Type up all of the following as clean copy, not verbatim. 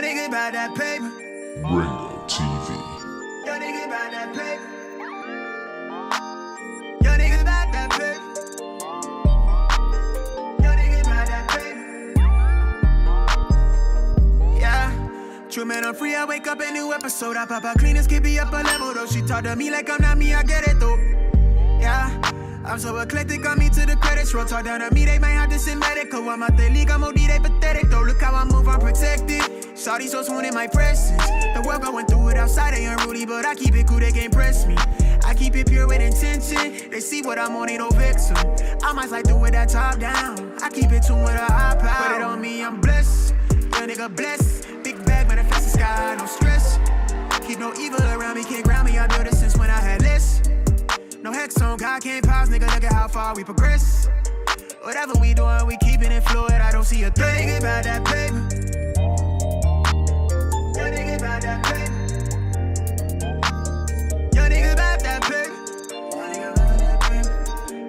nigga about that paper. Ringo TV. Young nigga about that paper. Young nigga about that paper. Young nigga about that paper. Yeah. True man, I'm free. I wake up a new episode. I pop out cleaners, keep me up a level though. She talk to me like I'm not me. I get it though. Yeah. I'm so eclectic, on me to the credits roll. Talk down to me, they might have to send medical. I'm out the league, I'm OD, they pathetic though. Look how I move, I'm protected. Shawty so swoon in my presence. The world going through it outside, they unruly, but I keep it cool, they can't press me. I keep it pure with intention. They see what I'm on, ain't no vixen. I might slide through with that top down. I keep it tuned with a high power. Put it on me, I'm blessed. Young nigga blessed. Big bag, manifest the sky, no stress. Keep no evil around me, can't ground me. I built it since when I had less. No hex on, God can't pause, nigga, look at how far we progress. Whatever we doing, we keeping it fluid, I don't see a thing. Young nigga about that paper. Young nigga about that paper. Young nigga about that paper.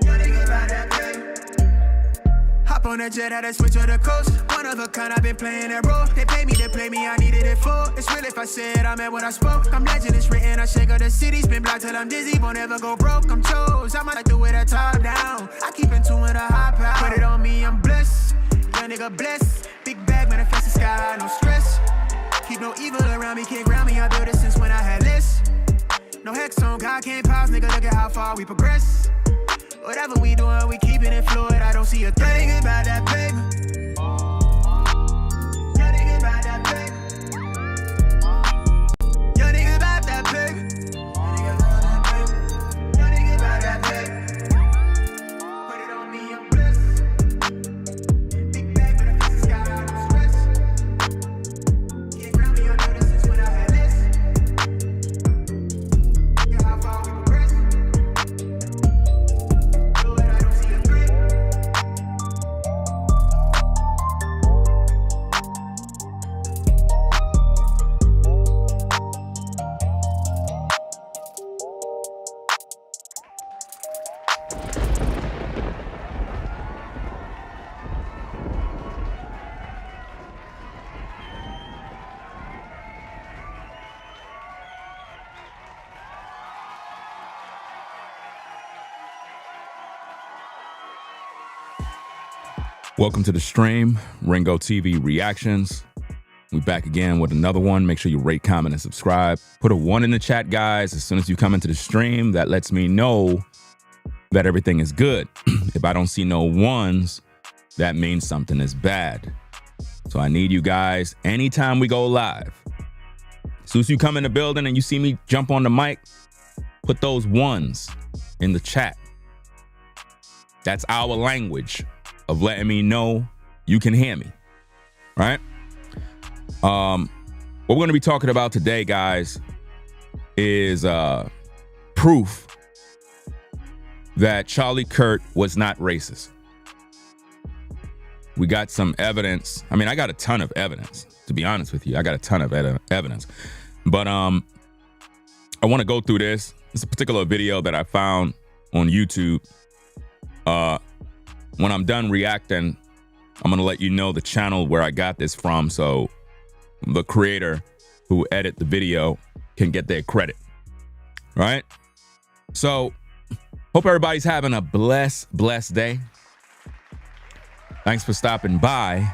Young nigga about that paper. Hop on that jet, had to switch to the coast. One of a kind, I've been playing that role. They pay me, I needed it for. It's real if I said I meant what I spoke. I'm legend, it's written, I shake up the city. Spin block till I'm dizzy, won't ever go broke. I'm chose, I might do it at top down. I keep in tune with a high power. Put it on me, I'm blessed. Young nigga blessed. Big bag, manifest the sky, no stress. Keep no evil around me, can't ground me. I built it since when I had less. No hex on, God can't pause, nigga, look at how far we progress. Whatever we doing, we keeping it fluid, I don't see a thing. Young nigga about that paper. Young nigga about that paper. Young nigga about that paper. Young nigga about that paper. Put it on me, I'm blessed. Big bag, but I fix the sky, no stress. Can't ground me, I know this since when I had less. Look at how far we progress. Fluid, I don't see a threat. Welcome to the stream, Ringo TV Reactions. We're back again with another one. Make sure you rate, comment, and subscribe. Put a 1 in the chat, guys. As soon as you come into the stream, that lets me know that everything is good. If I don't see no 1s, that means something is bad. So I need you guys anytime we go live. As soon as you come in the building and you see me jump on the mic, put those 1s in the chat. That's our language of letting me know you can hear me, right? What we're going to be talking about today, guys, is proof that Charlie Kirk was not racist. We got some evidence. I mean, I got a ton of evidence, to be honest with you. I got a ton of evidence. But I want to go through this. It's a particular video that I found on YouTube. When I'm done reacting, I'm going to let you know the channel where I got this from, so the creator who edited the video can get their credit, right? So, hope everybody's having a blessed day. Thanks for stopping by.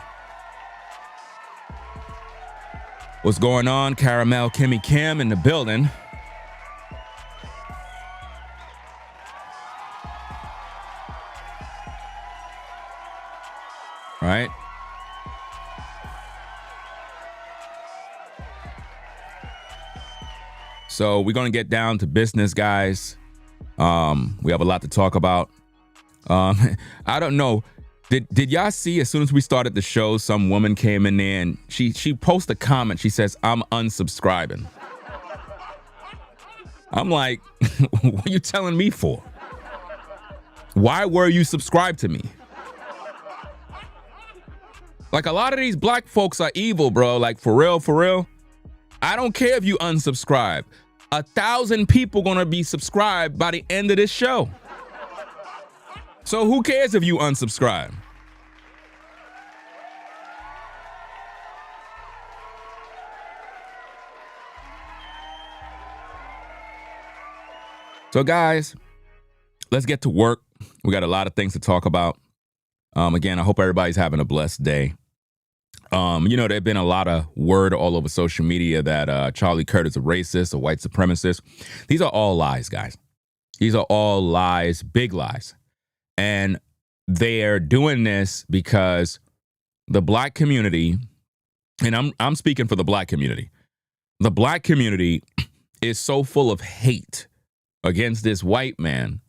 What's going on? Caramel Kimmy Kim in the building. Right? So we're going to get down to business, guys. We have a lot to talk about. I don't know. Did y'all see as soon as we started the show, some woman came in there and she posted a comment. She says, "I'm unsubscribing." I'm like, what are you telling me for? Why were you subscribed to me? Like, a lot of these black folks are evil, bro. Like, for real, for real. I don't care if you unsubscribe. 1,000 people gonna be subscribed by the end of this show. So who cares if you unsubscribe? So, guys, let's get to work. We got a lot of things to talk about. Again, I hope everybody's having a blessed day. There's been a lot of word all over social media that Charlie Kirk is a racist, a white supremacist. These are all lies, guys. These are all lies, big lies. And they're doing this because the black community, and I'm speaking for the black community, the black community is so full of hate against this white man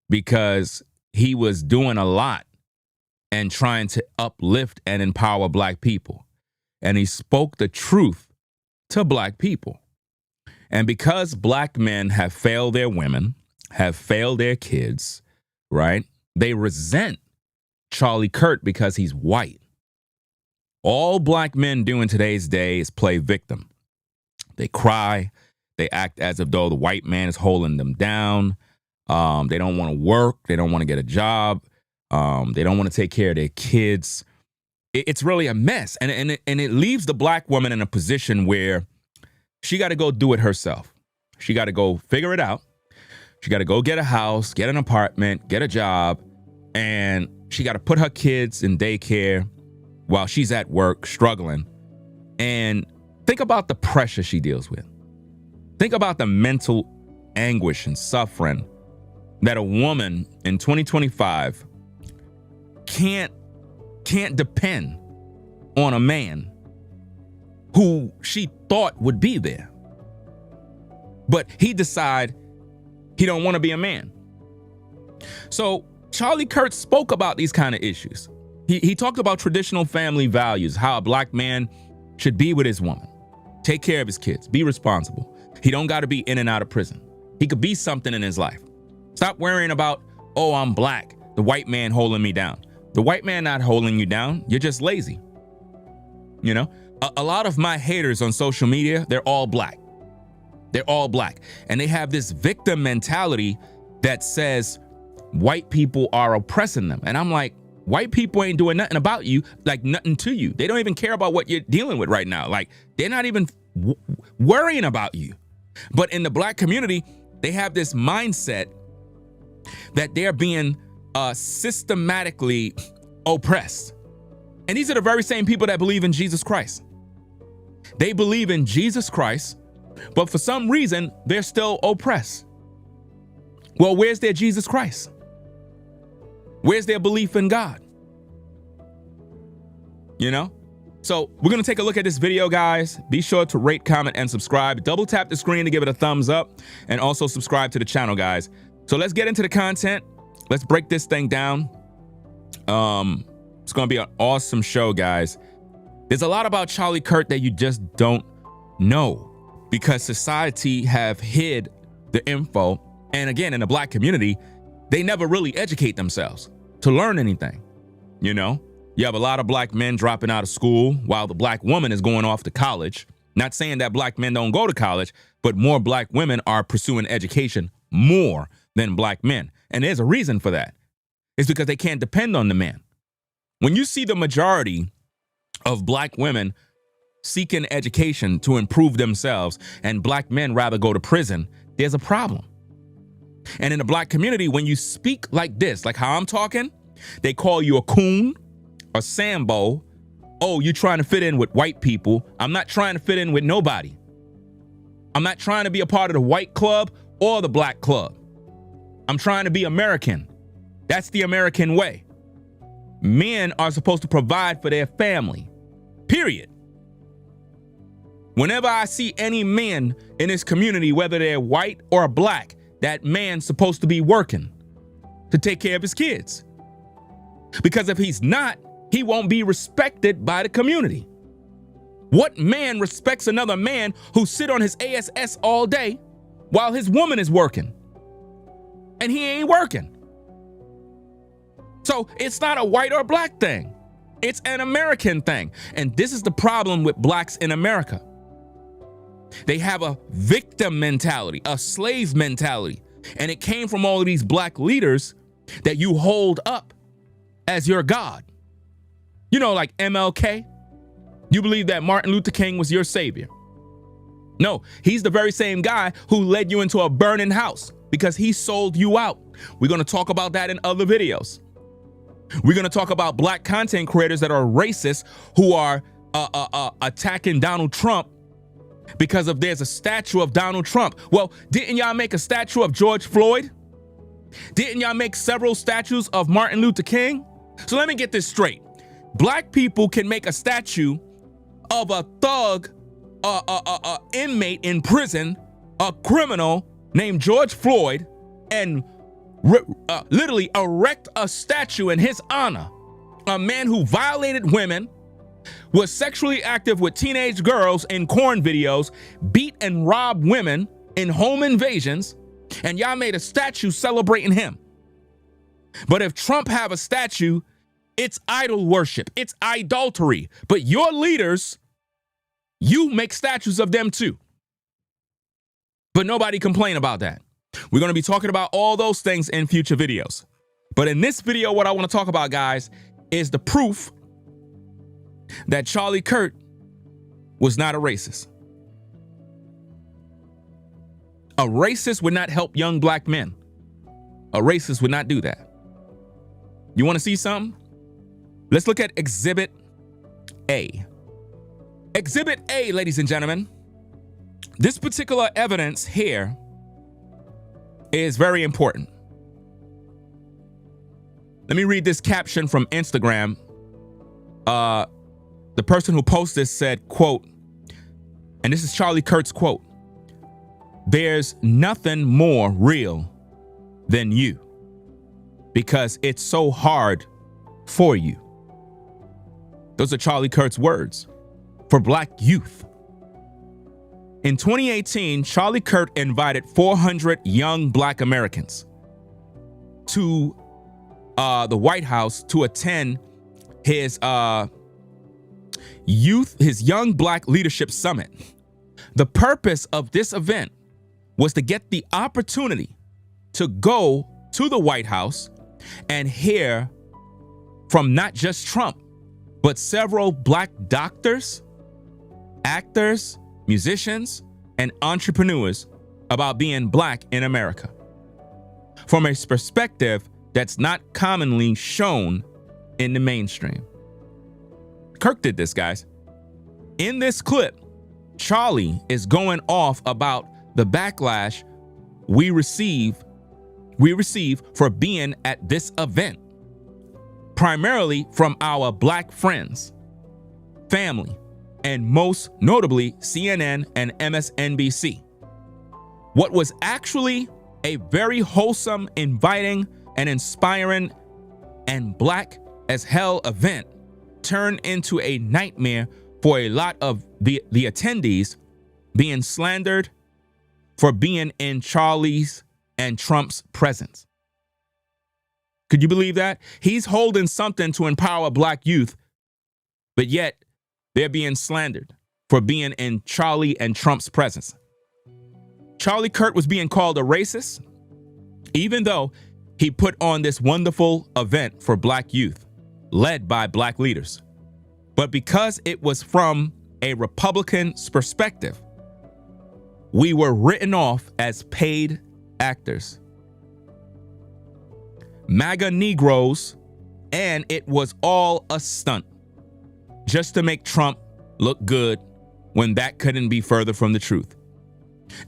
because he was doing a lot and trying to uplift and empower black people. And he spoke the truth to black people. And because black men have failed their women, have failed their kids, right? They resent Charlie Kirk because he's white. All black men do in today's day is play victim. They cry. They act as if though the white man is holding them down. They don't want to work. They don't want to get a job. They don't want to take care of their kids. It's really a mess. And it leaves the black woman in a position where she got to go do it herself. She got to go figure it out. She got to go get a house, get an apartment, get a job. And she got to put her kids in daycare while she's at work struggling. And think about the pressure she deals with. Think about the mental anguish and suffering that a woman in 2025 can't depend on a man who she thought would be there. But he decided he don't want to be a man. So Charlie Kirk spoke about these kind of issues. He talked about traditional family values, how a black man should be with his woman, take care of his kids, be responsible. He don't got to be in and out of prison. He could be something in his life. Stop worrying about, oh, I'm black, the white man holding me down. The white man not holding you down. You're just lazy. You know, a lot of my haters on social media, they're all black. They're all black. And they have this victim mentality that says white people are oppressing them. And I'm like, white people ain't doing nothing about you, like nothing to you. They don't even care about what you're dealing with right now. Like they're not even worrying about you. But in the black community, they have this mindset that they're being systematically oppressed. And these are the very same people that believe in Jesus Christ. They believe in Jesus Christ, but for some reason, they're still oppressed. Well, where's their Jesus Christ? Where's their belief in God? You know? So we're going to take a look at this video, guys. Be sure to rate, comment, and subscribe. Double tap the screen to give it a thumbs up, and also subscribe to the channel, guys. So let's get into the content. Let's break this thing down. It's going to be an awesome show, guys. There's a lot about Charlie Kirk that you just don't know because society have hid the info. And again, in the black community, they never really educate themselves to learn anything. You know, you have a lot of black men dropping out of school while the black woman is going off to college. Not saying that black men don't go to college, but more black women are pursuing education more than black men. And there's a reason for that. It's because they can't depend on the man. When you see the majority of black women seeking education to improve themselves and black men rather go to prison, there's a problem. And in the black community, when you speak like this, like how I'm talking, they call you a coon, a Sambo. Oh, you're trying to fit in with white people. I'm not trying to fit in with nobody. I'm not trying to be a part of the white club or the black club. I'm trying to be American. That's the American way. Men are supposed to provide for their family, period. Whenever I see any men in this community, whether they're white or black, that man's supposed to be working to take care of his kids. Because if he's not, he won't be respected by the community. What man respects another man who sit on his ASS all day while his woman is working? And he ain't working. So it's not a white or black thing. It's an American thing. And this is the problem with blacks in America. They have a victim mentality, a slave mentality. And it came from all of these black leaders that you hold up as your God. You know, like MLK. You believe that Martin Luther King was your savior. No, he's the very same guy who led you into a burning house because he sold you out. We're going to talk about that in other videos. We're going to talk about black content creators that are racist who are attacking Donald Trump because of there's a statue of Donald Trump. Well, didn't y'all make a statue of George Floyd? Didn't y'all make several statues of Martin Luther King? So let me get this straight. Black people can make a statue of a thug, inmate in prison, a criminal named George Floyd, and literally erect a statue in his honor. A man who violated women, was sexually active with teenage girls in corn videos, beat and robbed women in home invasions, and y'all made a statue celebrating him. But if Trump have a statue, it's idol worship, it's idolatry. But your leaders, you make statues of them too. But nobody complain about that. We're going to be talking about all those things in future videos. But in this video, what I want to talk about, guys, is the proof that Charlie Kirk was not a racist. A racist would not help young black men. A racist would not do that. You want to see something? Let's look at Exhibit A. Exhibit A, ladies and gentlemen. This particular evidence here is very important. Let me read this caption from Instagram. The person who posted this said, quote, and this is Charlie Kirk's quote, "There's nothing more real than you because it's so hard for you." Those are Charlie Kirk's words for black youth. In 2018, Charlie Kirk invited 400 young black Americans to the White House to attend his Young Black Leadership Summit. The purpose of this event was to get the opportunity to go to the White House and hear from not just Trump, but several black doctors, actors, musicians, and entrepreneurs about being black in America from a perspective that's not commonly shown in the mainstream. Kirk did this, guys. In this clip, Charlie is going off about the backlash we receive for being at this event, primarily from our black friends, family, and most notably CNN and MSNBC. What was actually a very wholesome, inviting, and inspiring and black as hell event turned into a nightmare for a lot of the attendees, being slandered for being in Charlie's and Trump's presence. Could you believe that? He's holding something to empower black youth, but yet they're being slandered for being in Charlie and Trump's presence. Charlie Kirk was being called a racist, even though he put on this wonderful event for black youth, led by black leaders. But because it was from a Republican's perspective, we were written off as paid actors, MAGA Negroes, and it was all a stunt just to make Trump look good when that couldn't be further from the truth.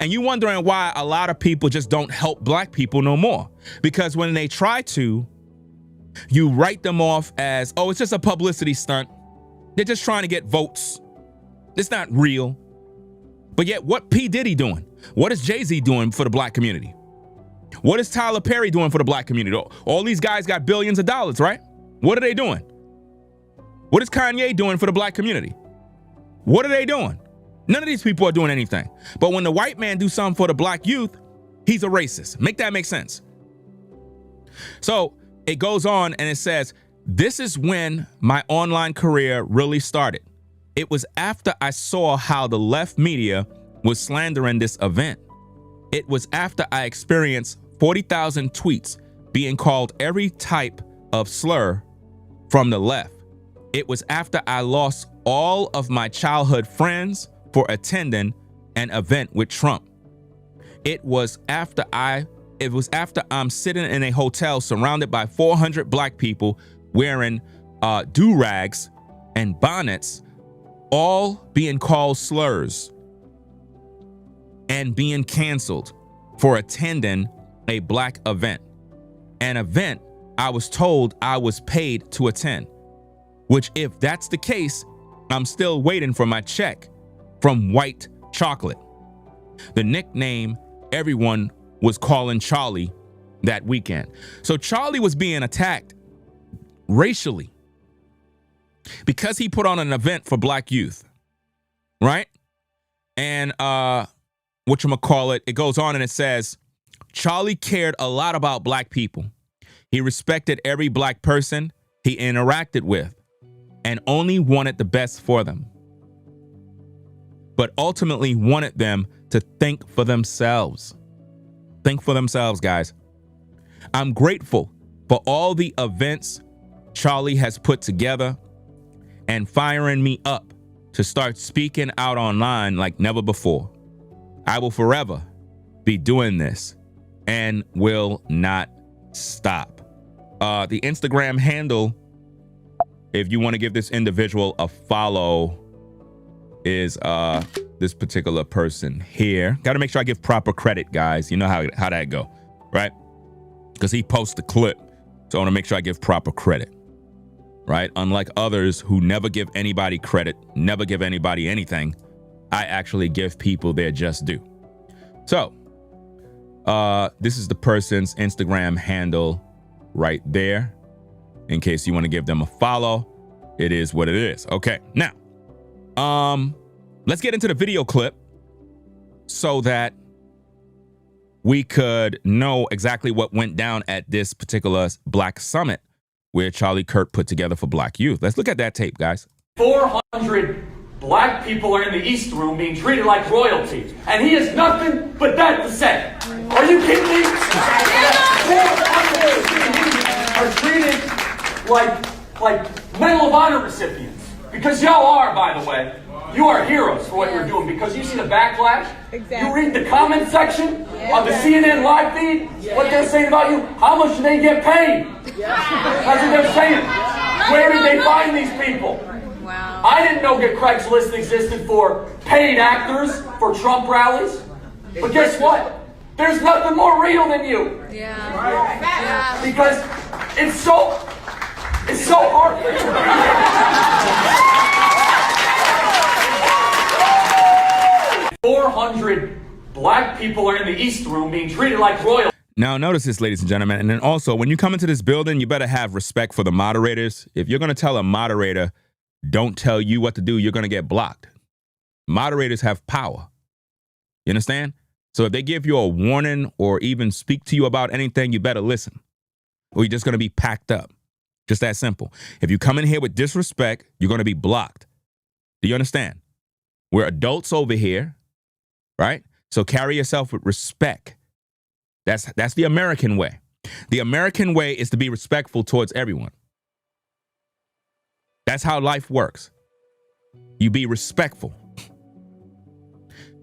And you wondering why a lot of people just don't help black people no more. Because when they try to, you write them off as, oh, it's just a publicity stunt. They're just trying to get votes. It's not real. But yet, what P. Diddy doing? What is Jay-Z doing for the black community? What is Tyler Perry doing for the black community? All these guys got billions of dollars, right? What are they doing? What is Kanye doing for the black community? What are they doing? None of these people are doing anything. But when the white man do something for the black youth, he's a racist. Make that make sense. So it goes on and it says, this is when my online career really started. It was after I saw how the left media was slandering this event. It was after I experienced 40,000 tweets being called every type of slur from the left. It was after I lost all of my childhood friends for attending an event with Trump. It was after I It was after I'm sitting in a hotel surrounded by 400 black people wearing do-rags and bonnets, all being called slurs and being canceled for attending a black event. An event I was told I was paid to attend, which if that's the case, I'm still waiting for my check from White Chocolate, the nickname everyone was calling Charlie that weekend. So Charlie was being attacked racially because he put on an event for black youth, right? And whatchamacallit, it goes on and it says, Charlie cared a lot about black people. He respected every black person he interacted with and only wanted the best for them, but ultimately wanted them to think for themselves. Think for themselves, guys. I'm grateful for all the events Charlie has put together and firing me up to start speaking out online like never before. I will forever be doing this and will not stop. The Instagram handle, if you want to give this individual a follow, is this particular person here. Got to make sure I give proper credit, guys. You know how that go, right? Because he posts the clip, so I want to make sure I give proper credit, right? Unlike others who never give anybody credit, never give anybody anything, I actually give people their just due. So this is the person's Instagram handle right there. In case you want to give them a follow, it is what it is. Okay, now let's get into the video clip so that we could know exactly what went down at this particular Black Summit where Charlie Kirk put together for black youth. Let's look at that tape, guys. 400 black people are in the East Room being treated like royalty, and he has nothing but that to say. Are you kidding me? 400 are treated like Medal of Honor recipients. Because y'all are, by the way. You are heroes for what you're doing, because you see the backlash. Exactly. You read the comment section of the CNN live feed, what they're saying about you. How much do they get paid? That's what they're saying. Where did they find these people? Wow. I didn't know that Craigslist existed for paid actors for Trump rallies. But guess what? There's nothing more real than you. Yeah. Because it's so hard for you. 400 black people are in the East Room being treated like royalty. Now, notice this, ladies and gentlemen. And then also, when you come into this building, you better have respect for the moderators. If you're going to tell a moderator, don't tell you what to do, you're going to get blocked. Moderators have power. You understand? So if they give you a warning or even speak to you about anything, you better listen, or you're just going to be packed up. Just that simple. If you come in here with disrespect, you're going to be blocked. Do you understand? We're adults over here, right? So carry yourself with respect. That's the American way. The American way is to be respectful towards everyone. That's how life works. You be respectful.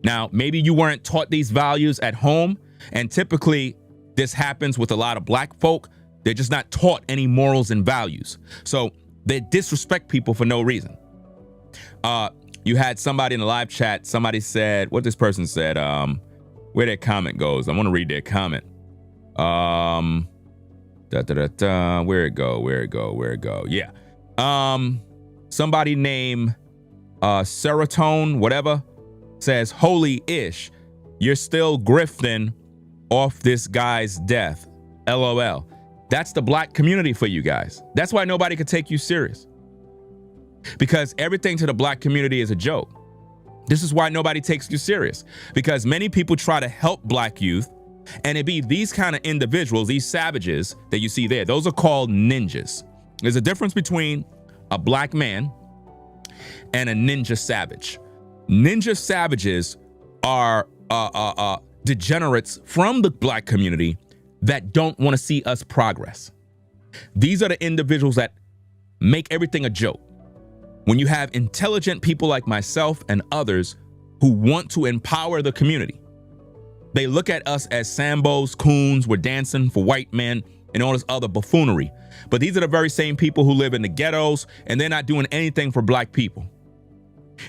Now, maybe you weren't taught these values at home, and typically this happens with a lot of black folk. They're just not taught any morals and values. So they disrespect people for no reason. You had somebody in the live chat, somebody said, what this person said, where their comment goes. I want to read their comment. Where it go? Yeah. Somebody named Serotonin, whatever, says, holy ish, you're still grifting off this guy's death. LOL. That's the black community for you guys. That's why nobody could take you serious. Because everything to the black community is a joke. This is why nobody takes you serious. Because many people try to help black youth, and it be these kind of individuals, these savages that you see there. Those are called ninjas. There's a difference between a black man and a ninja savage. Ninja savages are degenerates from the black community that don't want to see us progress. These are the individuals that make everything a joke. When you have intelligent people like myself and others who want to empower the community, They look at us as Sambos, coons, we're dancing for white men, and all this other buffoonery. But these are the very same people who live in the ghettos, and they're not doing anything for black people.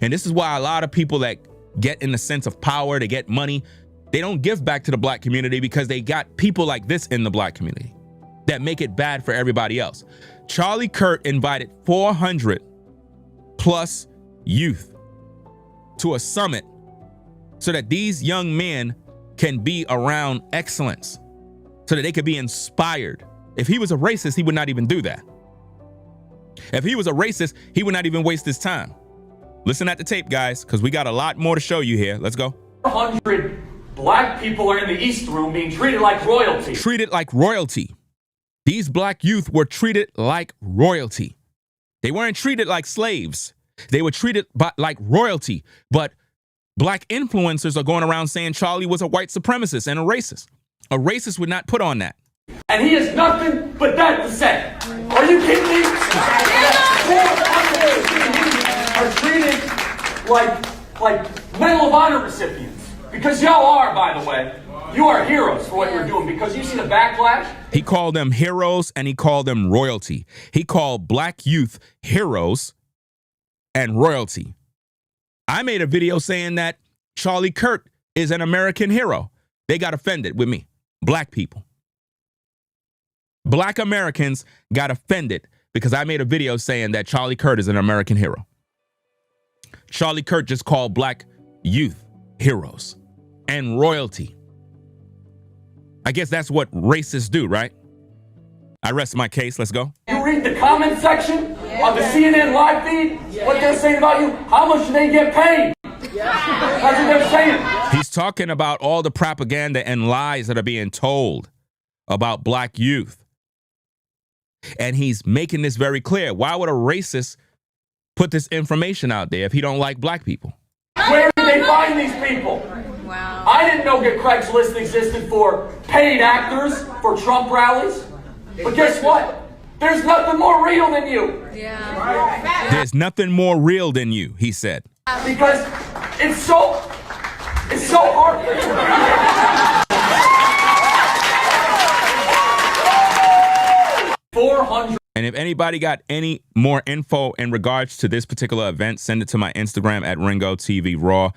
And this is why a lot of people that get in the sense of power, they get money, they don't give back to the black community because they got people like this in the black community that make it bad for everybody else. Charlie Kirk invited 400 plus youth to a summit so that these young men can be around excellence, so that they could be inspired. If he was a racist, he would not even do that. If he was a racist, he would not even waste his time. Listen at the tape, guys, because we got a lot more to show you here. Let's go. 400 black people are in the East Room being treated like royalty. Treated like royalty. These black youth were treated like royalty. They weren't treated like slaves. They were treated like royalty. But black influencers are going around saying Charlie was a white supremacist and a racist. A racist would not put on that. And he has nothing but that to say. Are you kidding me? Are treated like Medal of Honor recipients. Because y'all are, by the way. You are heroes for what you're doing because you see the backlash. He called them heroes and he called them royalty. He called black youth heroes and royalty. I made a video saying that Charlie Kirk is an American hero. They got offended with me. Black people. Black Americans got offended because I made a video saying that Charlie Kirk is an American hero. Charlie Kirk just called black youth heroes and royalty. I guess that's what racists do, right? I rest my case. Let's go. You read the comment section on the CNN live feed, what they're saying about you. How much do they get paid? That's what they're saying. He's talking about all the propaganda and lies that are being told about black youth. And he's making this very clear. Why would a racist put this information out there if he don't like black people? Where did they find these people? Wow. I didn't know that Craigslist existed for paid actors for Trump rallies. But guess what? There's nothing more real than you. Yeah. There's nothing more real than you, he said. Because it's so hard for you. 400. And if anybody got any more info in regards to this particular event, send it to my Instagram at Ringo TV Raw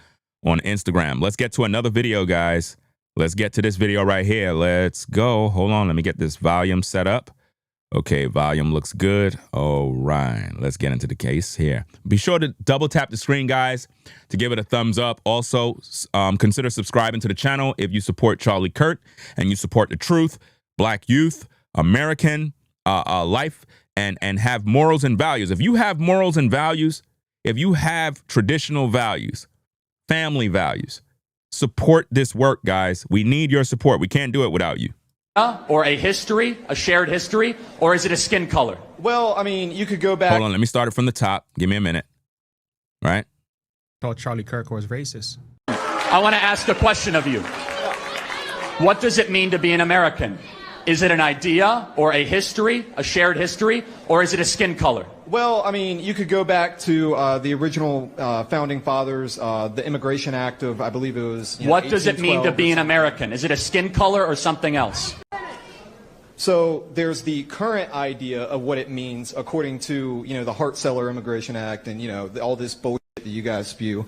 on Instagram. Let's get to another video, guys. Let's get to this video right here. Let's go. Hold on. Let me get this volume set up. Okay, volume looks good. All right. Let's get into the case here. Be sure to double tap the screen, guys, to give it a thumbs up. Also, consider subscribing to the channel if you support Charlie Kirk and you support the truth, black youth, American life, and have morals and values. If you have morals and values, if you have traditional values, family values, support this work, guys. We need your support. We can't do it without you. Or a history, a shared history, or is it a skin color? Well, I mean, you could go back. Hold on, let me start it from the top. Give me a minute. Right? Thought Charlie Kirk was racist. I want to ask a question of you. What does it mean to be an American? Is it an idea or a history, a shared history, or is it a skin color? Well, I mean, you could go back to the original founding fathers, the Immigration Act of, I believe it was. What does it mean to be an American? Is it a skin color or something else? So there's the current idea of what it means according to, the Hart-Celler Immigration Act and, all this bullshit that you guys spew.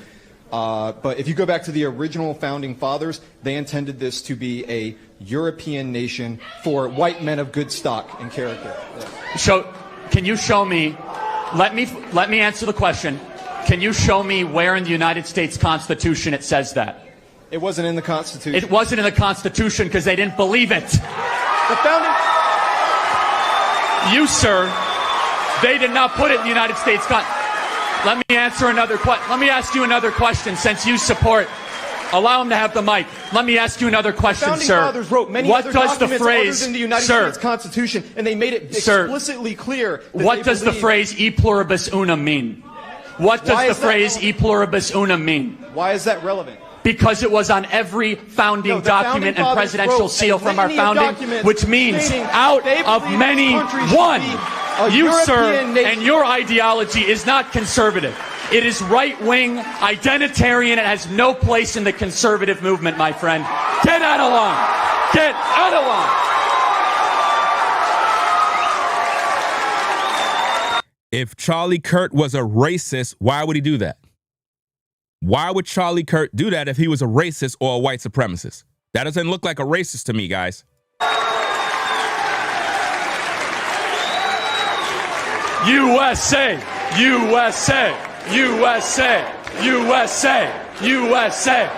But if you go back to the original founding fathers, they intended this to be a European nation for white men of good stock and character. Yeah. So, can you show me? Let me answer the question. Can you show me where in the United States Constitution it says that? It wasn't in the Constitution. It wasn't in the Constitution because they didn't believe it. The founding. You, sir, they did not put it in the United States Constitution. Let me answer another question. Let me ask you another question since you support. Allow him to have the mic. Let me ask you another question, Founding sir. fathers wrote many what other does the documents phrase, other than the United sir, States Constitution, and they made it sir, explicitly clear. That what they does the believe- phrase "e pluribus unum" mean? What does the phrase "e pluribus unum" mean? Why is that relevant? Because it was on every founding No, the document founding and fathers presidential wrote seal a from our litany of founding, documents which means stating out they of believe many, this country should one. be a You, sir, European nation. and your ideology is not conservative. It is right-wing, identitarian. It has no place in the conservative movement, my friend. Get out of line. Get out of line. If Charlie Kirk was a racist, why would he do that? Why would Charlie Kirk do that if he was a racist or a white supremacist? That doesn't look like a racist to me, guys. USA, USA, USA, USA, USA.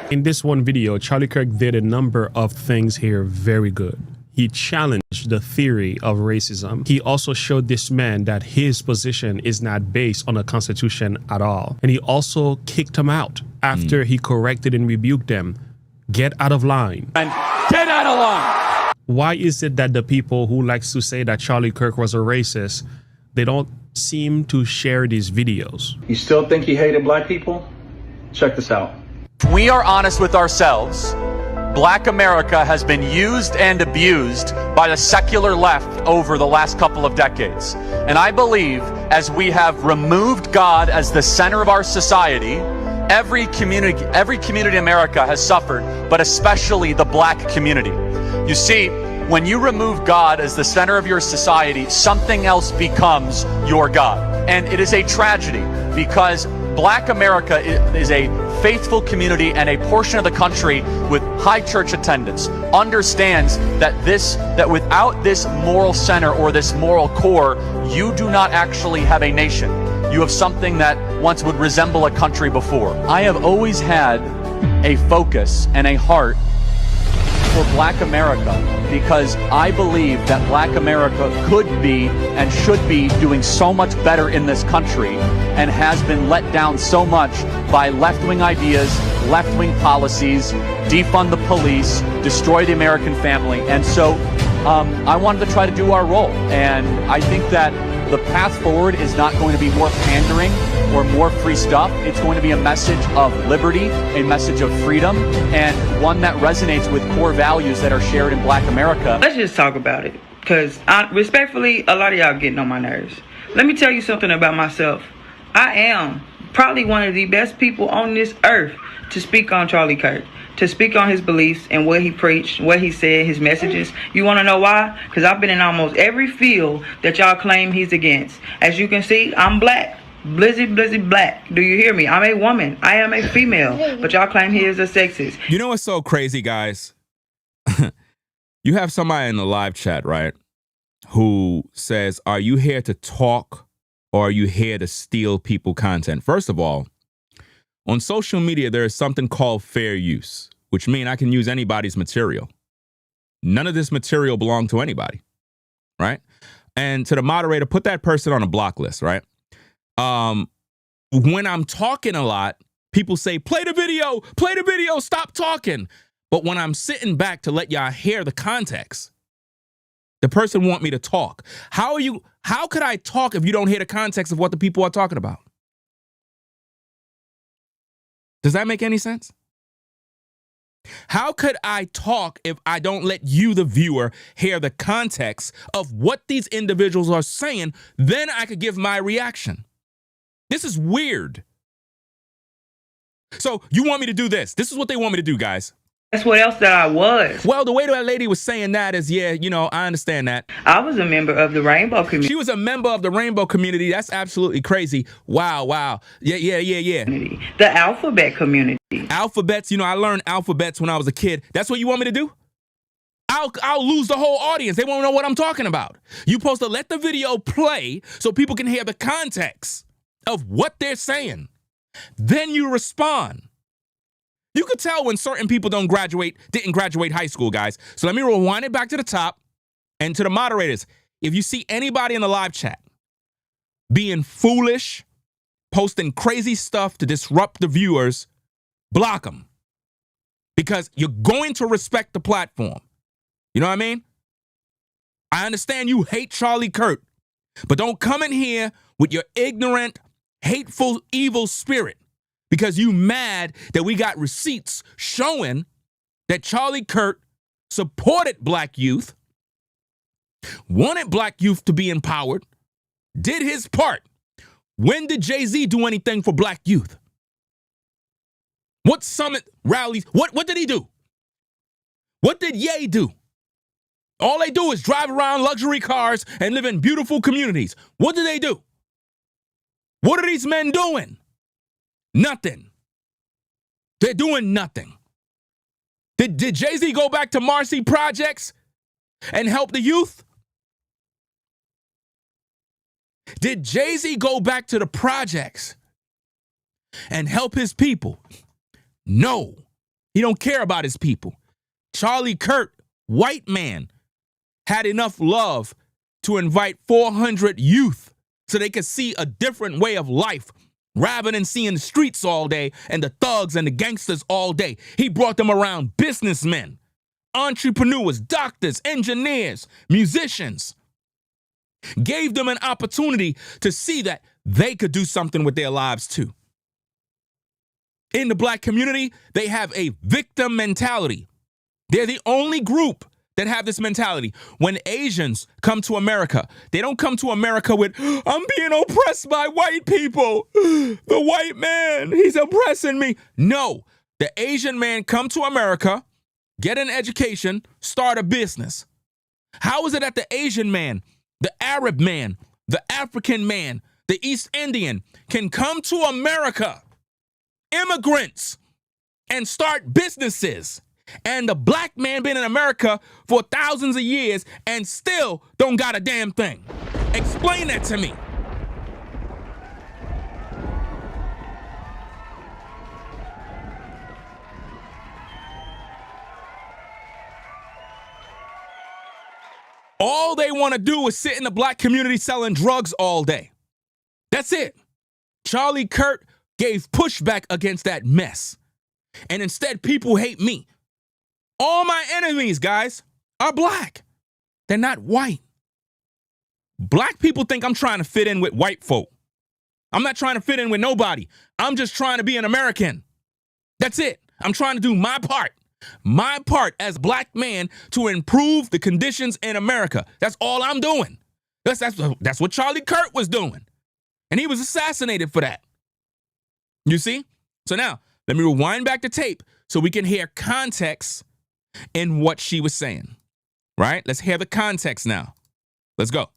In this one video, Charlie Kirk did a number of things here very good. He challenged the theory of racism. He also showed this man that his position is not based on the Constitution at all. And he also kicked him out after he corrected and rebuked them. Get out of line. And get out of line. Why is it that the people who likes to say that Charlie Kirk was a racist, they don't seem to share these videos? You still think he hated black people? Check this out. If we are honest with ourselves, Black America has been used and abused by the secular left over the last couple of decades. And I believe as we have removed God as the center of our society, every community in America has suffered, but especially the black community. You see, when you remove God as the center of your society, something else becomes your God. And it is a tragedy because Black America is a faithful community, and a portion of the country with high church attendance understands that without this moral center or this moral core, you do not actually have a nation. You have something that once would resemble a country before. I have always had a focus and a heart for Black America because I believe that Black America could be and should be doing so much better in this country and has been let down so much by left-wing ideas, left-wing policies, defund the police, destroy the American family. And so I wanted to try to do our role. And I think that the path forward is not going to be more pandering or more free stuff. It's going to be a message of liberty, a message of freedom, and one that resonates with core values that are shared in Black America. Let's just talk about it, because respectfully, a lot of y'all getting on my nerves. Let me tell you something about myself. I am probably one of the best people on this earth to speak on Charlie Kirk, to speak on his beliefs and what he preached, what he said, his messages. You want to know why? Because I've been in almost every field that y'all claim he's against. As you can see, I'm black. Blizzy black. Do you hear me? I'm a woman. I am a female. But y'all claim he is a sexist. You know what's so crazy, guys? You have somebody in the live chat, right, who says, are you here to talk or are you here to steal people content? First of all, on social media, there is something called fair use, which means I can use anybody's material. None of this material belongs to anybody, right? And to the moderator, put that person on a block list, right? When I'm talking a lot, people say, play the video, stop talking. But when I'm sitting back to let y'all hear the context, the person want me to talk. How could I talk if you don't hear the context of what the people are talking about? Does that make any sense? How could I talk if I don't let you, the viewer, hear the context of what these individuals are saying? Then I could give my reaction. This is weird. So you want me to do this? This is what they want me to do, guys. That's what else that I was. Well, the way that lady was saying that is, yeah, you know, I understand that. I was a member of the rainbow community. She was a member of the rainbow community. That's absolutely crazy. Wow. Yeah. The alphabet community. Alphabets, you know, I learned alphabets when I was a kid. That's what you want me to do? I'll lose the whole audience. They won't know what I'm talking about. You're supposed to let the video play so people can hear the context of what they're saying. Then you respond. You could tell when certain people didn't graduate high school, guys. So let me rewind it back to the top and to the moderators. If you see anybody in the live chat being foolish, posting crazy stuff to disrupt the viewers, block them. Because you're going to respect the platform. You know what I mean? I understand you hate Charlie Kirk, but don't come in here with your ignorant, hateful, evil spirit because you mad that we got receipts showing that Charlie Kirk supported black youth, wanted black youth to be empowered, did his part. When did Jay-Z do anything for black youth? What summit rallies? What did he do? What did Ye do? All they do is drive around luxury cars and live in beautiful communities. What do they do? What are these men doing? Nothing. They're doing nothing. Did Jay-Z go back to Marcy Projects and help the youth? Did Jay-Z go back to the projects and help his people? No. He don't care about his people. Charlie Kirk, white man, had enough love to invite 400 youth so they could see a different way of life rather than seeing the streets all day and the thugs and the gangsters all day. He brought them around businessmen, entrepreneurs, doctors, engineers, musicians. Gave them an opportunity to see that they could do something with their lives too. In the black community, they have a victim mentality. They're the only group that have this mentality. When Asians come to America, they don't come to America with, I'm being oppressed by white people. The white man, he's oppressing me. No, the Asian man come to America, get an education, start a business. How is it that the Asian man, the Arab man, the African man, the East Indian can come to America, immigrants, and start businesses? And the black man been in America for thousands of years and still don't got a damn thing. Explain that to me. All they want to do is sit in the black community selling drugs all day. That's it. Charlie Kirk gave pushback against that mess. And instead, people hate me. All my enemies, guys, are black. They're not white. Black people think I'm trying to fit in with white folk. I'm not trying to fit in with nobody. I'm just trying to be an American. That's it. I'm trying to do my part. My part as a black man to improve the conditions in America. That's all I'm doing. That's what Charlie Kirk was doing. And he was assassinated for that. You see? So now, let me rewind back the tape so we can hear context in what she was saying. Right? Let's hear the context now. Let's go.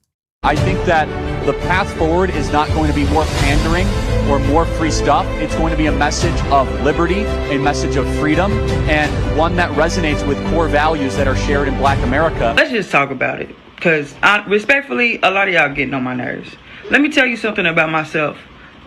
I think that the path forward is not going to be more pandering or more free stuff. It's going to be a message of liberty, a message of freedom, and one that resonates with core values that are shared in Black America. Let's just talk about it, because respectfully, a lot of y'all getting on my nerves. Let me tell you something about myself.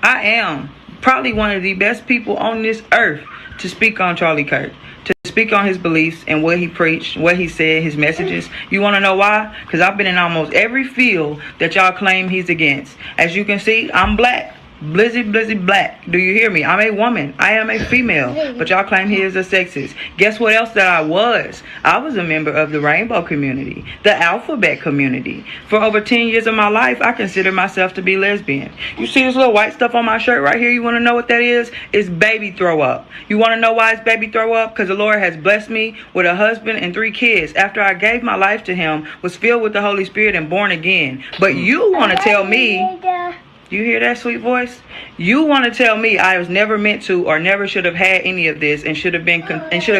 I am probably one of the best people on this earth to speak on Charlie Kirk, to speak on his beliefs and what he preached, what he said, his messages. You want to know why? Because I've been in almost every field that y'all claim he's against. As you can see, I'm black. Blizzy black. Do you hear me? I'm a woman. I am a female. But y'all claim he is a sexist. Guess what else that I was? I was a member of the rainbow community, the alphabet community. For over 10 years of my life, I consider myself to be lesbian. You see this little white stuff on my shirt right here? You want to know what that is? It's baby throw up. You want to know why it's baby throw up? Because the Lord has blessed me with a husband and 3 kids after I gave my life to him, was filled with the Holy Spirit and born again. But you want to tell me... You hear that sweet voice? You want to tell me I was never meant to or never should have had any of this and should have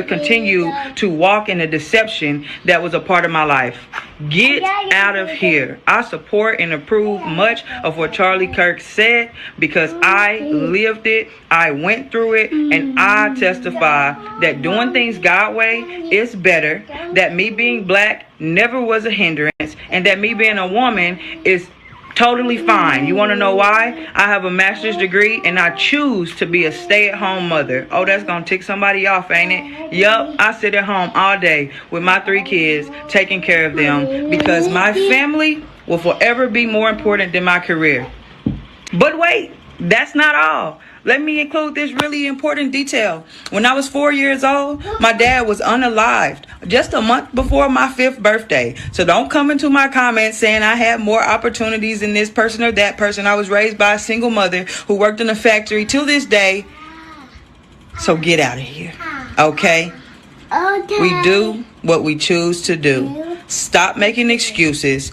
continued to walk in the deception that was a part of my life. Get out of here. I support and approve much of what Charlie Kirk said because I lived it, I went through it, and I testify that doing things God's way is better, that me being black never was a hindrance, and that me being a woman is totally fine. You want to know why? I have a master's degree and I choose to be a stay-at-home mother. Oh, that's going to tick somebody off, ain't it? Yup, I sit at home all day with my 3 kids, taking care of them because my family will forever be more important than my career. But wait, that's not all. Let me include this really important detail. When I was 4 years old, my dad was unalived just a month before my 5th birthday. So don't come into my comments saying I had more opportunities than this person or that person. I was raised by a single mother who worked in a factory till this day. So get out of here, okay? We do what we choose to do. Stop making excuses.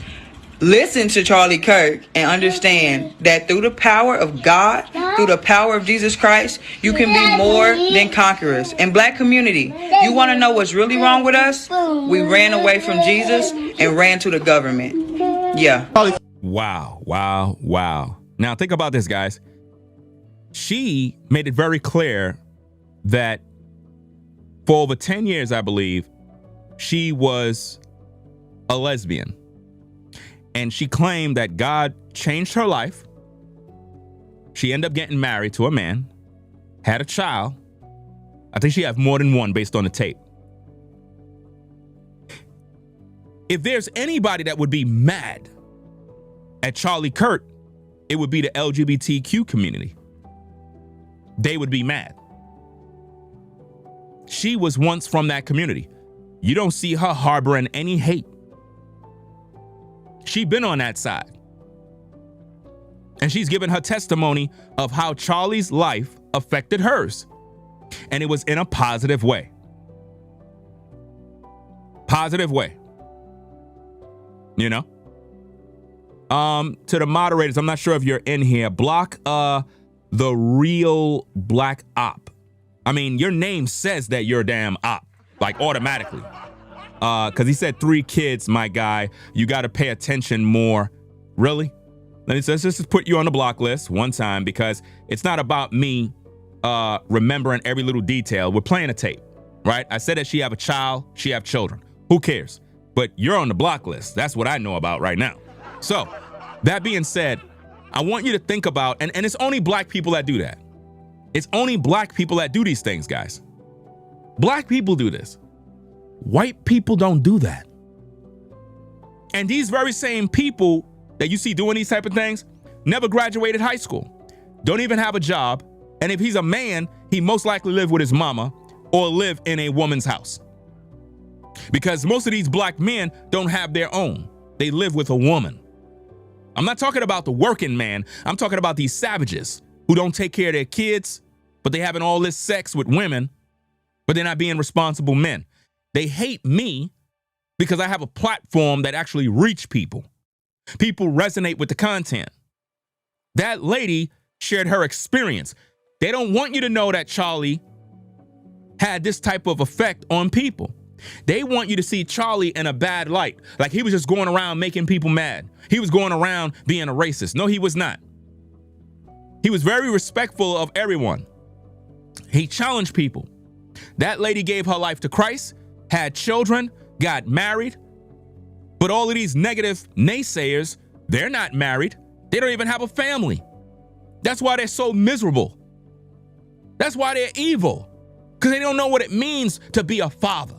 listen to Charlie Kirk and understand that through the power of God, through the power of Jesus Christ, you can be more than conquerors. And black community, you want to know what's really wrong with us? We ran away from Jesus and ran to the government. Yeah. Wow. Now think about this, guys. She made it very clear that for over 10 years, I believe, she was a lesbian. And she claimed that God changed her life. She ended up getting married to a man, had a child. I think she had more than one based on the tape. If there's anybody that would be mad at Charlie Kirk, it would be the LGBTQ community. They would be mad. She was once from that community. You don't see her harboring any hate. She's been on that side. And she's given her testimony of how Charlie's life affected hers. And it was in a positive way. Positive way. You know? To the moderators, I'm not sure if you're in here. Block the real black op. I mean, your name says that you're a damn op, like automatically. Because he said 3 kids, my guy. You got to pay attention more. Really? Let's just put you on the block list one time, because it's not about me remembering every little detail. We're playing a tape, right? I said that she have a child, she have children. Who cares? But you're on the block list. That's what I know about right now. So, that being said, I want you to think about, and it's only black people that do that. It's only black people that do these things, guys. Black people do this. White people don't do that. And these very same people that you see doing these type of things never graduated high school, don't even have a job, and if he's a man, he most likely live with his mama or live in a woman's house. Because most of these black men don't have their own. They live with a woman. I'm not talking about the working man. I'm talking about these savages who don't take care of their kids, but they having all this sex with women, but they're not being responsible men. They hate me because I have a platform that actually reach people. People resonate with the content. That lady shared her experience. They don't want you to know that Charlie had this type of effect on people. They want you to see Charlie in a bad light, like he was just going around making people mad. He was going around being a racist. No, he was not. He was very respectful of everyone. He challenged people. That lady gave her life to Christ, had children, got married. But all of these negative naysayers, they're not married. They don't even have a family. That's why they're so miserable. That's why they're evil, because they don't know what it means to be a father.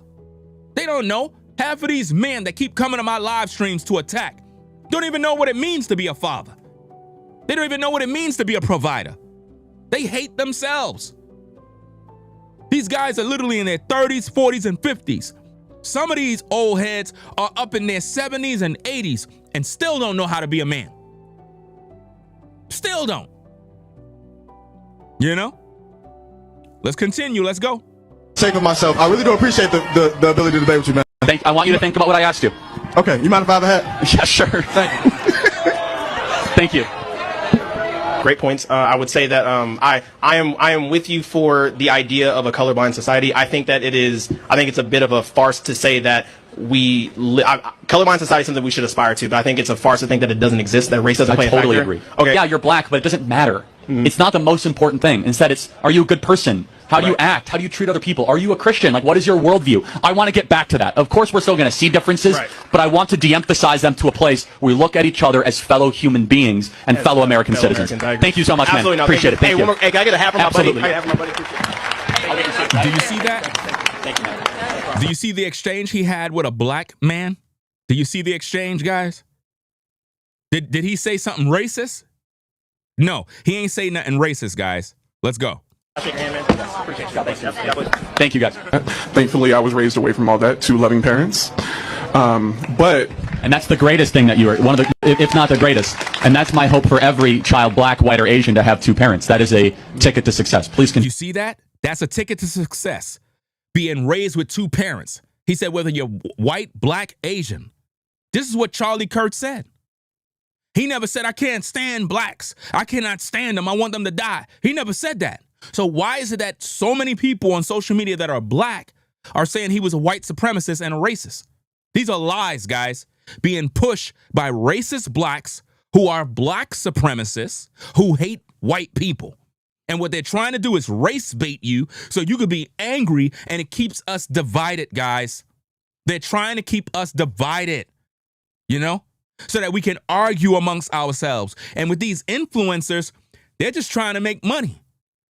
They don't know. Half of these men that keep coming to my live streams to attack don't even know what it means to be a father. They don't even know what it means to be a provider. They hate themselves. These guys are literally in their 30s, 40s, and 50s. Some of these old heads are up in their 70s and 80s and still don't know how to be a man. Still don't. You know? Let's continue. Let's go. Shape of myself. I really do appreciate the ability to debate with you, man. I want you to think about what I asked you. Okay, you mind if I have a hat? Yeah, sure. Thank you. Great points. I would say that I am with you for the idea of a colorblind society. I think it's a bit of a farce to say that colorblind society is something we should aspire to, but I think it's a farce to think that it doesn't exist, that race doesn't play a factor. I totally agree. Okay. Yeah, you're black, but it doesn't matter. Mm-hmm. It's not the most important thing. Instead, it's, are you a good person? How do you act? How do you treat other people? Are you a Christian? Like, what is your worldview? I want to get back to that. Of course, we're still going to see differences, but I want to de-emphasize them to a place where we look at each other as fellow human beings and fellow American citizens. Thank you so much, man. Appreciate it. Thank you. Hey, can I get a hat from my buddy? Do you see that? Thank you, man. Do you see the exchange he had with a black man? Do you see the exchange, guys? Did he say something racist? No, he ain't say nothing racist, guys. Let's go. Thank you, guys. Thankfully, I was raised away from all that, 2 loving parents. And that's the greatest thing that you are, one of the, if not the greatest. And that's my hope for every child, black, white, or Asian, to have 2 parents. That is a ticket to success. Please continue. You see that? That's a ticket to success. Being raised with 2 parents. He said whether you're white, black, Asian. This is what Charlie Kirk said. He never said, I can't stand blacks. I cannot stand them. I want them to die. He never said that. So why is it that so many people on social media that are black are saying he was a white supremacist and a racist? These are lies, guys, being pushed by racist blacks who are black supremacists who hate white people. And what they're trying to do is race bait you so you could be angry, and it keeps us divided, guys. They're trying to keep us divided, you know, so that we can argue amongst ourselves. And with these influencers, they're just trying to make money.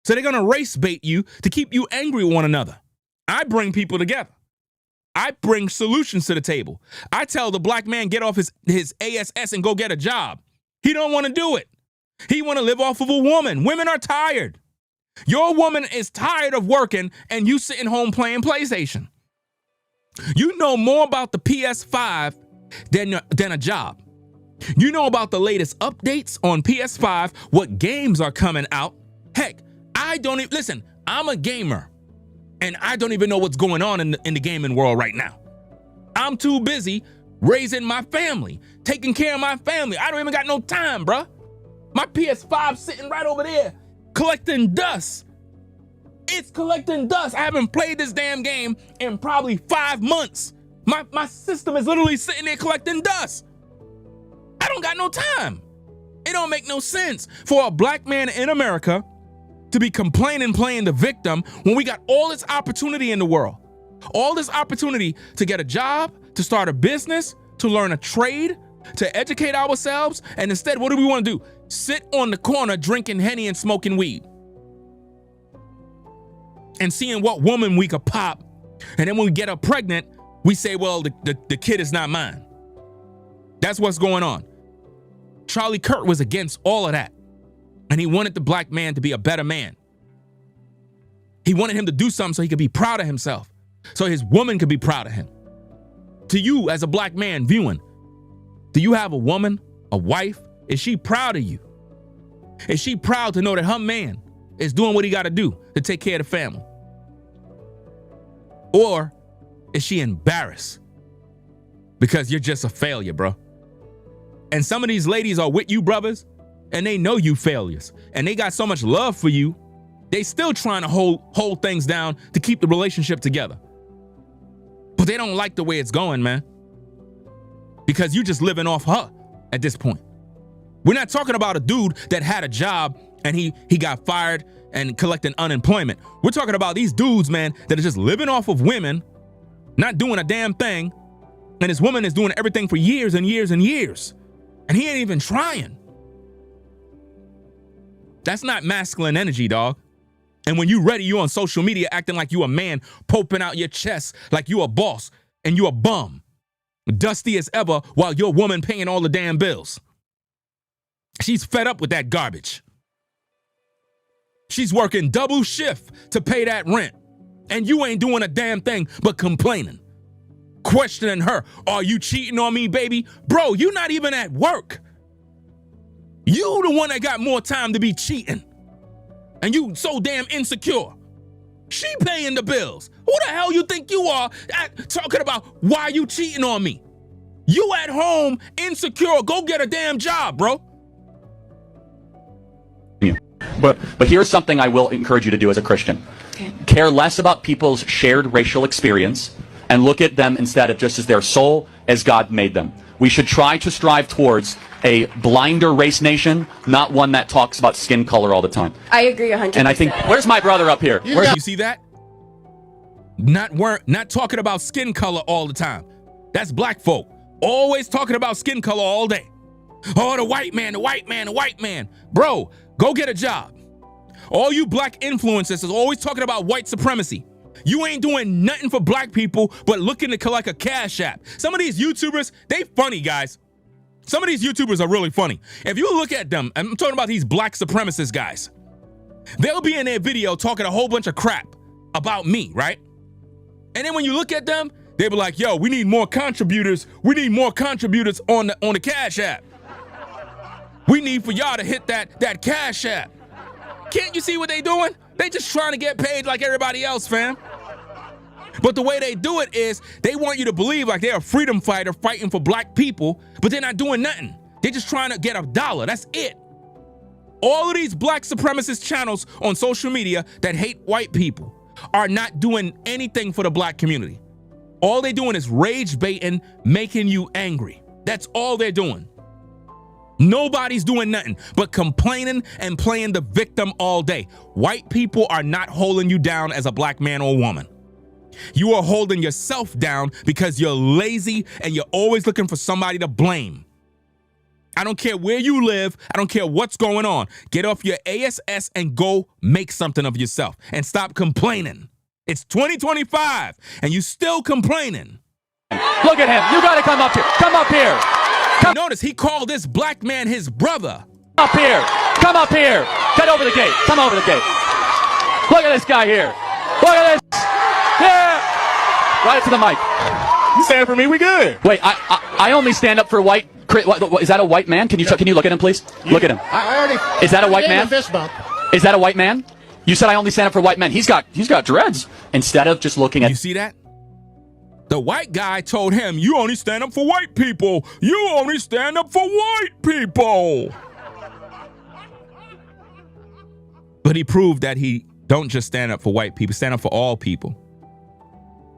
So they're going to race bait you to keep you angry with one another. I bring people together. I bring solutions to the table. I tell the black man, get off his ASS and go get a job. He don't want to do it. He want to live off of a woman. Women are tired. Your woman is tired of working and you sitting home playing PlayStation. You know more about the PS5 than a job. You know about the latest updates on PS5, what games are coming out. Heck, I don't even, listen, I'm a gamer and I don't even know what's going on in the gaming world right now. I'm too busy raising my family, taking care of my family. I don't even got no time, bruh. My PS5 sitting right over there, collecting dust. It's collecting dust. I haven't played this damn game in probably 5 months. My system is literally sitting there collecting dust. I don't got no time. It don't make no sense for a black man in America to be complaining, playing the victim when we got all this opportunity in the world. All this opportunity to get a job, to start a business, to learn a trade, to educate ourselves. And instead, what do we want to do? Sit on the corner drinking Henny and smoking weed. And seeing what woman we could pop. And then when we get her pregnant, we say, well, the kid is not mine. That's what's going on. Charlie Kirk was against all of that. And he wanted the black man to be a better man. He wanted him to do something so he could be proud of himself. So his woman could be proud of him. To you as a black man viewing, do you have a woman, a wife? Is she proud of you? Is she proud to know that her man is doing what he got to do to take care of the family? Or is she embarrassed because you're just a failure, bro? And some of these ladies are with you, brothers, and they know you failures. And they got so much love for you, they still trying to hold things down to keep the relationship together. But they don't like the way it's going, man. Because you just living off her at this point. We're not talking about a dude that had a job and he got fired and collecting unemployment. We're talking about these dudes, man, that are just living off of women, not doing a damn thing. And this woman is doing everything for years and years and years. And he ain't even trying. That's not masculine energy, dog. And when you ready, you on social media acting like you a man, popping out your chest like you a boss and you a bum. Dusty as ever while your woman paying all the damn bills. She's fed up with that garbage. She's working double shift to pay that rent. And you ain't doing a damn thing but complaining. Questioning her, are you cheating on me, baby? Bro, you not even at work. You the one that got more time to be cheating. And you so damn insecure. She paying the bills. Who the hell you think you are talking about why you cheating on me? You at home, insecure, go get a damn job, bro. But here's something I will encourage you to do as a Christian. Okay. Care less about people's shared racial experience and look at them instead of just as their soul as God made them. We should try to strive towards a blinder race nation, not one that talks about skin color all the time. I agree 100%. And I think, where's my brother up here? You see that? Not talking about skin color all the time. That's black folk. Always talking about skin color all day. Oh, the white man, the white man, the white man. Bro, go get a job. All you black influencers is always talking about white supremacy. You ain't doing nothing for black people but looking to collect a cash app. Some of these YouTubers, they funny, guys. Some of these YouTubers are really funny. If you look at them, I'm talking about these black supremacist guys. They'll be in their video talking a whole bunch of crap about me, right? And then when you look at them, they be like, yo, we need more contributors. We need more contributors on the Cash App. We need for y'all to hit that Cash App. Can't you see what they doing? They just trying to get paid like everybody else, fam. But the way they do it is they want you to believe like they're a freedom fighter fighting for black people, but they're not doing nothing. They're just trying to get $1. That's it. All of these black supremacist channels on social media that hate white people are not doing anything for the black community. All they're doing is rage baiting, making you angry. That's all they're doing. Nobody's doing nothing but complaining and playing the victim all day. White people are not holding you down as a black man or woman. You are holding yourself down because you're lazy and you're always looking for somebody to blame. I don't care where you live. I don't care what's going on. Get off your ASS and go make something of yourself and stop complaining. It's 2025 and you still complaining. Look at him. You got to come up here. Come up here. Notice he called this black man his brother. Up here. Come up here. Get over the gate. Come over the gate. Look at this guy here. Look at this. Yeah. Right to the mic. You stand for me, we good. Wait, I only stand up for white. Is that a white man? Can you look at him, please? Look at him. I already. Is that a white man? Fist bump. Is that a white man? You said I only stand up for white men. He's got dreads. Instead of just looking at. You see that? The white guy told him, you only stand up for white people. You only stand up for white people. But he proved that he don't just stand up for white people, stand up for all people.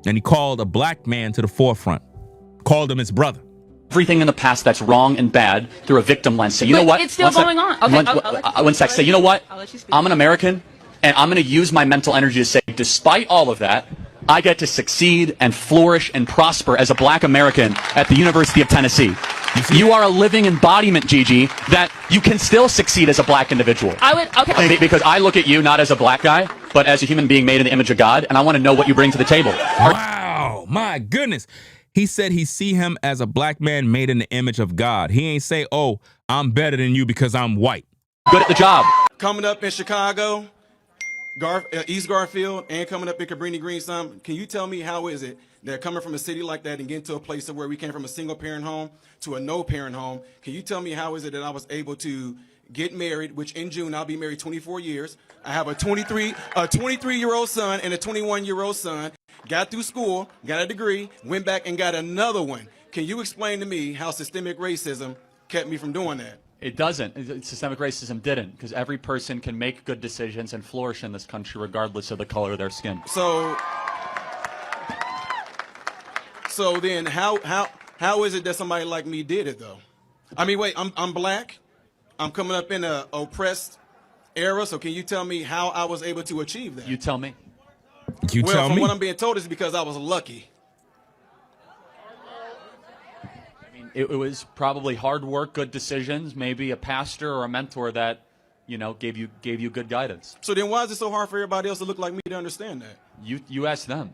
And he called a black man to the forefront, called him his brother. Everything in the past that's wrong and bad through a victim lens. Say, you know what? It's still going on. Okay, one sec. Say, you know what? I'm an American, and I'm going to use my mental energy to say, despite all of that, I get to succeed and flourish and prosper as a black American at the University of Tennessee. You are a living embodiment, Gigi, that you can still succeed as a black individual. Okay. Because I look at you not as a black guy, but as a human being made in the image of God, and I want to know what you bring to the table. Wow, my goodness. He said he see him as a black man made in the image of God. He ain't say, oh, I'm better than you because I'm white. Good at the job. Coming up in Chicago, East Garfield, and coming up in Cabrini Green, can you tell me how is it that coming from a city like that and getting to a place where we came from a single parent home to a no parent home, can you tell me how is it that I was able to get married, which in June I'll be married 24 years. I have a 23-year-old son and a 21-year-old son. Got through school, got a degree, went back and got another one. Can you explain to me how systemic racism kept me from doing that? It doesn't. Systemic racism didn't, because every person can make good decisions and flourish in this country regardless of the color of their skin. So then how is it that somebody like me did it though? I mean, wait, I'm black. I'm coming up in a oppressed era, so can you tell me how I was able to achieve that? You tell me. Well, from what I'm being told, is because I was lucky. I mean, it was probably hard work, good decisions, maybe a pastor or a mentor that, gave you good guidance. So then why is it so hard for everybody else to look like me to understand that? You ask them.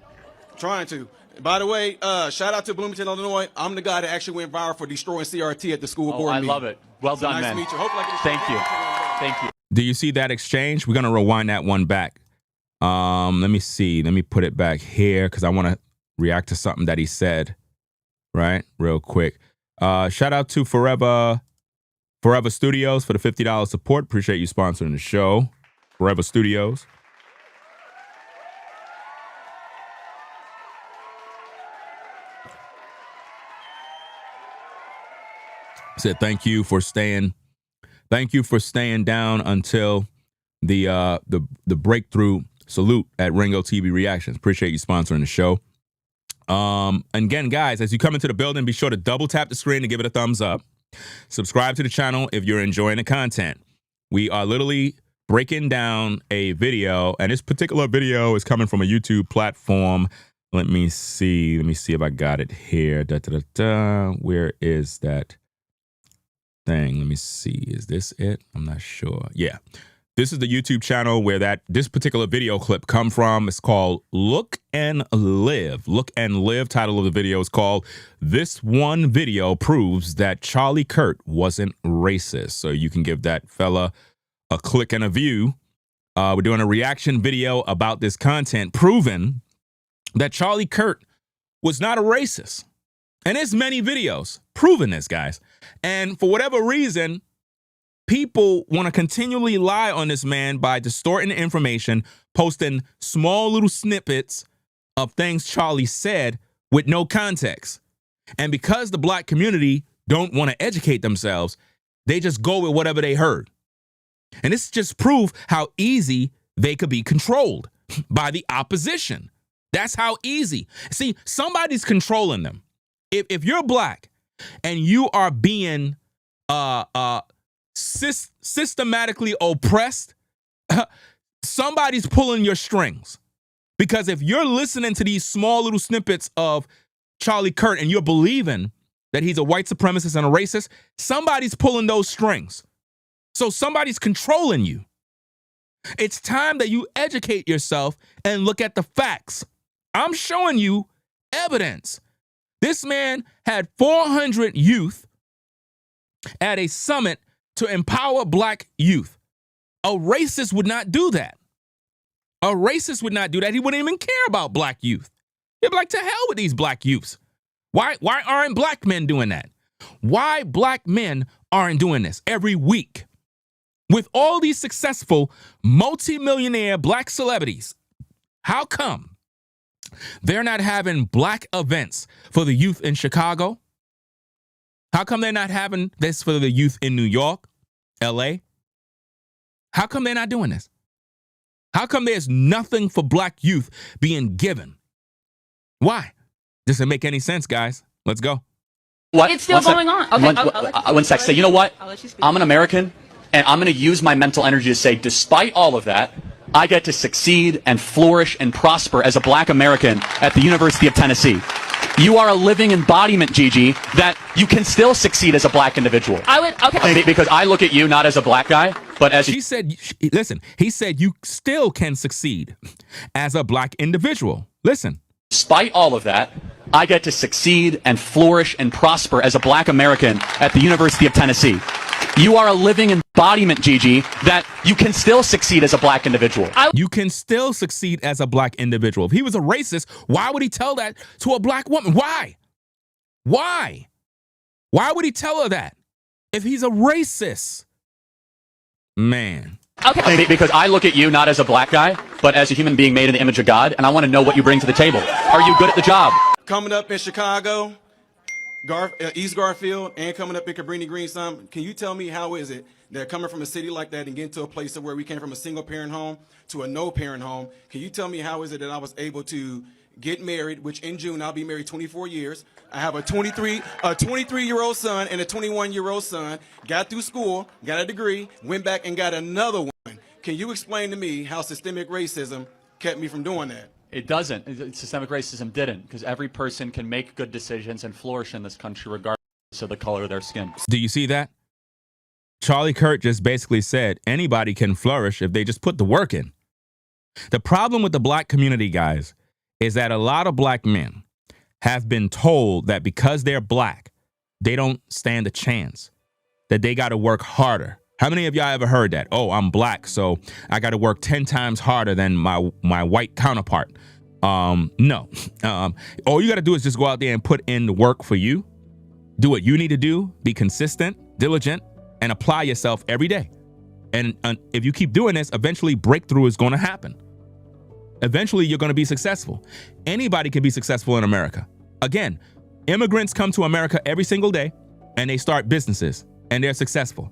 Trying to. By the way, shout out to Bloomington, Illinois. I'm the guy that actually went viral for destroying CRT at the school board meeting. I love it. Well done, nice man. to meet you. Hopefully I Thank you. Thank you. Do you see that exchange? We're going to rewind that one back. Let me see. Let me put it back here because I want to react to something that he said, right? Real quick. Shout out to Forever Studios for the $50 support. Appreciate you sponsoring the show. Forever Studios. Said thank you for staying down until the breakthrough. Salute at Ringo TV Reactions. Appreciate you sponsoring the show. And again, guys, as you come into the building, be sure to double tap the screen to give it a thumbs up. Subscribe to the channel if you're enjoying the content. We are literally breaking down a video, and this particular video is coming from a YouTube platform. Let me see if I got it here. Where is that thing? Let me see. Is this it? I'm not sure. Yeah. This is the YouTube channel where this particular video clip come from. It's called Look and Live. Look and Live. Title of the video is called This One Video Proves That Charlie Kirk Wasn't Racist. So you can give that fella a click and a view. We're doing a reaction video about this content proving that Charlie Kirk was not a racist. And there's many videos proving this, guys. And for whatever reason, people want to continually lie on this man by distorting the information, posting small little snippets of things Charlie said with no context. And because the black community don't want to educate themselves. They just go with whatever they heard. And this just proves how easy they could be controlled by the opposition. That's how easy. See, somebody's controlling them. If you're black and you are being systematically oppressed, somebody's pulling your strings. Because if you're listening to these small little snippets of Charlie Kirk and you're believing that he's a white supremacist and a racist, somebody's pulling those strings. So somebody's controlling you. It's time that you educate yourself and look at the facts. I'm showing you evidence. This man had 400 youth at a summit to empower black youth. A racist would not do that. A racist would not do that. He wouldn't even care about black youth. He'd be like, to hell with these black youths. Why aren't black men doing that? Why black men aren't doing this every week? With all these successful multimillionaire black celebrities, how come they're not having black events for the youth in Chicago? How come they're not having this for the youth in New York, LA? How come they're not doing this? How come there's nothing for black youth being given? Why? Doesn't make any sense, guys. Let's go. What? It's still going on. Okay. One sec. So you know what? I'm an American, and I'm going to use my mental energy to say, despite all of that, I get to succeed and flourish and prosper as a black American at the University of Tennessee. You are a living embodiment, Gigi, that you can still succeed as a black individual. Okay. Because I look at you not as a black guy, but as he said, listen, he said you still can succeed as a black individual. Listen. Despite all of that, I get to succeed and flourish and prosper as a black American at the University of Tennessee. You are a living embodiment, Gigi, that you can still succeed as a black individual. You can still succeed as a black individual. If he was a racist, why would he tell that to a black woman? Why? Why? Why would he tell her that? If he's a racist. Man. Okay. Because I look at you not as a black guy, but as a human being made in the image of God, and I want to know what you bring to the table. Are you good at the job? Coming up in Chicago, East Garfield, and coming up in Cabrini Green, can you tell me how is it that coming from a city like that and getting to a place where we came from a single parent home to a no parent home, can you tell me how is it that I was able to get married, which in June I'll be married 24 years. I have a 23-year-old son and a 21-year-old son, got through school, got a degree, went back and got another one. Can you explain to me how systemic racism kept me from doing that? It doesn't. Systemic racism didn't, because every person can make good decisions and flourish in this country regardless of the color of their skin. Do you see that? Charlie Kirk just basically said anybody can flourish if they just put the work in. The problem with the black community, guys, is that a lot of black men have been told that because they're black, they don't stand a chance, that they got to work harder. How many of y'all ever heard that? Oh, I'm black, so I got to work 10 times harder than my white counterpart. No. All you got to do is just go out there and put in the work for you. Do what you need to do. Be consistent, diligent, and apply yourself every day. And if you keep doing this, eventually breakthrough is going to happen. Eventually, you're going to be successful. Anybody can be successful in America. Again, immigrants come to America every single day, and they start businesses, and they're successful.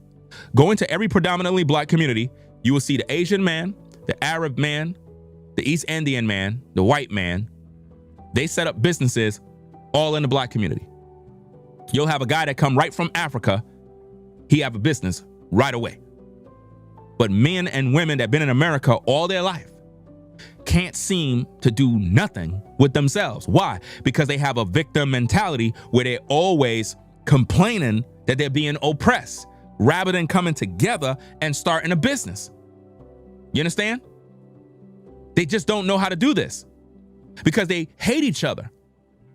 Go into every predominantly black community, you will see the Asian man, the Arab man, the East Indian man, the white man. They set up businesses all in the black community. You'll have a guy that come right from Africa. He have a business right away. But men and women that have been in America all their life can't seem to do nothing with themselves. Why? Because they have a victim mentality where they're always complaining that they're being oppressed rather than coming together and starting a business. You understand? They just don't know how to do this because they hate each other.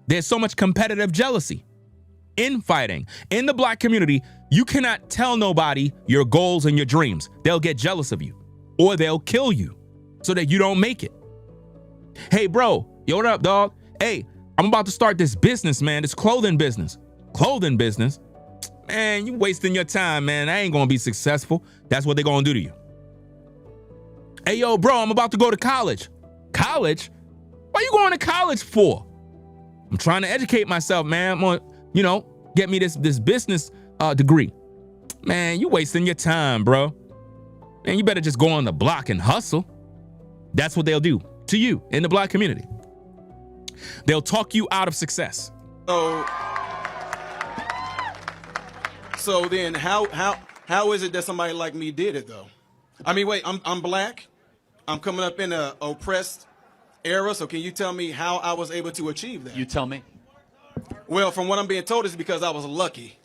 There's so much competitive jealousy, infighting. In the black community, you cannot tell nobody your goals and your dreams. They'll get jealous of you or they'll kill you so that you don't make it. Hey, bro, yo, what up, dog? Hey, I'm about to start this business, man, this clothing business. Clothing business? Man, you wasting your time, man. I ain't gonna be successful. That's what they're gonna do to you. Hey, yo, bro, I'm about to go to college. College? What are you going to college for? I'm trying to educate myself, man. get me this business degree. Man, you wasting your time, bro. Man, you better just go on the block and hustle. That's what they'll do to you in the black community. They'll talk you out of success. So then how is it that somebody like me did it though? I mean, wait, I'm black. I'm coming up in a oppressed era. So can you tell me how I was able to achieve that? You tell me. Well, from what I'm being told, it's because I was lucky.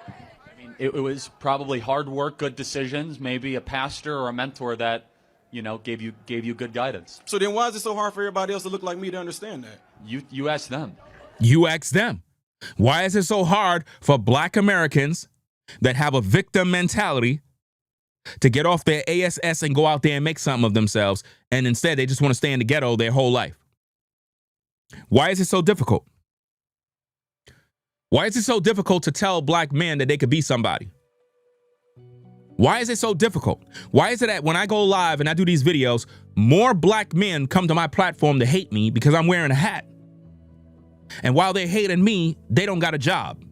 I mean, it was probably hard work, good decisions, maybe a pastor or a mentor that, you know, gave you good guidance. So then why is it so hard for everybody else to look like me to understand that? You ask them. You ask them. Why is it so hard for black Americans that have a victim mentality to get off their ASS and go out there and make something of themselves, and instead they just want to stay in the ghetto their whole life? Why is it so difficult? Why is it so difficult to tell black men that they could be somebody? Why is it so difficult? Why is it that when I go live and I do these videos, more black men come to my platform to hate me because I'm wearing a hat? And while they're hating me, they don't got a job.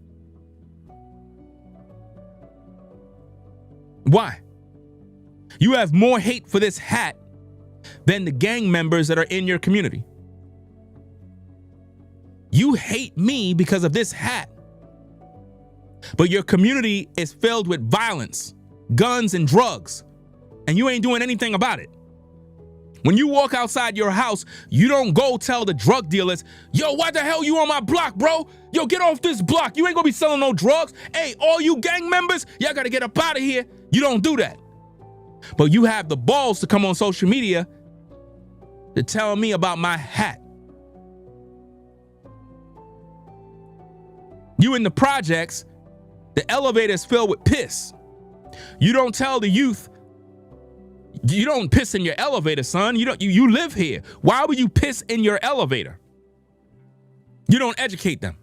Why? You have more hate for this hat than the gang members that are in your community. You hate me because of this hat. But your community is filled with violence, guns, and drugs, and you ain't doing anything about it. When you walk outside your house, you don't go tell the drug dealers, yo, why the hell you on my block, bro? Yo, get off this block. You ain't gonna be selling no drugs. Hey, all you gang members, y'all gotta get up out of here. You don't do that. But you have the balls to come on social media to tell me about my hat. You in the projects, the elevator is filled with piss. You don't tell the youth, you don't piss in your elevator, son. You live here. Why would you piss in your elevator? You don't educate them.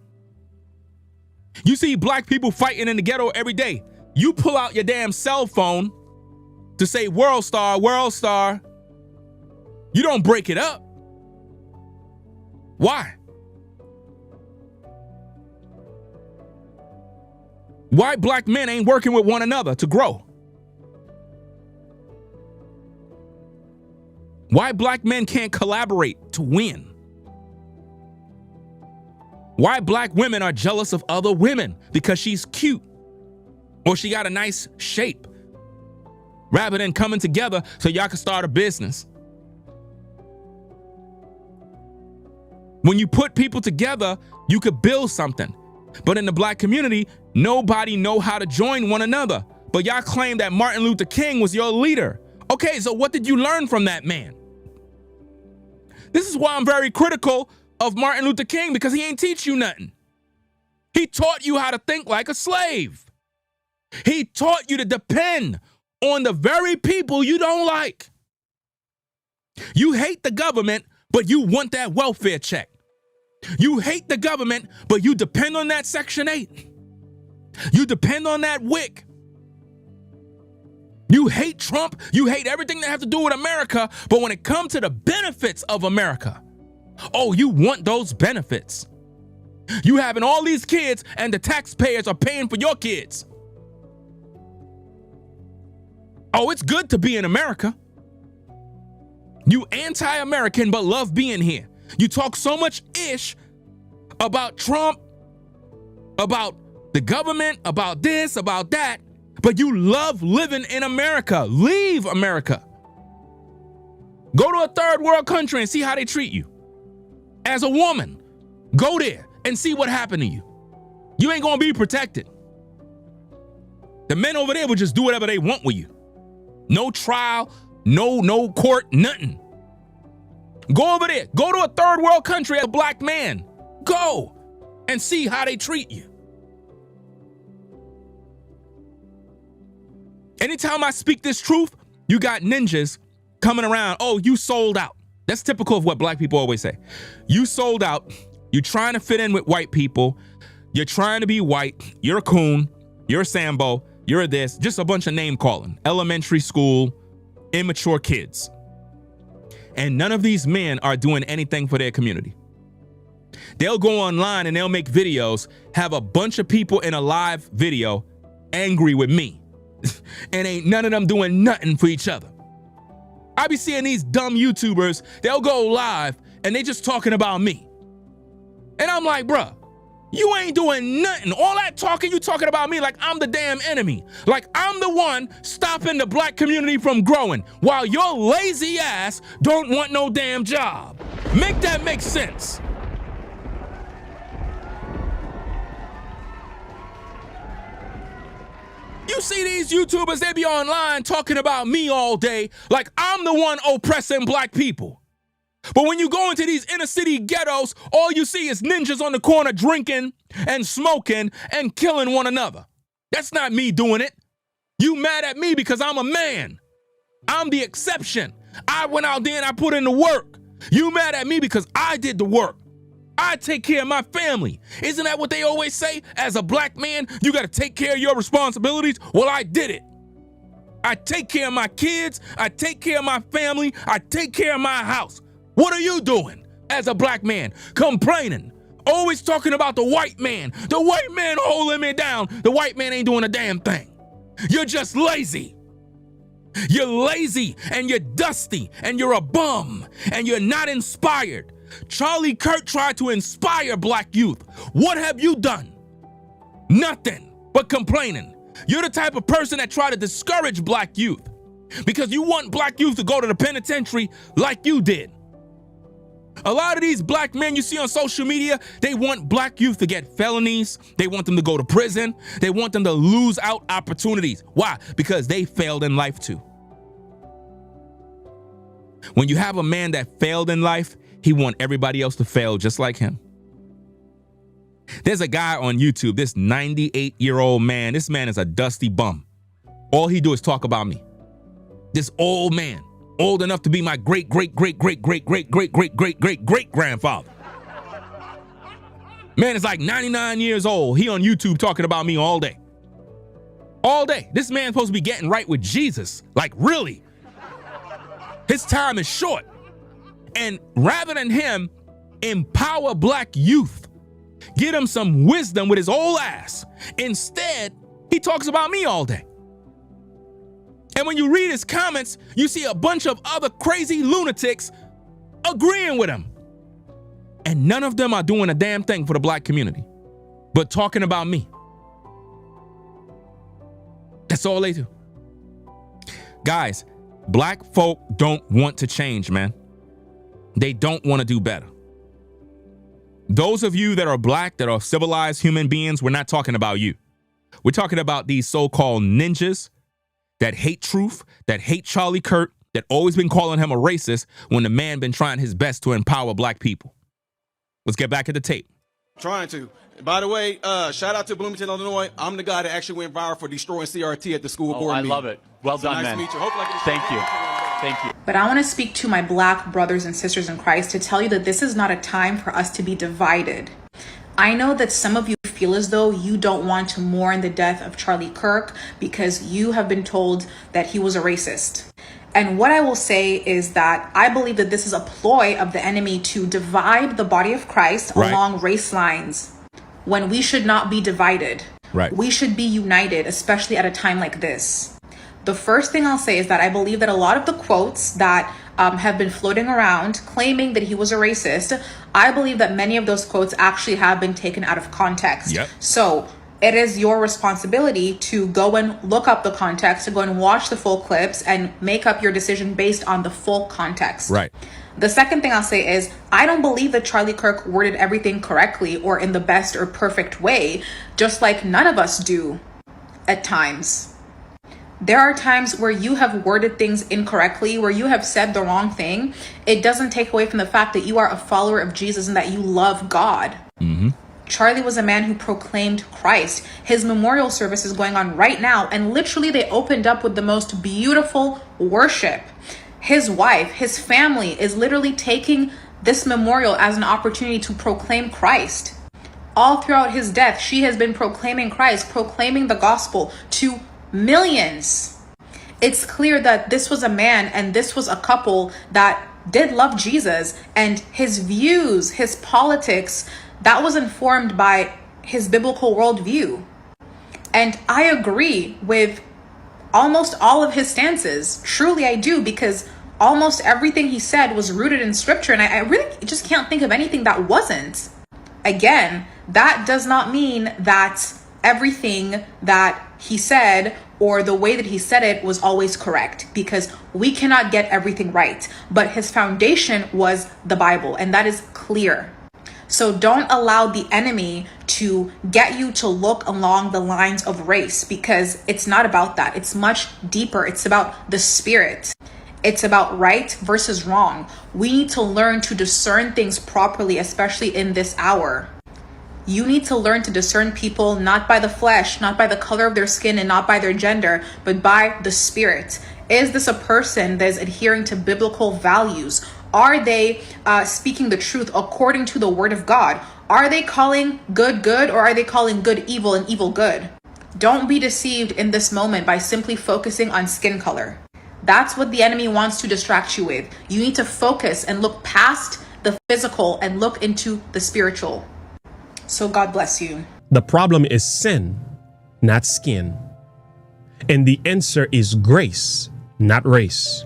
You see black people fighting in the ghetto every day. You pull out your damn cell phone to say world star, world star. You don't break it up. Why? Why black men ain't working with one another to grow? Why black men can't collaborate to win? Why black women are jealous of other women because she's cute or she got a nice shape, rather than coming together so y'all can start a business? When you put people together, you could build something. But in the black community, nobody know how to join one another. But y'all claim that Martin Luther King was your leader. Okay, so what did you learn from that man? This is why I'm very critical of Martin Luther King, because he ain't teach you nothing. He taught you how to think like a slave. He taught you to depend on the very people you don't like. You hate the government, but you want that welfare check. You hate the government, but you depend on that Section 8. You depend on that WIC. You hate Trump. You hate everything that has to do with America. But when it comes to the benefits of America, oh, you want those benefits. You having all these kids and the taxpayers are paying for your kids. Oh, it's good to be in America. You anti-American but love being here. You talk so much ish about Trump, about the government, about this, about that, but you love living in America. Leave America. Go to a third world country and see how they treat you. As a woman, go there and see what happened to you. You ain't gonna be protected. The men over there will just do whatever they want with you. No trial, no court, nothing. Go over there. Go to a third world country as a black man. Go and see how they treat you. Anytime I speak this truth, you got ninjas coming around. Oh, you sold out. That's typical of what black people always say. You sold out. You're trying to fit in with white people. You're trying to be white. You're a coon. You're a Sambo. You're a this. Just a bunch of name calling. Elementary school, immature kids. And none of these men are doing anything for their community. They'll go online and they'll make videos, have a bunch of people in a live video angry with me. And ain't none of them doing nothing for each other. I be seeing these dumb YouTubers, they'll go live and they just talking about me. And I'm like, bruh, you ain't doing nothing. All that talking, you talking about me like I'm the damn enemy. Like I'm the one stopping the black community from growing while your lazy ass don't want no damn job. Make that make sense. You see these YouTubers, they be online talking about me all day like I'm the one oppressing black people. But when you go into these inner city ghettos, all you see is ninjas on the corner drinking and smoking and killing one another. That's not me doing it. You mad at me because I'm a man. I'm the exception. I went out there and I put in the work. You mad at me because I did the work. I take care of my family. Isn't that what they always say? As a black man, you got to take care of your responsibilities. Well, I did it. I take care of my kids. I take care of my family. I take care of my house. What are you doing as a black man? Complaining. Always talking about the white man. The white man holding me down. The white man ain't doing a damn thing. You're just lazy. You're lazy and you're dusty and you're a bum and you're not inspired. Charlie Kirk tried to inspire black youth. What have you done? Nothing but complaining. You're the type of person that try to discourage black youth because you want black youth to go to the penitentiary like you did. A lot of these black men you see on social media, they want black youth to get felonies. They want them to go to prison. They want them to lose out opportunities. Why? Because they failed in life too. When you have a man that failed in life, he want everybody else to fail just like him. There's a guy on YouTube, this 98-year-old man. This man is a dusty bum. All he do is talk about me. This old man, old enough to be my great-great-great-great-great-great-great-great-great-great-grandfather. Man is like 99 years old. He on YouTube talking about me all day. All day. This man's supposed to be getting right with Jesus. Like, really? His time is short. And rather than him empower black youth, get him some wisdom with his old ass, instead, he talks about me all day. And when you read his comments, you see a bunch of other crazy lunatics agreeing with him. And none of them are doing a damn thing for the black community, but talking about me. That's all they do. Guys, black folk don't want to change, man. They don't want to do better. Those of you that are black, that are civilized human beings, we're not talking about you. We're talking about these so-called ninjas that hate truth, that hate Charlie Kirk, that always been calling him a racist when the man been trying his best to empower black people. Let's get back at the tape. Trying to. By the way, shout out to Bloomington, Illinois. I'm the guy that actually went viral for destroying CRT at the school board meeting. I love it. Well done, nice man. to meet you. Hopefully I can Thank you. Thank you. But I want to speak to my black brothers and sisters in Christ to tell you that this is not a time for us to be divided. I know that some of you feel as though you don't want to mourn the death of Charlie Kirk because you have been told that he was a racist. And what I will say is that I believe that this is a ploy of the enemy to divide the body of Christ along race lines when we should not be divided. Right. We should be united, especially at a time like this. The first thing I'll say is that I believe that a lot of the quotes that have been floating around claiming that he was a racist, I believe that many of those quotes actually have been taken out of context. Yep. So it is your responsibility to go and look up the context, to go and watch the full clips and make up your decision based on the full context. Right. The second thing I'll say is I don't believe that Charlie Kirk worded everything correctly or in the best or perfect way, just like none of us do at times. There are times where you have worded things incorrectly, where you have said the wrong thing. It doesn't take away from the fact that you are a follower of Jesus and that you love God. Mm-hmm. Charlie was a man who proclaimed Christ. His memorial service is going on right now, and literally they opened up with the most beautiful worship. His wife, his family is literally taking this memorial as an opportunity to proclaim Christ. All throughout his death, she has been proclaiming Christ, proclaiming the gospel to millions. It's clear that this was a man and this was a couple that did love Jesus, and his views, his politics, that was informed by his biblical worldview. And I agree with almost all of his stances. Truly, I do, because almost everything he said was rooted in scripture. And I really just can't think of anything that wasn't. Again, that does not mean that everything that he said or the way that he said it was always correct, because we cannot get everything right. But his foundation was the Bible, and that is clear. So don't allow the enemy to get you to look along the lines of race, because it's not about that. It's much deeper. It's about the spirit. It's about right versus wrong. We need to learn to discern things properly, especially in this hour. You need to learn to discern people not by the flesh, not by the color of their skin, and not by their gender, but by the spirit. Is this a person that is adhering to biblical values? Are they speaking the truth according to the word of God? Are they calling good good, or are they calling good evil and evil good? Don't be deceived in this moment by simply focusing on skin color. That's what the enemy wants to distract you with. You need to focus and look past the physical and look into the spiritual. So God bless you. The problem is sin, not skin. And the answer is grace, not race.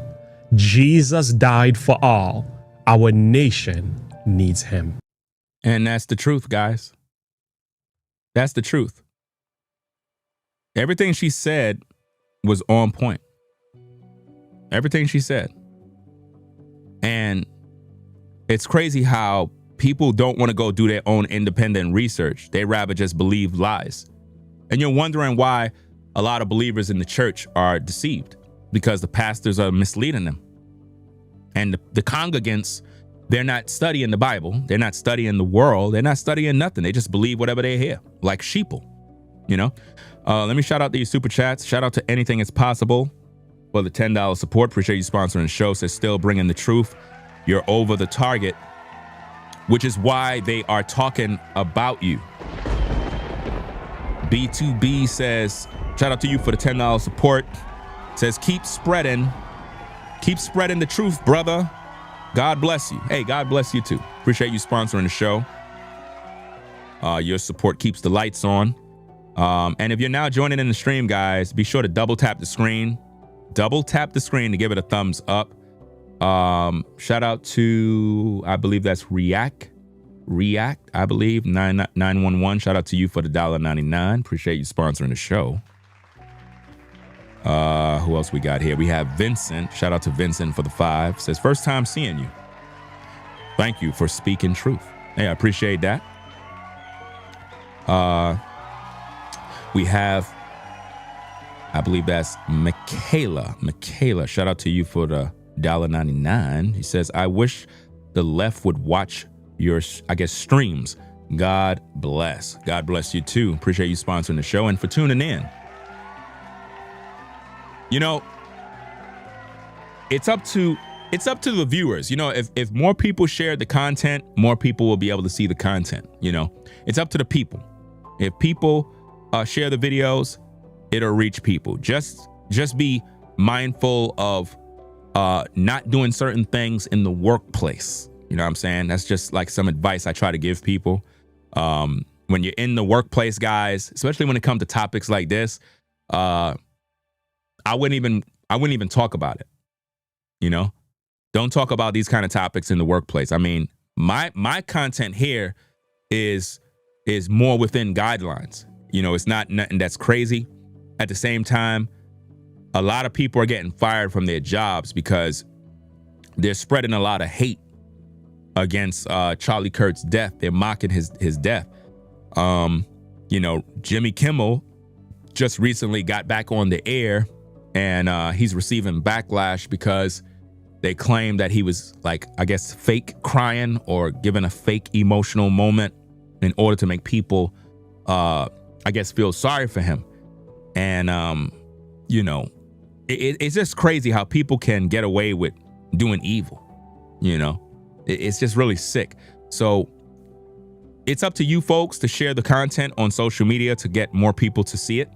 Jesus died for all. Our nation needs him. And that's the truth, guys. That's the truth. Everything she said was on point. Everything she said. And it's crazy how people don't want to go do their own independent research. They rather just believe lies. And you're wondering why a lot of believers in the church are deceived, because the pastors are misleading them. And the congregants, they're not studying the Bible. They're not studying the world. They're not studying nothing. They just believe whatever they hear, like sheeple, you know? Let me shout out these super chats. Shout out to Anything Is Possible for the $10 support. Appreciate you sponsoring the show. Says, still bringing the truth. You're over the target, which is why they are talking about you. B2B says, shout out to you for the $10 support. Says, keep spreading the truth, brother. God bless you. Hey, God bless you too. Appreciate you sponsoring the show. Your support keeps the lights on. And if you're now joining in the stream, guys, be sure to double tap the screen. Double tap the screen to give it a thumbs up. Shout out to, I believe that's React, I believe, 911. Shout out to you for the $1.99. Appreciate you sponsoring the show. Who else we got here? We have Vincent. Shout out to Vincent for the 5. Says, first time seeing you. Thank you for speaking truth. Hey, I appreciate that. We have, I believe that's Michaela. Shout out to you for the $1.99. He says, I wish the left would watch your, I guess, streams. God bless. God bless you too. Appreciate you sponsoring the show and for tuning in. You know, it's up to the viewers. You know, if more people share the content, more people will be able to see the content. You know, it's up to the people. If people share the videos, it'll reach people. Just be mindful of not doing certain things in the workplace. You know what I'm saying? That's just like some advice I try to give people. When you're in the workplace, guys, especially when it comes to topics like this, I wouldn't even talk about it. You know, don't talk about these kind of topics in the workplace. I mean, my content here is more within guidelines. You know, it's not nothing that's crazy. At the same time, a lot of people are getting fired from their jobs because they're spreading a lot of hate against Charlie Kirk's death. They're mocking his death. You know, Jimmy Kimmel just recently got back on the air, and he's receiving backlash because they claim that he was, like, I guess, fake crying or giving a fake emotional moment in order to make people, I guess, feel sorry for him. And, you know, it's just crazy how people can get away with doing evil. You know, it's just really sick. So it's up to you folks to share the content on social media to get more people to see it.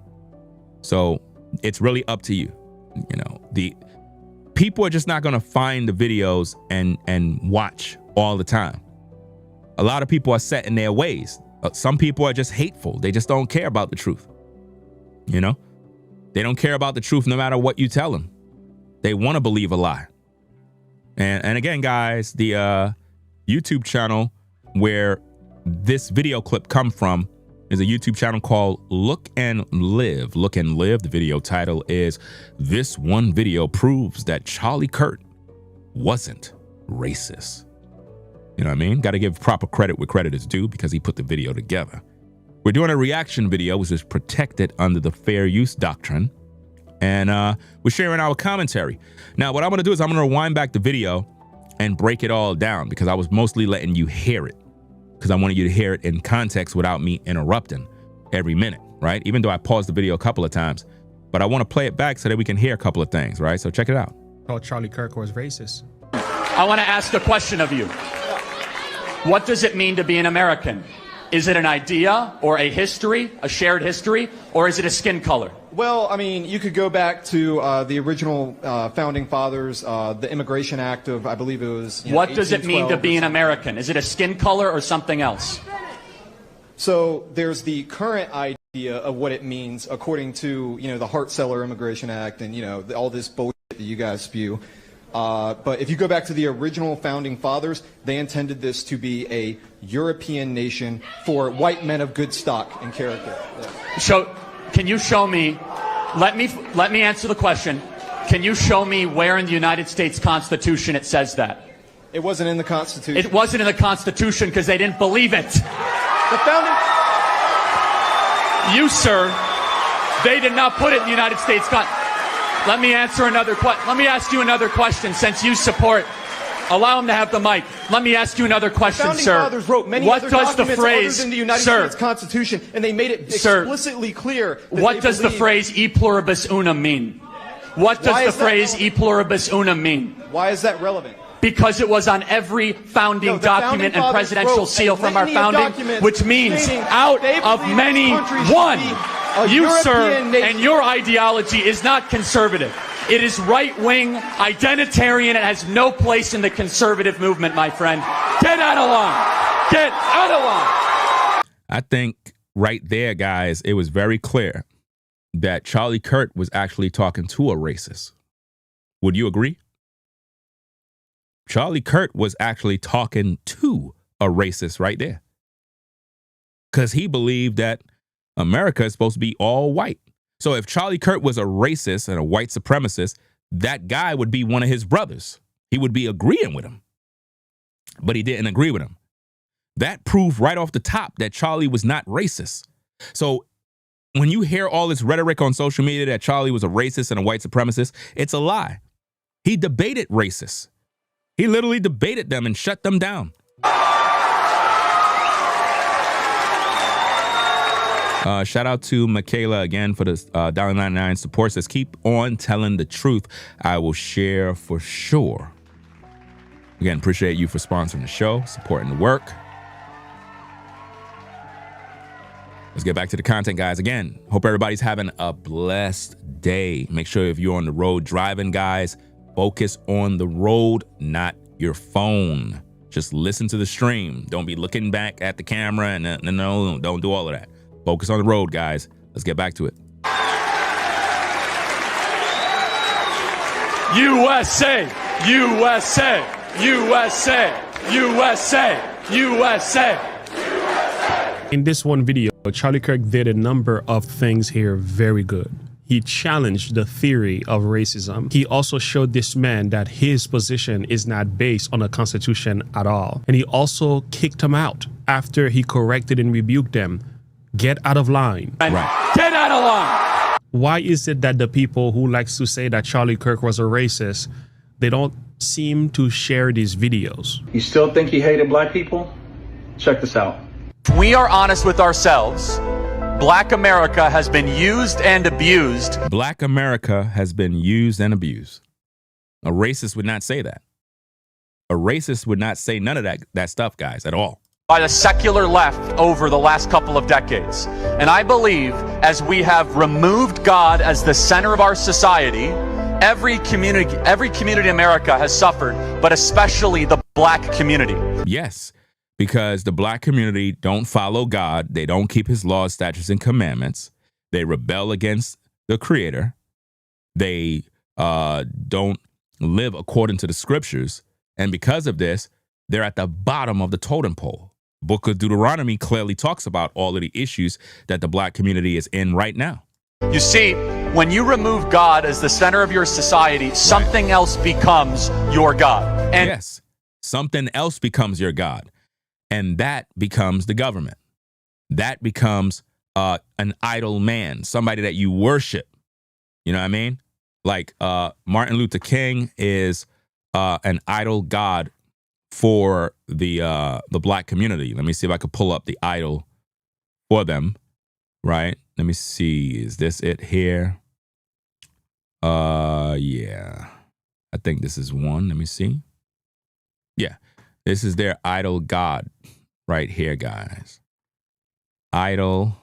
So it's really up to you. You know, people are just not going to find the videos and watch all the time. A lot of people are set in their ways. Some people are just hateful. They just don't care about the truth. You know, they don't care about the truth no matter what you tell them. They want to believe a lie. And again, guys, the YouTube channel where this video clip come from is a YouTube channel called Look and Live. Look and Live. The video title is "This One Video Proves That Charlie Kirk Wasn't Racist." You know what I mean? Got to give proper credit where credit is due because he put the video together. We're doing a reaction video, which is protected under the fair use doctrine. And we're sharing our commentary. Now, what I'm going to do is I'm going to rewind back the video and break it all down because I was mostly letting you hear it because I wanted you to hear it in context without me interrupting every minute, right? Even though I paused the video a couple of times, but I want to play it back so that we can hear a couple of things, right? So check it out. Oh, Charlie Kirk was racist. I want to ask a question of you. What does it mean to be an American? Is it an idea or a history, a shared history, or is it a skin color? Well, I mean, you could go back to the original founding fathers, the Immigration Act of, I believe it was. What does it mean to be an American? Is it a skin color or something else? So there's the current idea of what it means according to, the Hart-Celler Immigration Act and, all this bullshit that you guys spew. But if you go back to the original founding fathers, they intended this to be a European nation for white men of good stock and character. Yeah. So, can you show me? Let me answer the question. Can you show me where in the United States Constitution it says that? It wasn't in the Constitution. It wasn't in the Constitution because they didn't believe it. The founding. You, sir, they did not put it in the United States Constitution. Let me answer another question. Let me ask you another question since you support. Allow him to have the mic. Let me ask you another question, founding sir. Fathers wrote many what other does the documents phrase, other than the United sir, States Constitution, and they made it explicitly clear. That what does the phrase "e pluribus unum" mean? What does the phrase "e pluribus unum" mean? Why is that relevant? Because it was on every founding document and presidential seal from our founding, which means out of many, one. You, sir, and your ideology is not conservative. It is right-wing, identitarian, and has no place in the conservative movement, my friend. Get out of line. Get out of line. I think right there, guys, it was very clear that Charlie Kirk was actually talking to a racist. Would you agree? Charlie Kirk was actually talking to a racist right there. Because he believed that America is supposed to be all white. So if Charlie Kirk was a racist and a white supremacist, that guy would be one of his brothers. He would be agreeing with him. But he didn't agree with him. That proved right off the top that Charlie was not racist. So when you hear all this rhetoric on social media that Charlie was a racist and a white supremacist, it's a lie. He debated racists. He literally debated them and shut them down. Shout out to Michaela again for the $1.99 support. Says, keep on telling the truth. I will share for sure. Again, appreciate you for sponsoring the show, supporting the work. Let's get back to the content, guys. Again, hope everybody's having a blessed day. Make sure if you're on the road driving, guys, focus on the road, not your phone. Just listen to the stream. Don't be looking back at the camera and no, don't do all of that. Focus on the road, guys. Let's get back to it. USA, USA, USA, USA, USA. In this one video, Charlie Kirk did a number of things here very good. He challenged the theory of racism. He also showed this man that his position is not based on a constitution at all. And he also kicked him out after he corrected and rebuked them. Get out of line. Right. Get out of line. Why is it that the people who likes to say that Charlie Kirk was a racist, they don't seem to share these videos? You still think he hated black people? Check this out. If we are honest with ourselves, Black America has been used and abused. Black America has been used and abused. A racist would not say that. A racist would not say none of that stuff, guys, at all. By the secular left over the last couple of decades. And I believe as we have removed God as the center of our society, every community in America has suffered, but especially the black community. Yes, because the black community don't follow God. They don't keep his laws, statutes, and commandments. They rebel against the Creator. They don't live according to the scriptures. And because of this, they're at the bottom of the totem pole. Book of Deuteronomy clearly talks about all of the issues that the black community is in right now. You see, when you remove God as the center of your society, something else becomes your God. And yes, something else becomes your God. And that becomes the government. That becomes an idol man, somebody that you worship. You know what I mean? Like Martin Luther King is an idol god for the black community. Let me see if I could pull up the idol for them. Right? Let me see. Is this it here? Yeah. I think this is one. Let me see. Yeah. This is their idol god right here, guys. Idol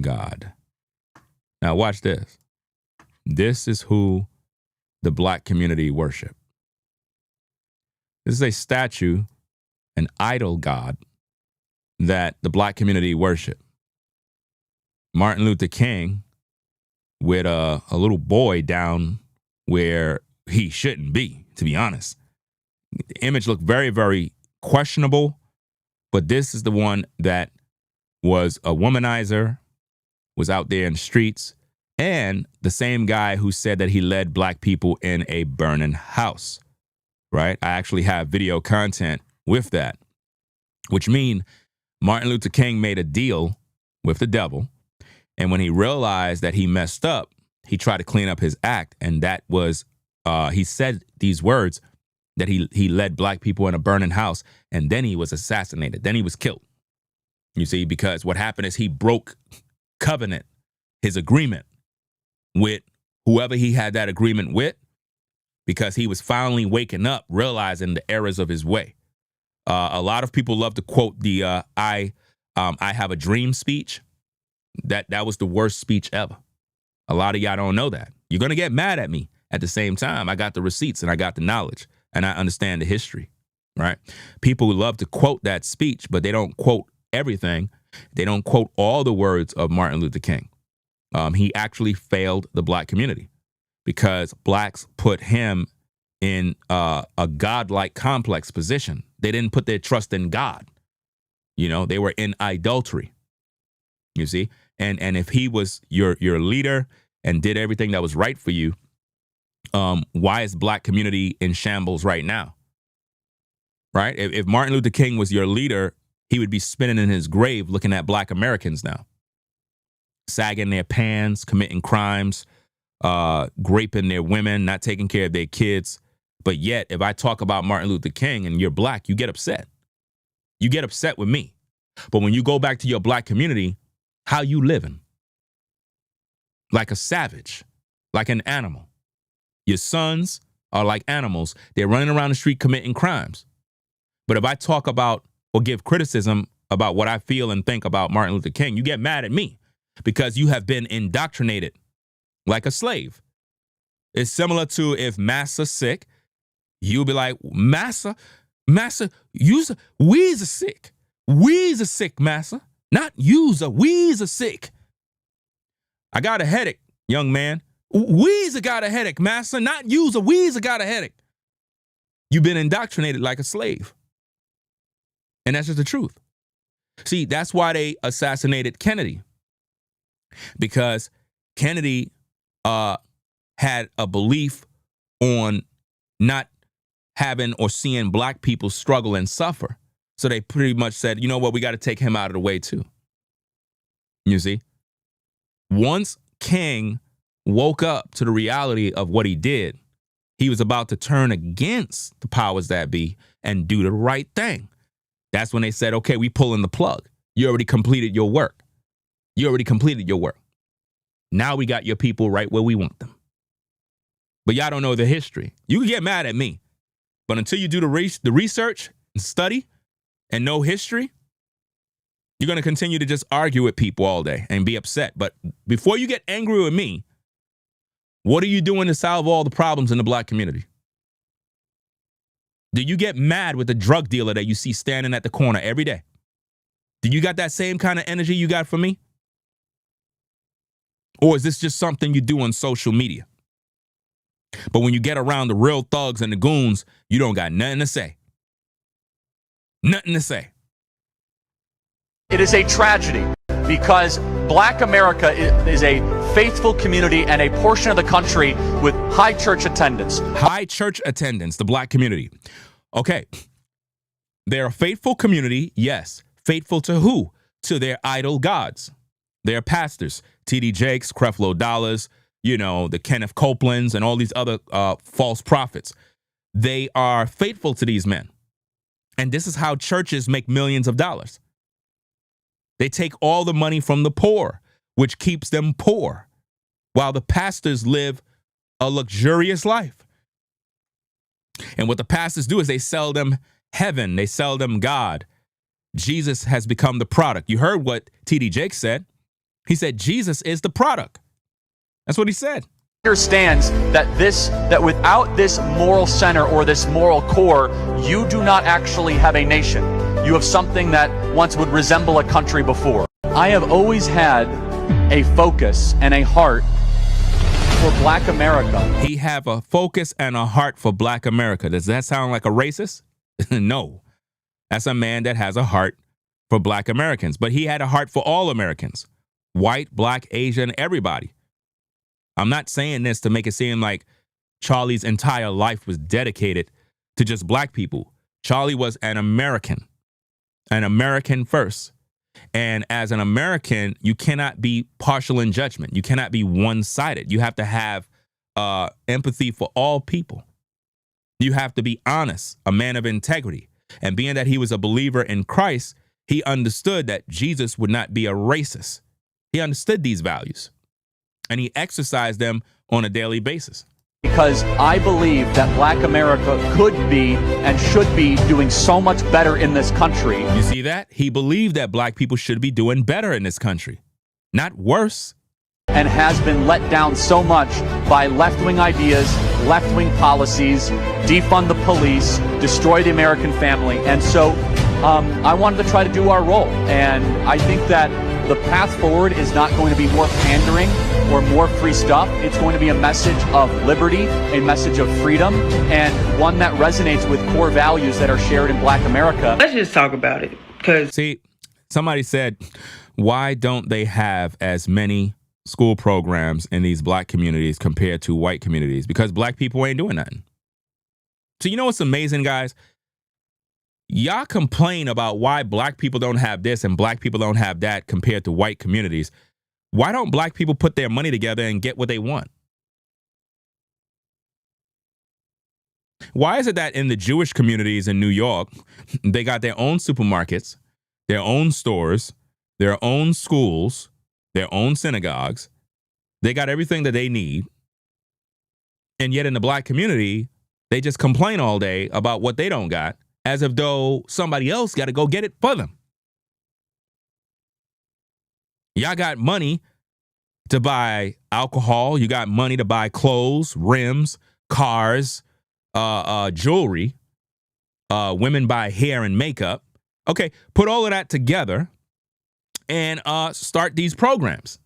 god. Now watch this. This is who the black community worship. This is a statue, an idol god that the black community worship. Martin Luther King with a little boy down where he shouldn't be, to be honest. The image looked very, very questionable, but this is the one that was a womanizer, was out there in the streets, and the same guy who said that he led black people in a burning house, right? I actually have video content with that, which mean Martin Luther King made a deal with the devil. And when he realized that he messed up, he tried to clean up his act. And that was, he said these words, that he led black people in a burning house. And then he was assassinated. Then he was killed. You see, because what happened is he broke covenant, his agreement with whoever he had that agreement with, because he was finally waking up, realizing the errors of his way. A lot of people love to quote the I have a dream speech. That was the worst speech ever. A lot of y'all don't know that. You're going to get mad at me. At the same time, I got the receipts and I got the knowledge and I understand the history, right? People love to quote that speech, but they don't quote everything. They don't quote all the words of Martin Luther King. He actually failed the black community because blacks put him in a godlike complex position. They didn't put their trust in God. You know, they were in idolatry. You see, and if he was your leader and did everything that was right for you, why is the black community in shambles right now? Right? If Martin Luther King was your leader, he would be spinning in his grave looking at black Americans now, sagging their pants, committing crimes, raping their women, not taking care of their kids. But yet, if I talk about Martin Luther King and you're black, you get upset. You get upset with me. But when you go back to your black community, how you living? Like a savage, like an animal. Your sons are like animals. They're running around the street committing crimes. But if I talk about or give criticism about what I feel and think about Martin Luther King, you get mad at me because you have been indoctrinated like a slave. It's similar to if Massa's sick, you'll be like, Massa, we's a sick. We's a sick, Massa. Not user, we's a sick. I got a headache, young man. We's a got a headache, Massa. Not user, we's a got a headache. You've been indoctrinated like a slave. And that's just the truth. See, that's why they assassinated Kennedy. Because Kennedy had a belief on not having or seeing black people struggle and suffer. So they pretty much said, you know what, we got to take him out of the way too. You see? Once King woke up to the reality of what he did, he was about to turn against the powers that be and do the right thing. That's when they said, okay, we pulling the plug. You already completed your work. You already completed your work. Now we got your people right where we want them. But y'all don't know the history. You can get mad at me. But until you do the research and study and know history, you're going to continue to just argue with people all day and be upset. But before you get angry with me, What are you doing to solve all the problems in the black community? Do you get mad with the drug dealer that you see standing at the corner every day? Do you got that same kind of energy you got for me? Or is this just something you do on social media? But when you get around the real thugs and the goons, you don't got nothing to say. Nothing to say. It is a tragedy because Black America is a faithful community and a portion of the country with high church attendance. High church attendance, the black community. Okay. They're a faithful community, yes. Faithful to who? To their idol gods. Their pastors, T.D. Jakes, Creflo Dollars, the Kenneth Copelands and all these other false prophets. They are faithful to these men. And this is how churches make millions of dollars. They take all the money from the poor, which keeps them poor, while the pastors live a luxurious life. And what the pastors do is they sell them heaven. They sell them God. Jesus has become the product. You heard what T.D. Jakes said. He said Jesus is the product. That's what he said. Understands that without this moral center or this moral core, you do not actually have a nation. You have something that once would resemble a country before. I have always had a focus and a heart for Black America. He have a focus and a heart for Black America. Does that sound like a racist? No. That's a man that has a heart for Black Americans. But he had a heart for all Americans. White, Black, Asian, everybody. I'm not saying this to make it seem like Charlie's entire life was dedicated to just black people. Charlie was an American first. And as an American, you cannot be partial in judgment. You cannot be one-sided. You have to have empathy for all people. You have to be honest, a man of integrity. And being that he was a believer in Christ, he understood that Jesus would not be a racist. He understood these values. And he exercised them on a daily basis. Because I believe that Black America could be and should be doing so much better in this country. You see that? He believed that black people should be doing better in this country, not worse. And has been let down so much by left-wing ideas, left-wing policies, defund the police, destroy the American family. And so I wanted to try to do our role. And I think that the path forward is not going to be more pandering or more free stuff. It's going to be a message of liberty, a message of freedom, and one that resonates with core values that are shared in Black America. Let's just talk about it. See, somebody said, why don't they have as many school programs in these black communities compared to white communities? Because black people ain't doing nothing. So you know what's amazing, guys? Y'all complain about why black people don't have this and black people don't have that compared to white communities. Why don't black people put their money together and get what they want? Why is it that in the Jewish communities in New York, they got their own supermarkets, their own stores, their own schools, their own synagogues, they got everything that they need, and yet in the black community, they just complain all day about what they don't got, as if though somebody else got to go get it for them. Y'all got money to buy alcohol. You got money to buy clothes, rims, cars, jewelry. Women buy hair and makeup. Okay, put all of that together and start these programs.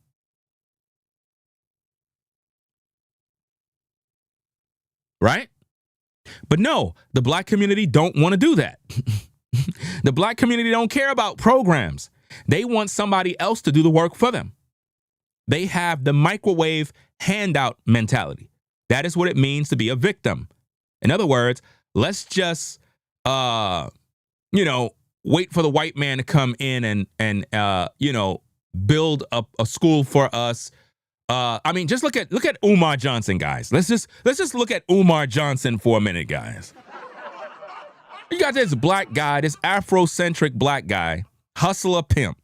Right? But no, the black community don't want to do that. The black community don't care about programs. They want somebody else to do the work for them. They have the microwave handout mentality. That is what it means to be a victim. In other words, let's just, wait for the white man to come in and build up a school for us. Just look at Umar Johnson, guys. Let's just look at Umar Johnson for a minute, guys. You got this black guy, this Afrocentric black guy, hustler pimp,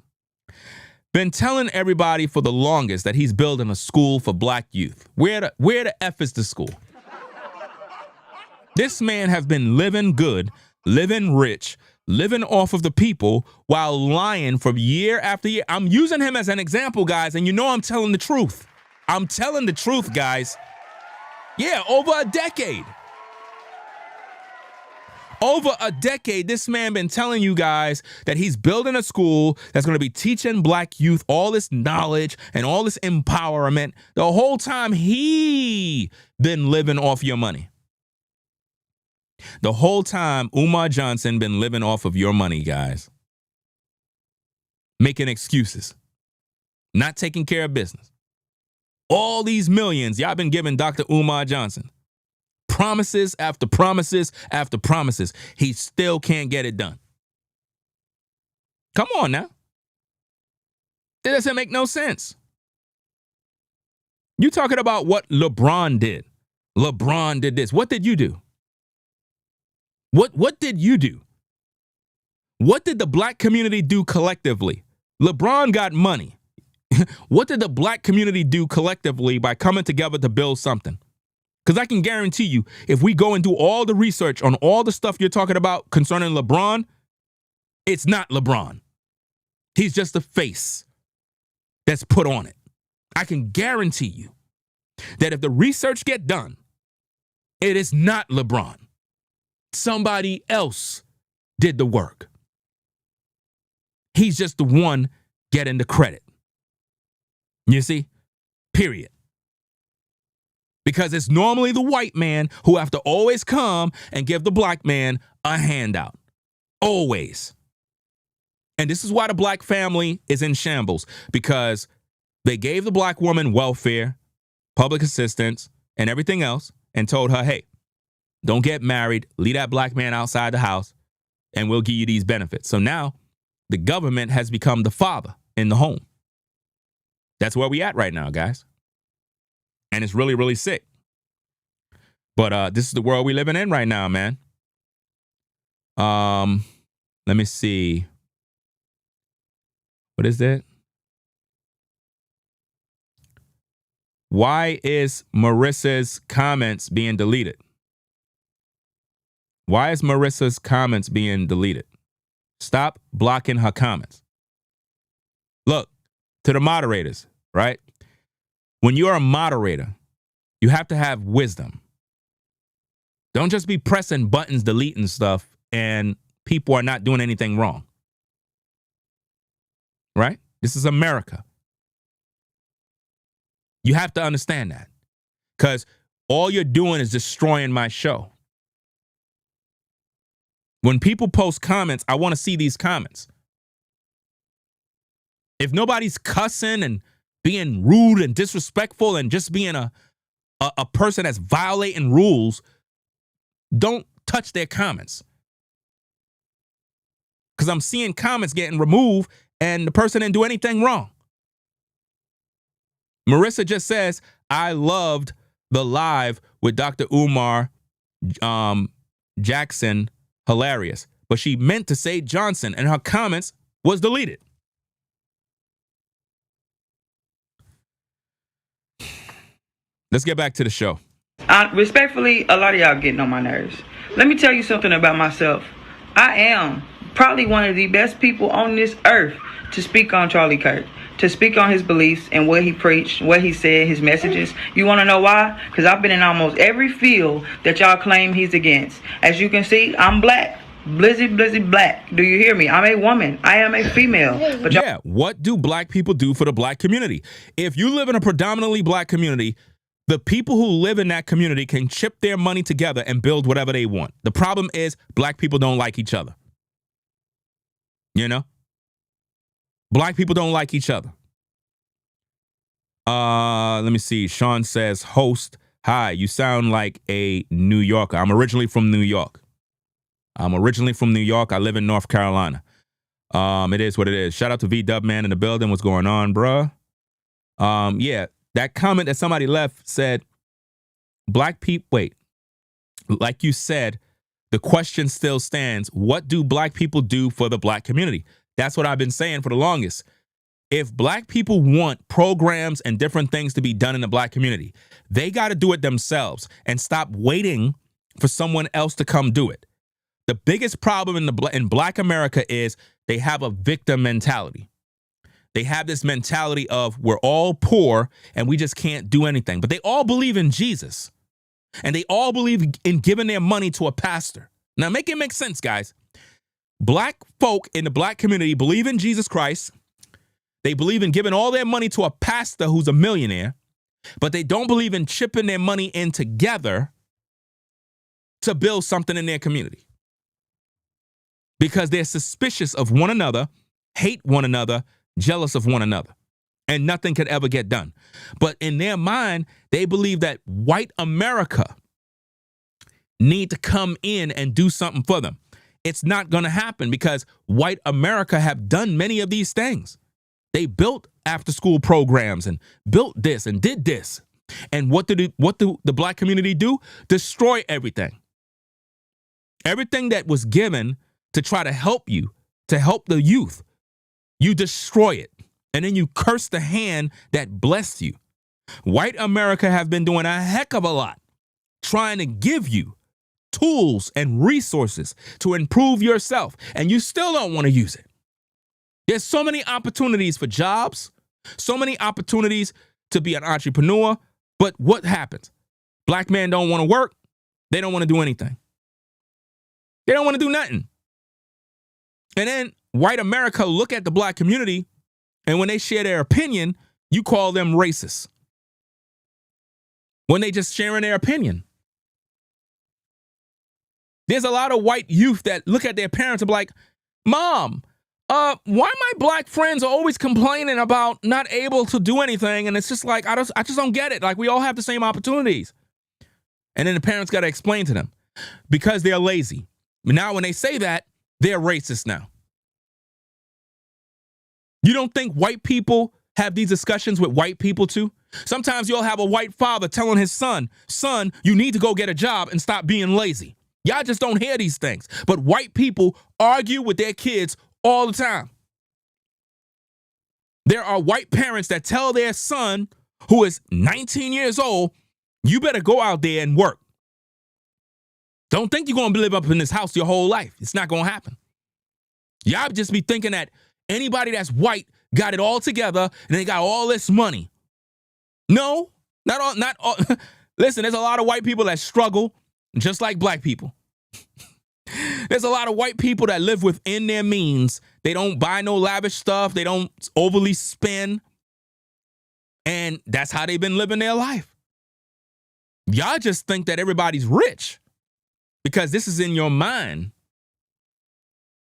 been telling everybody for the longest that he's building a school for black youth. Where the F is the school? This man has been living good, living rich, living off of the people while lying for year after year. I'm using him as an example, guys, and you know I'm telling the truth. I'm telling the truth, guys. Yeah, over a decade. Over a decade, this man been telling you guys that he's building a school that's going to be teaching black youth all this knowledge and all this empowerment. The whole time he been living off your money. The whole time Umar Johnson been living off of your money, guys. Making excuses. Not taking care of business. All these millions y'all been giving Dr. Umar Johnson. Promises after promises after promises. He still can't get it done. Come on now. That doesn't make no sense. You talking about what LeBron did. LeBron did this. What did you do? What did you do? What did the black community do collectively? LeBron got money. What did the black community do collectively by coming together to build something? Because I can guarantee you, if we go and do all the research on all the stuff you're talking about concerning LeBron, it's not LeBron. He's just a face that's put on it. I can guarantee you that if the research get done, it is not LeBron. Somebody else did the work. He's just the one getting the credit. You see? Period. Because it's normally the white man who have to always come and give the black man a handout. Always. And this is why the black family is in shambles. Because they gave the black woman welfare, public assistance, and everything else, and told her, hey, don't get married, leave that black man outside the house, and we'll give you these benefits. So now the government has become the father in the home. That's where we at right now, guys. And it's really, really sick. But this is the world we living in right now, man. Let me see. What is that? Why is Marissa's comments being deleted? Why is Marissa's comments being deleted? Stop blocking her comments. Look, to the moderators, right? When you're a moderator, you have to have wisdom. Don't just be pressing buttons, deleting stuff, and people are not doing anything wrong. Right? This is America. You have to understand that. Because all you're doing is destroying my show. When people post comments, I want to see these comments. If nobody's cussing and being rude and disrespectful and just being a person that's violating rules, don't touch their comments. Because I'm seeing comments getting removed and the person didn't do anything wrong. Marissa just says, I loved the live with Dr. Umar Jackson. Hilarious. But she meant to say Johnson and her comments was deleted. Let's get back to the show. Respectfully, a lot of y'all getting on my nerves. Let me tell you something about myself. I am probably one of the best people on this earth to speak on Charlie Kirk, to speak on his beliefs and what he preached, what he said, his messages. You want to know why? Because I've been in almost every field that y'all claim he's against. As you can see, I'm black. Blizzy black. Do you hear me? I'm a woman. I am a female. But yeah, what do black people do for the black community? If you live in a predominantly black community, the people who live in that community can chip their money together and build whatever they want. The problem is black people don't like each other. You know? Black people don't like each other. Let me see. Sean says, host, hi, you sound like a New Yorker. I'm originally from New York. I live in North Carolina. It is what it is. Shout out to V-Dub Man in the building. What's going on, bruh? Yeah, that comment that somebody left said, black people, wait, like you said, the question still stands. What do black people do for the black community? That's what I've been saying for the longest. If black people want programs and different things to be done in the black community, they got to do it themselves and stop waiting for someone else to come do it. The biggest problem in black America is they have a victim mentality. They have this mentality of we're all poor and we just can't do anything. But they all believe in Jesus. And they all believe in giving their money to a pastor. Now, make it make sense, guys. Black folk in the black community believe in Jesus Christ. They believe in giving all their money to a pastor who's a millionaire, but they don't believe in chipping their money in together to build something in their community. Because they're suspicious of one another, hate one another, jealous of one another, and nothing could ever get done. But in their mind, they believe that white America need to come in and do something for them. It's not going to happen because white America have done many of these things. They built after-school programs and built this and did this. And what do the black community do? Destroy everything. Everything that was given to try to help you, to help the youth, you destroy it. And then you curse the hand that blessed you. White America have been doing a heck of a lot trying to give you tools and resources to improve yourself, and you still don't want to use it. There's so many opportunities for jobs, so many opportunities to be an entrepreneur, but what happens? Black men don't want to work. They don't want to do anything. They don't want to do nothing. And then white America look at the black community, and when they share their opinion, you call them racist. When they just sharing their opinion. There's a lot of white youth that look at their parents and be like, Mom, why my black friends are always complaining about not able to do anything? And it's just like, I just don't get it. Like, we all have the same opportunities. And then the parents got to explain to them because they're lazy. But now when they say that, they're racist now. You don't think white people have these discussions with white people too? Sometimes you'll have a white father telling his son, you need to go get a job and stop being lazy. Y'all just don't hear these things. But white people argue with their kids all the time. There are white parents that tell their son, who is 19 years old, you better go out there and work. Don't think you're going to live up in this house your whole life. It's not going to happen. Y'all just be thinking that anybody that's white got it all together and they got all this money. No, not all. Listen, there's a lot of white people that struggle just like black people. There's a lot of white people that live within their means. They don't buy no lavish stuff. They don't overly spend. And that's how they've been living their life. Y'all just think that everybody's rich because this is in your mind.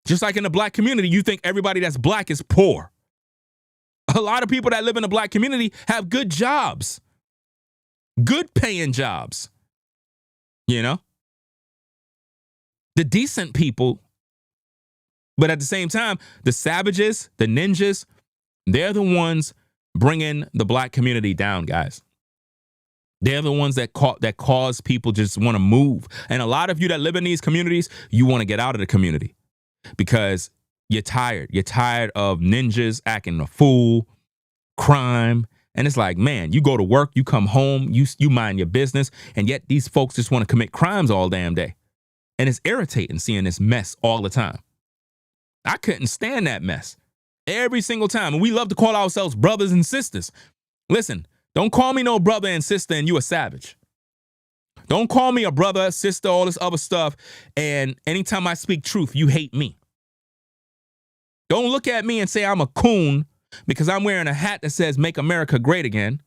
Just like in the black community, you think everybody that's black is poor. A lot of people that live in the black community have good jobs, good paying jobs. You know, the decent people, but at the same time, the savages, the ninjas, they're the ones bringing the black community down, guys. They're the ones that cause people just want to move. And a lot of you that live in these communities, you want to get out of the community because you're tired. You're tired of ninjas acting a fool, crime. And it's like, man, you go to work, you come home, you mind your business, and yet these folks just want to commit crimes all damn day. And it's irritating seeing this mess all the time. I couldn't stand that mess every single time. And we love to call ourselves brothers and sisters. Listen, don't call me no brother and sister and you a savage. Don't call me a brother, sister, all this other stuff, and anytime I speak truth, you hate me. Don't look at me and say I'm a coon because I'm wearing a hat that says Make America Great Again.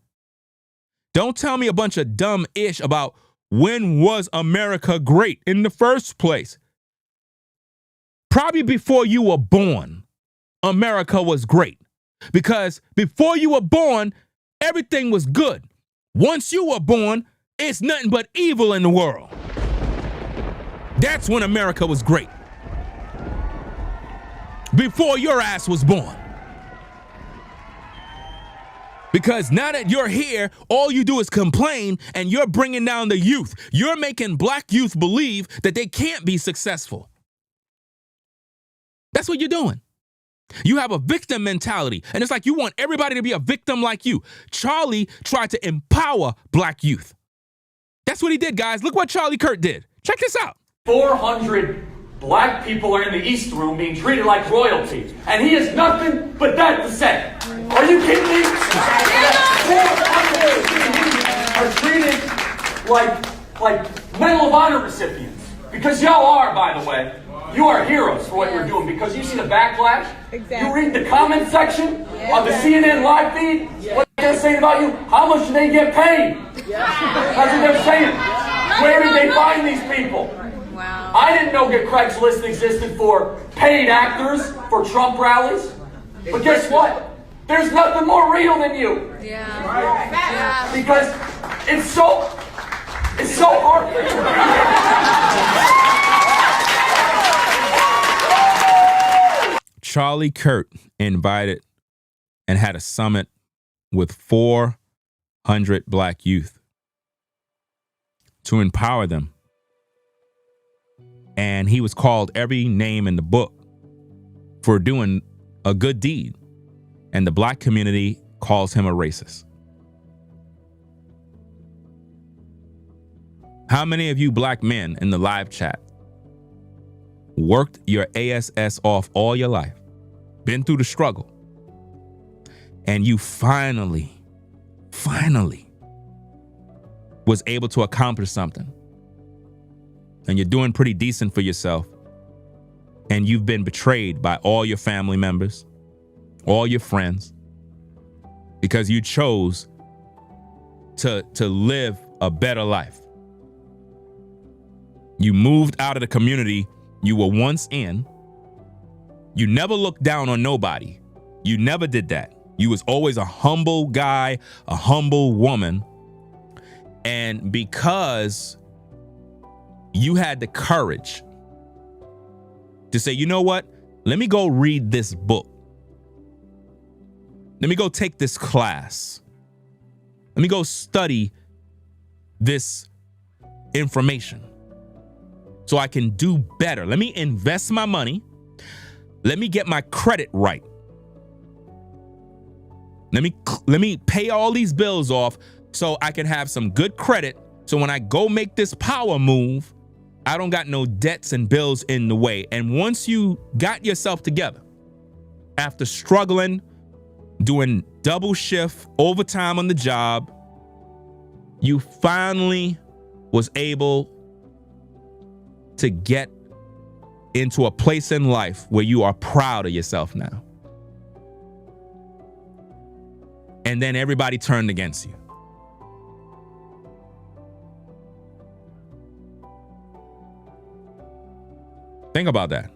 Don't tell me a bunch of dumb ish about when was America great in the first place. Probably before you were born, America was great. Because before you were born, everything was good. Once you were born, it's nothing but evil in the world. That's when America was great. Before your ass was born. Because now that you're here, all you do is complain and you're bringing down the youth. You're making black youth believe that they can't be successful. That's what you're doing. You have a victim mentality, and it's like you want everybody to be a victim like you. Charlie tried to empower black youth. That's what he did, guys. Look what Charlie Kirk did. Check this out. 400 black people are in the East Room being treated like royalty, and he has nothing but that to say. Are you kidding me? 400 are treated Medal of Honor recipients. Because y'all are, by the way. You are heroes for what you're doing because you see the backlash. You read the comment section on the CNN live feed. What they're saying about you. How much do they get paid? That's what they're saying. Where did they find these people? Wow. I didn't know that Craigslist existed for paid actors for Trump rallies. But guess what? There's nothing more real than you. Yeah. Because it's so hard. Charlie Kirk invited and had a summit with 400 black youth to empower them. And he was called every name in the book for doing a good deed. And the black community calls him a racist. How many of you black men in the live chat worked your ASS off all your life, been through the struggle, and you finally was able to accomplish something, and you're doing pretty decent for yourself, and you've been betrayed by all your family members, all your friends, because you chose to live a better life. You moved out of the community you were once in. You never looked down on nobody. You never did that. You was always a humble guy, a humble woman. And because you had the courage to say, you know what? Let me go read this book. Let me go take this class. Let me go study this information so I can do better. Let me invest my money. Let me get my credit right. Let me pay all these bills off so I can have some good credit. So when I go make this power move, I don't got no debts and bills in the way. And once you got yourself together, after struggling, doing double shift, overtime on the job, you finally was able to get into a place in life where you are proud of yourself now. And then everybody turned against you. Think about that.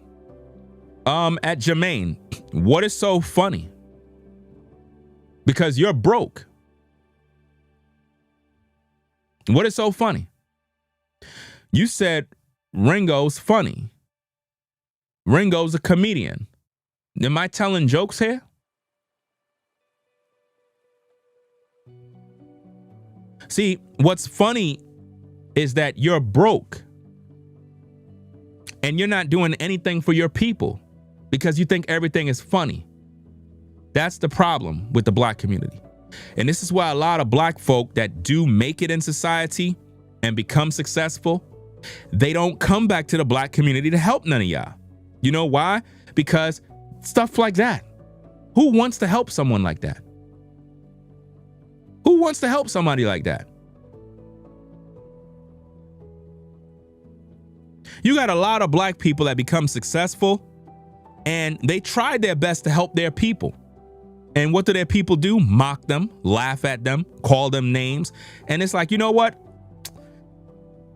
At Jermaine, what is so funny? Because you're broke. What is so funny? You said Ringo's funny. Ringo's a comedian. Am I telling jokes here? See, what's funny is that you're broke and you're not doing anything for your people because you think everything is funny. That's the problem with the black community. And this is why a lot of black folk that do make it in society and become successful, they don't come back to the black community to help none of y'all. You know why? Because stuff like that. Who wants to help someone like that? Who wants to help somebody like that? You got a lot of black people that become successful and they tried their best to help their people. And what do their people do? Mock them, laugh at them, call them names. And it's like, you know what?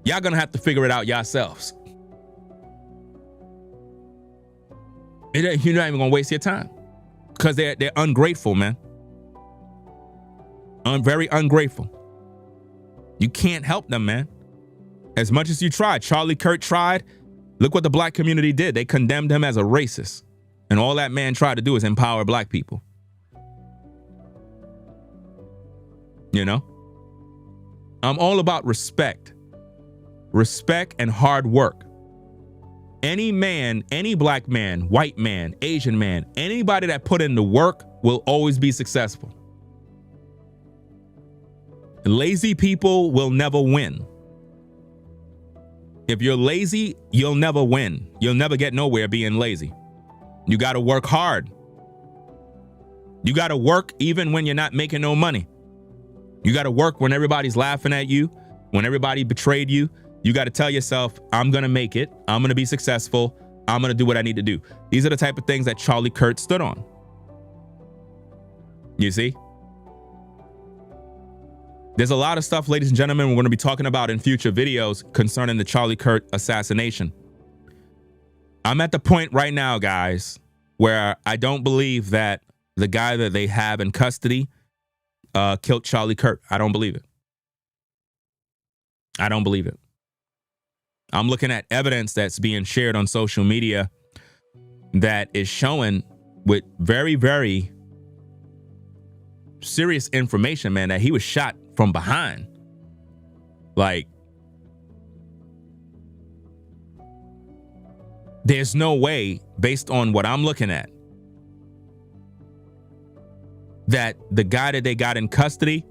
Y'all gonna have to figure it out yourselves. You're not even gonna waste your time because they're ungrateful, man. Very ungrateful. You can't help them, man. As much as you tried, Charlie Kirk tried. Look what the black community did. They condemned him as a racist. And all that man tried to do is empower black people. You know? I'm all about respect. Respect and hard work. Any man, any black man, white man, Asian man, anybody that put in the work will always be successful. Lazy people will never win. If you're lazy, you'll never win. You'll never get nowhere being lazy. You got to work hard. You got to work even when you're not making no money. You got to work when everybody's laughing at you. When everybody betrayed you, you got to tell yourself, I'm going to make it. I'm going to be successful. I'm going to do what I need to do. These are the type of things that Charlie Kirk stood on. You see? There's a lot of stuff, ladies and gentlemen, we're going to be talking about in future videos concerning the Charlie Kirk assassination. I'm at the point right now, guys, where I don't believe that the guy that they have in custody killed Charlie Kirk. I don't believe it. I don't believe it. I'm looking at evidence that's being shared on social media that is showing with very, very serious information, man, that he was shot from behind. Like, there's no way, based on what I'm looking at, that the guy that they got in custody,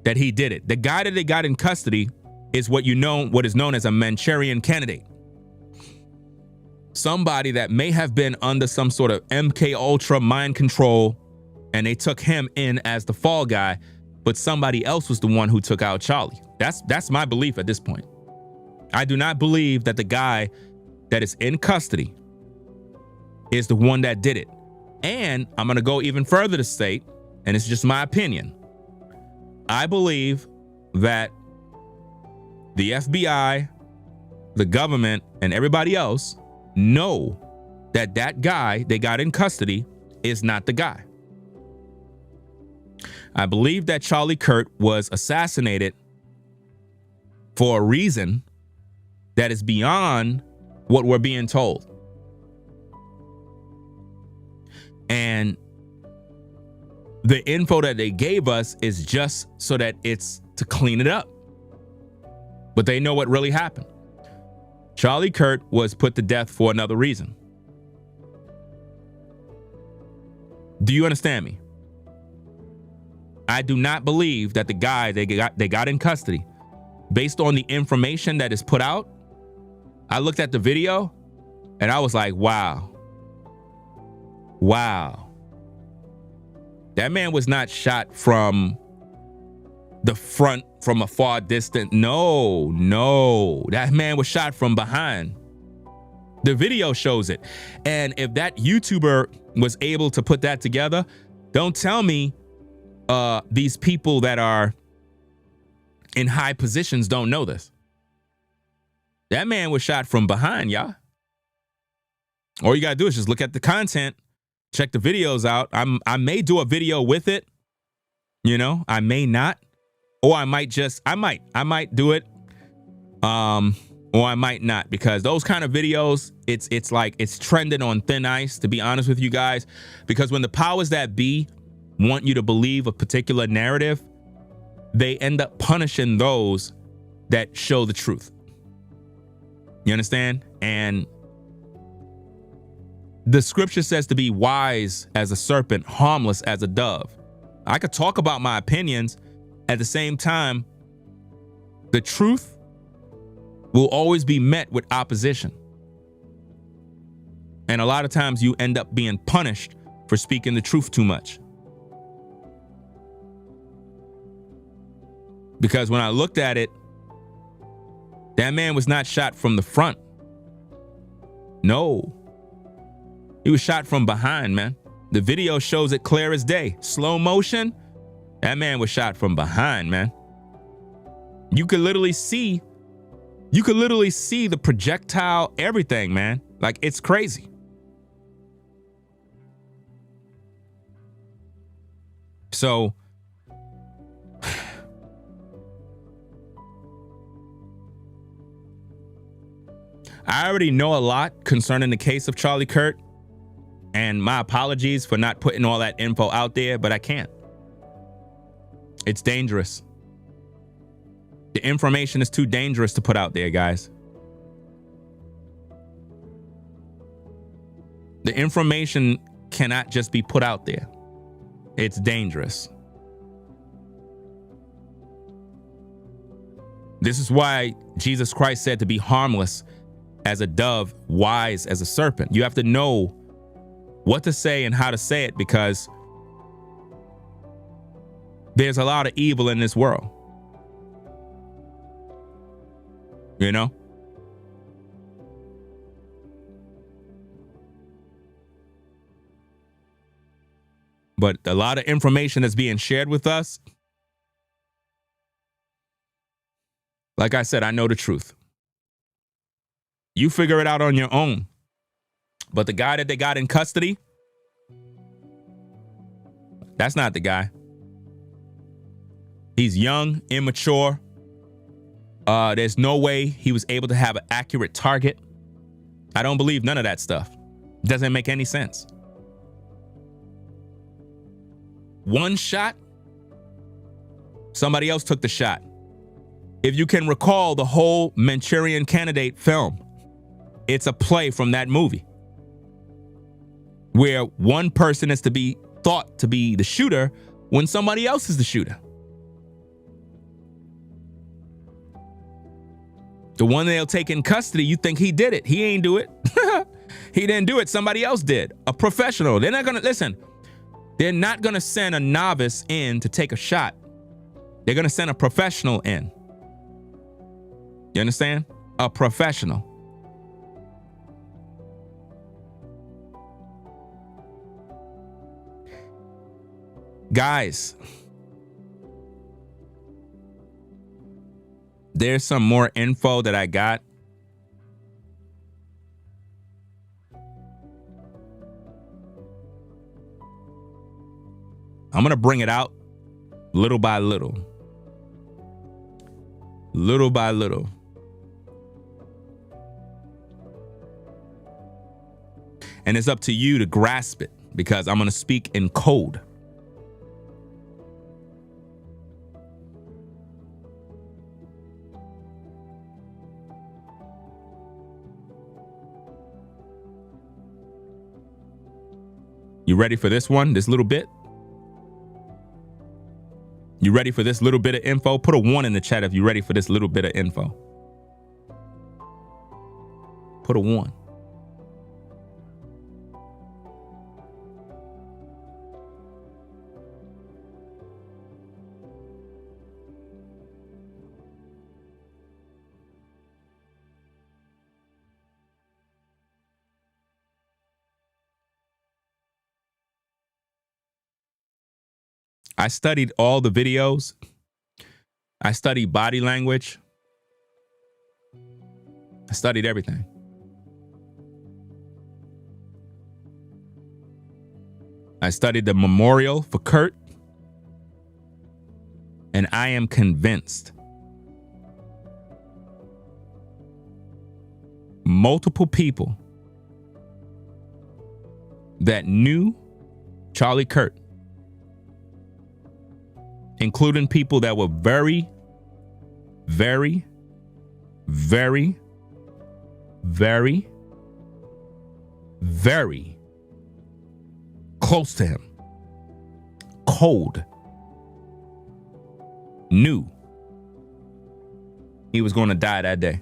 that he did it. The guy that they got in custody is what is known as a Manchurian candidate. Somebody that may have been under some sort of MK Ultra mind control, and they took him in as the fall guy, but somebody else was the one who took out Charlie. That's my belief at this point. I do not believe that the guy that is in custody is the one that did it. And I'm going to go even further to state, and it's just my opinion, I believe that the FBI, the government, and everybody else know that that guy they got in custody is not the guy. I believe that Charlie Kirk was assassinated for a reason that is beyond what we're being told. And the info that they gave us is just so that it's to clean it up. But they know what really happened. Charlie Kirk was put to death for another reason. Do you understand me? I do not believe that the guy they got in custody, based on the information that is put out. I looked at the video and I was like, wow. Wow. That man was not shot from the front, from a far distance. No. That man was shot from behind. The video shows it. And if that YouTuber was able to put that together, don't tell me these people that are in high positions don't know this. That man was shot from behind, y'all. All you gotta do is just look at the content, check the videos out. I may do a video with it, I may not, or I might do it, or I might not, because those kind of videos, it's like it's trending on thin ice, to be honest with you guys, because when the powers that be want you to believe a particular narrative, they end up punishing those that show the truth. You understand? And the scripture says to be wise as a serpent, harmless as a dove. I could talk about my opinions. At the same time, the truth will always be met with opposition. And a lot of times you end up being punished for speaking the truth too much. Because when I looked at it, that man was not shot from the front. No. He was shot from behind, man. The video shows it clear as day. Slow motion. That man was shot from behind, man. You could literally see the projectile, everything, man. Like, it's crazy. So I already know a lot concerning the case of Charlie Kirk, and my apologies for not putting all that info out there, but I can't. It's dangerous. The information is too dangerous to put out there, guys. The information cannot just be put out there. It's dangerous. This is why Jesus Christ said to be harmless as a dove, wise as a serpent. You have to know what to say and how to say it, because there's a lot of evil in this world. You know? But a lot of information that's being shared with us, like I said, I know the truth. You figure it out on your own. But the guy that they got in custody, that's not the guy. He's young, immature. There's no way he was able to have an accurate target. I don't believe none of that stuff. Doesn't make any sense. One shot, somebody else took the shot. If you can recall the whole Manchurian Candidate film, it's a play from that movie where one person is to be thought to be the shooter when somebody else is the shooter. The one they'll take in custody, you think he did it. He ain't do it. He didn't do it. Somebody else did. A professional. They're not going to, listen, they're not going to send a novice in to take a shot. They're going to send a professional in. You understand? A professional. Guys, there's some more info that I got. I'm going to bring it out little by little. Little by little. And it's up to you to grasp it because I'm going to speak in code. You ready for this one? This little bit? You ready for this little bit of info? Put a 1 in the chat if you're ready for this little bit of info. Put a 1. I studied all the videos. I studied body language. I studied everything. I studied the memorial for Kirk. And I am convinced multiple people that knew Charlie Kirk, including people that were very, very, very, very, very close to him, cold, knew he was going to die that day.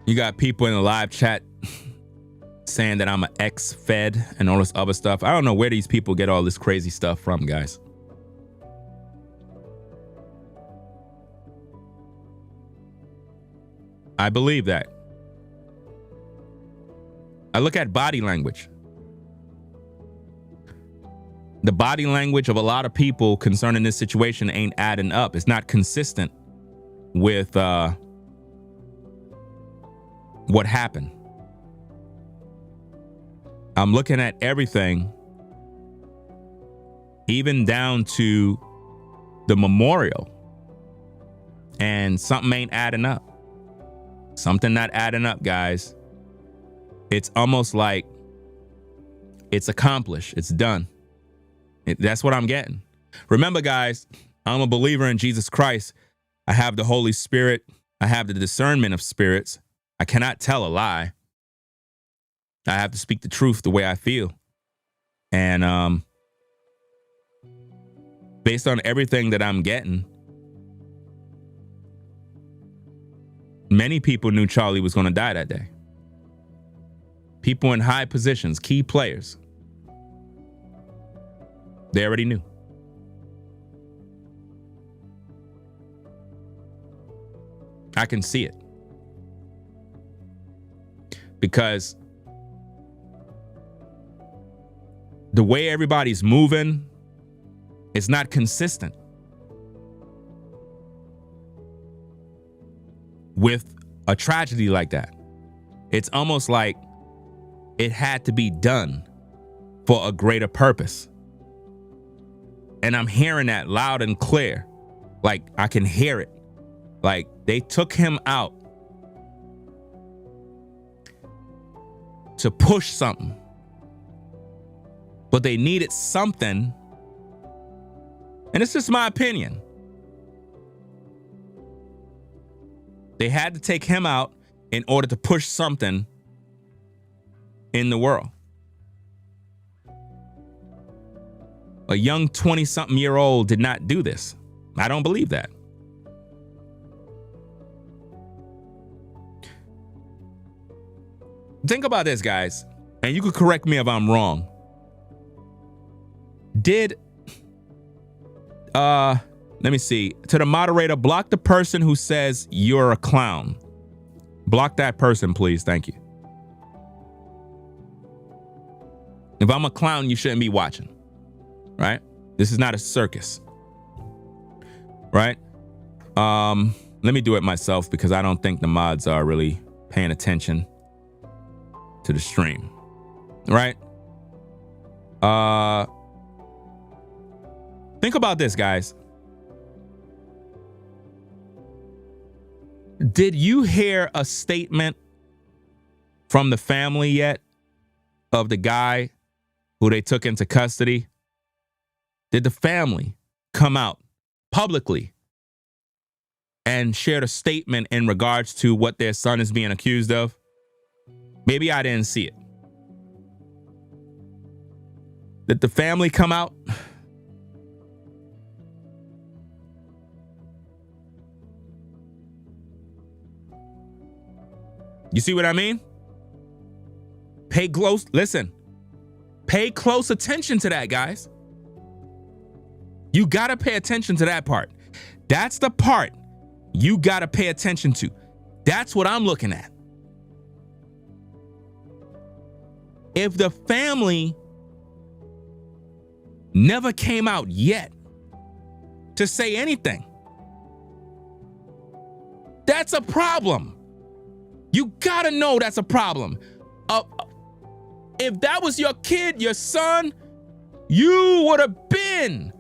You got people in the live chat saying that I'm an ex-Fed and all this other stuff. I don't know where these people get all this crazy stuff from, guys. I believe that. I look at body language. The body language of a lot of people concerning this situation ain't adding up. It's not consistent with what happened. I'm looking at everything, even down to the memorial, and something ain't adding up. Something not adding up, guys. It's almost like it's accomplished. It's done. That's what I'm getting. Remember, guys, I'm a believer in Jesus Christ. I have the Holy Spirit. I have the discernment of spirits. I cannot tell a lie. I have to speak the truth the way I feel. And based on everything that I'm getting, many people knew Charlie was going to die that day. People in high positions, key players, they already knew. I can see it. Because the way everybody's moving is not consistent with a tragedy like that. It's almost like it had to be done for a greater purpose. And I'm hearing that loud and clear. Like, I can hear it. Like, they took him out to push something. But they needed something. And it's just my opinion. They had to take him out in order to push something in the world. A young 20-something-year-old did not do this. I don't believe that. Think about this, guys, and you could correct me if I'm wrong. Let me see. To the moderator, block the person who says you're a clown. Block that person, please. Thank you. If I'm a clown, you shouldn't be watching, right? This is not a circus, right? Let me do it myself because I don't think the mods are really paying attention to the stream, right? Think about this, guys. Did you hear a statement from the family yet of the guy who they took into custody? Did the family come out publicly and shared a statement in regards to what their son is being accused of? Maybe I didn't see it. Did the family come out? You see what I mean? Pay close attention to that, guys. You gotta pay attention to that part. That's the part you gotta pay attention to. That's what I'm looking at. If the family never came out yet to say anything, that's a problem. You gotta know that's a problem. If that was your kid, your son, you would have been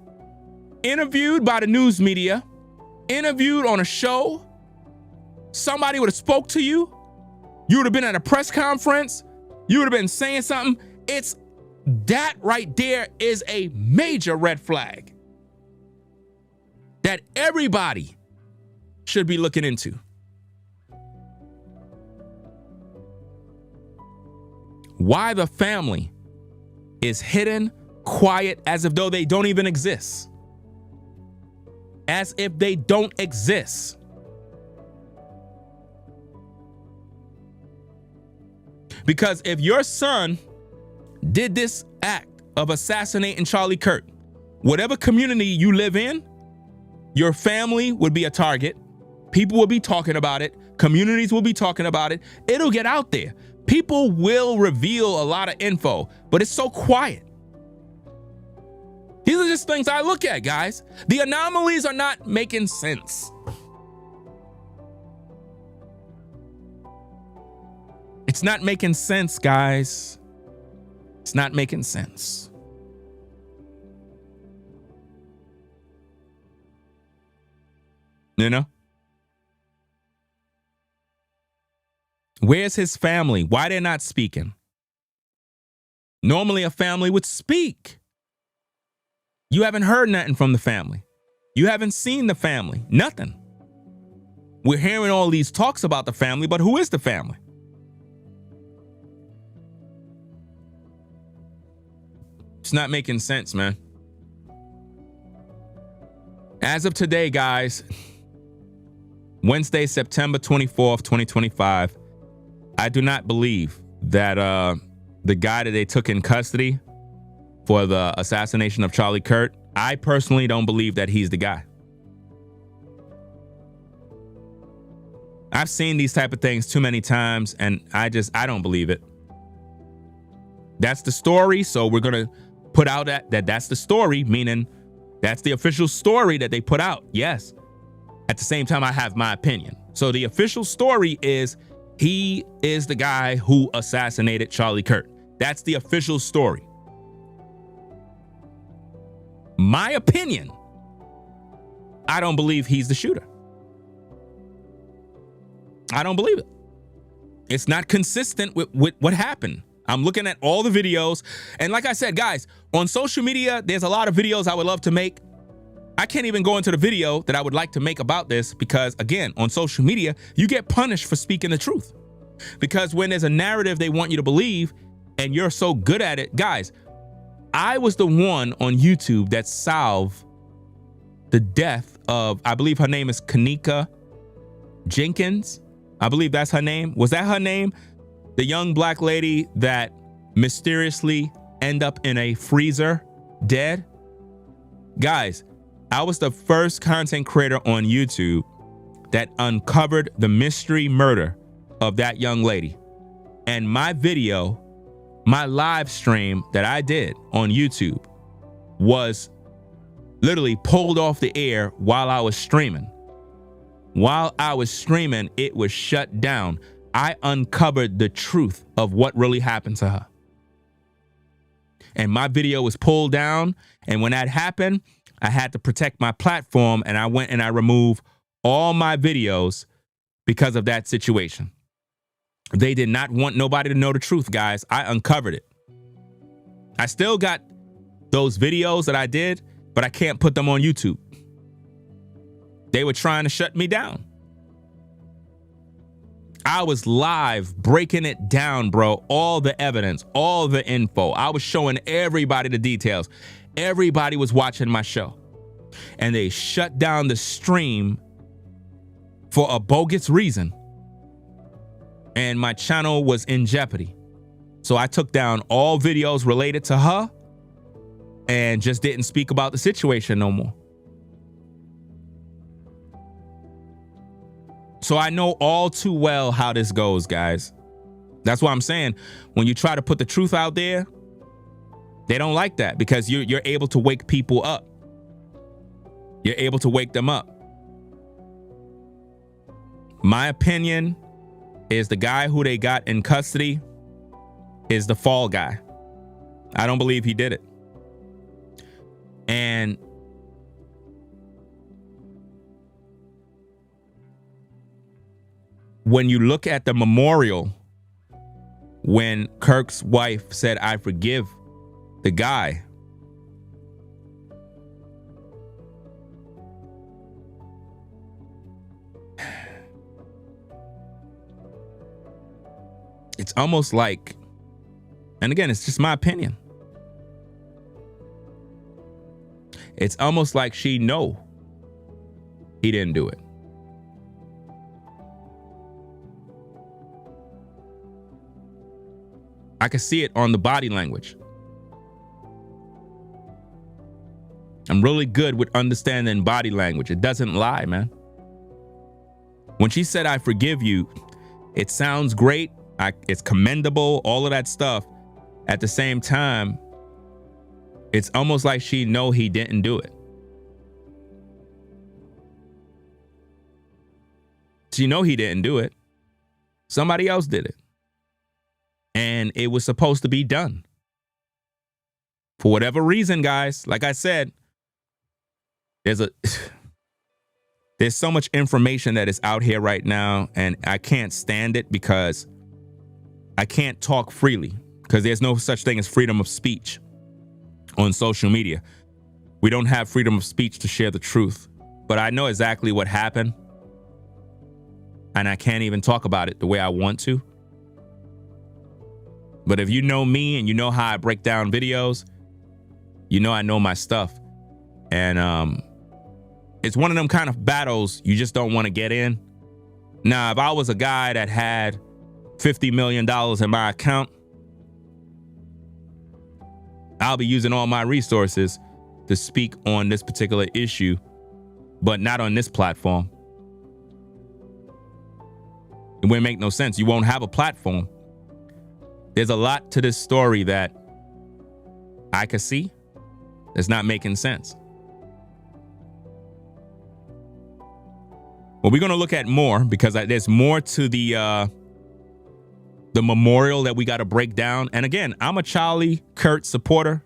interviewed by the news media, interviewed on a show. Somebody would have spoke to you. You would have been at a press conference. You would have been saying something. It's that right there is a major red flag that everybody should be looking into. Why the family is hidden, quiet, as if though they don't even exist. As if they don't exist. Because if your son did this act of assassinating Charlie Kirk, whatever community you live in, your family would be a target. People will be talking about it. Communities will be talking about it. It'll get out there. People will reveal a lot of info, but it's so quiet. These are just things I look at, guys. The anomalies are not making sense. It's not making sense, guys. It's not making sense. You know? Where's his family? Why they're not speaking? Normally a family would speak. You haven't heard nothing from the family. You haven't seen the family. Nothing. We're hearing all these talks about the family, but who is the family? It's not making sense, man. As of today, guys, Wednesday, September 24th, 2025, I do not believe that the guy that they took in custody for the assassination of Charlie Kirk, I personally don't believe that he's the guy. I've seen these type of things too many times, and I don't believe it. That's the story, so we're going to put out that's the story, meaning that's the official story that they put out, yes. At the same time, I have my opinion. So the official story is he is the guy who assassinated Charlie Kirk. That's the official story. My opinion, I don't believe he's the shooter. I don't believe it. It's not consistent with what happened. I'm looking at all the videos. And like I said, guys, on social media, there's a lot of videos I would love to make. I can't even go into the video that I would like to make about this because, again, on social media, you get punished for speaking the truth. Because when there's a narrative they want you to believe and you're so good at it, guys, I was the one on YouTube that solved the death of, I believe her name is Kanika Jenkins. I believe that's her name. Was that her name? The young black lady that mysteriously ended up in a freezer dead. Guys, I was the first content creator on YouTube that uncovered the mystery murder of that young lady. And my video, my live stream that I did on YouTube was literally pulled off the air while I was streaming. While I was streaming, it was shut down. I uncovered the truth of what really happened to her. And my video was pulled down. And when that happened, I had to protect my platform, and I went and I removed all my videos because of that situation. They did not want nobody to know the truth, guys. I uncovered it. I still got those videos that I did, but I can't put them on YouTube. They were trying to shut me down. I was live breaking it down, bro. All the evidence, all the info. I was showing everybody the details. Everybody was watching my show. And they shut down the stream for a bogus reason. And my channel was in jeopardy. So I took down all videos related to her and just didn't speak about the situation no more. So I know all too well how this goes, guys. That's why I'm saying when you try to put the truth out there, they don't like that because you're able to wake people up. You're able to wake them up. My opinion is the guy who they got in custody is the fall guy. I don't believe he did it. And when you look at the memorial, when Kirk's wife said, "I forgive the guy," it's almost like, and again, it's just my opinion, it's almost like she know he didn't do it. I can see it on the body language. I'm really good with understanding body language. It doesn't lie, man. When she said, "I forgive you," it sounds great. It's commendable, all of that stuff. At the same time, it's almost like she know he didn't do it. She know he didn't do it. Somebody else did it. And it was supposed to be done. For whatever reason, guys, like I said, there's so much information that is out here right now, and I can't stand it because I can't talk freely because there's no such thing as freedom of speech on social media. We don't have freedom of speech to share the truth, but I know exactly what happened. and I can't even talk about it the way I want to. But if you know me and you know how I break down videos, you know I know my stuff. And it's one of them kind of battles you just don't want to get in. Now, if I was a guy that had $50 million in my account, I'll be using all my resources to speak on this particular issue, but not on this platform. It wouldn't make no sense. You won't have a platform. There's a lot to this story that I could see that's not making sense. Well, we're going to look at more because there's more to the memorial that we got to break down. And again, I'm a Charlie Kirk supporter.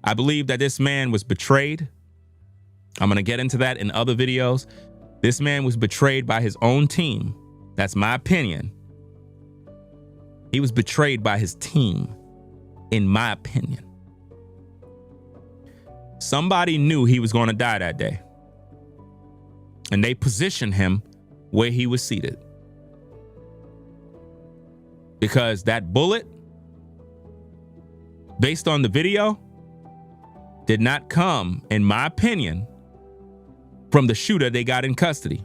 I believe that this man was betrayed. I'm going to get into that in other videos. This man was betrayed by his own team. That's my opinion. He was betrayed by his team, in my opinion. Somebody knew he was going to die that day, and they positioned him where he was seated. Because that bullet, based on the video, did not come, in my opinion, from the shooter they got in custody.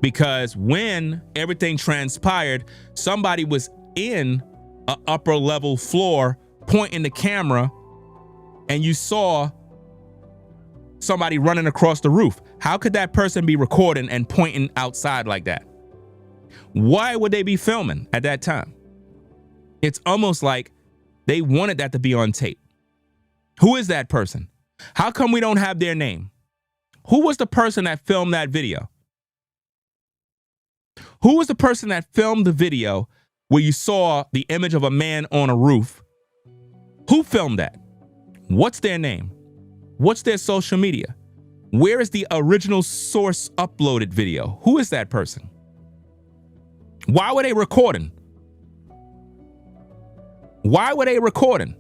Because when everything transpired, somebody was in an upper level floor pointing the camera, and you saw somebody running across the roof. How could that person be recording and pointing outside like that? Why would they be filming at that time? It's almost like they wanted that to be on tape. Who is that person? How come we don't have their name? Who was the person that filmed that video? Who was the person that filmed the video where you saw the image of a man on a roof? Who filmed that? What's their name? What's their social media? Where is the original source uploaded video? Who is that person? Why were they recording? Why were they recording?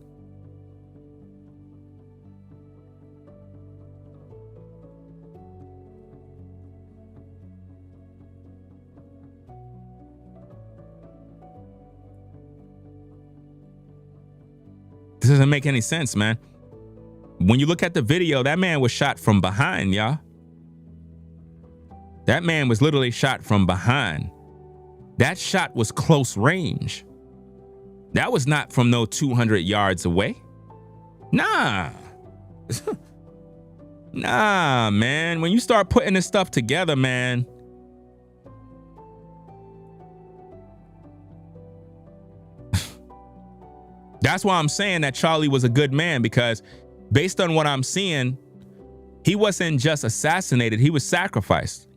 This doesn't make any sense, man. When you look at the video, that man was shot from behind, y'all. That man was literally shot from behind. That shot was close range. That was not from no 200 yards away. Nah. Nah, man. When you start putting this stuff together, man, that's why I'm saying that Charlie was a good man, because based on what I'm seeing, he wasn't just assassinated, he was sacrificed.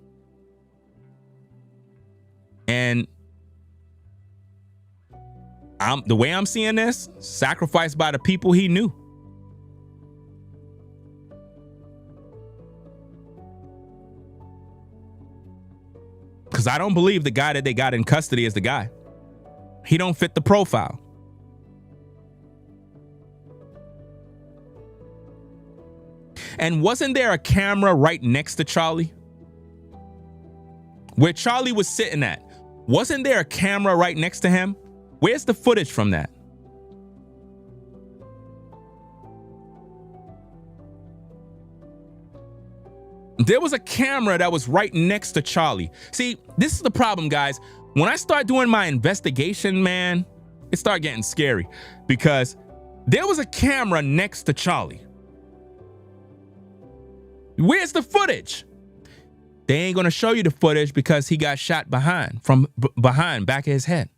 And the way I'm seeing this, sacrificed by the people he knew. Because I don't believe the guy that they got in custody is the guy. He don't fit the profile. And wasn't there a camera right next to Charlie? Where Charlie was sitting at, wasn't there a camera right next to him? Where's the footage from that? There was a camera that was right next to Charlie. See, this is the problem, guys. When I start doing my investigation, man, it started getting scary, because there was a camera next to Charlie. Where's the footage? They ain't gonna show you the footage because he got shot behind, from behind, back of his head.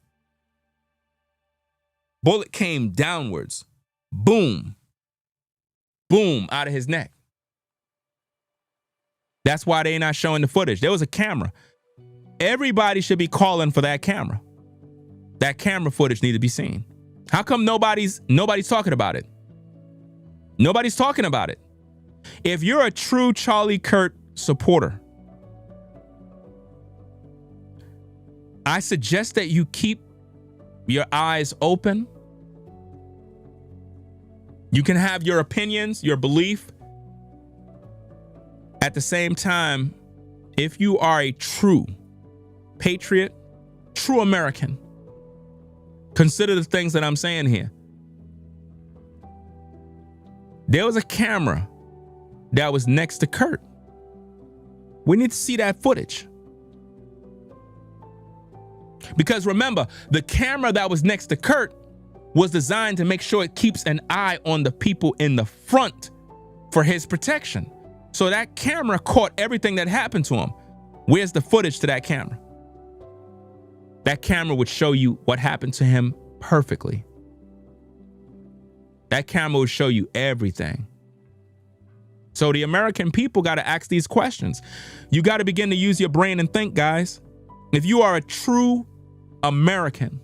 Bullet came downwards. Boom. Boom, out of his neck. That's why they not showing the footage. There was a camera. Everybody should be calling for that camera. That camera footage need to be seen. How come nobody's talking about it? Nobody's talking about it. If you're a true Charlie Kirk supporter, I suggest that you keep your eyes open. You can have your opinions, your belief. At the same time, If you are a true patriot, true American, consider the things that I'm saying here. There was a camera that was next to Kirk. We need to see that footage. Because remember, the camera that was next to Kirk was designed to make sure it keeps an eye on the people in the front for his protection. So that camera caught everything that happened to him. Where's the footage to that camera? That camera would show you what happened to him perfectly. That camera would show you everything. So the American people got to ask these questions. You got to begin to use your brain and think, guys. If you are a true American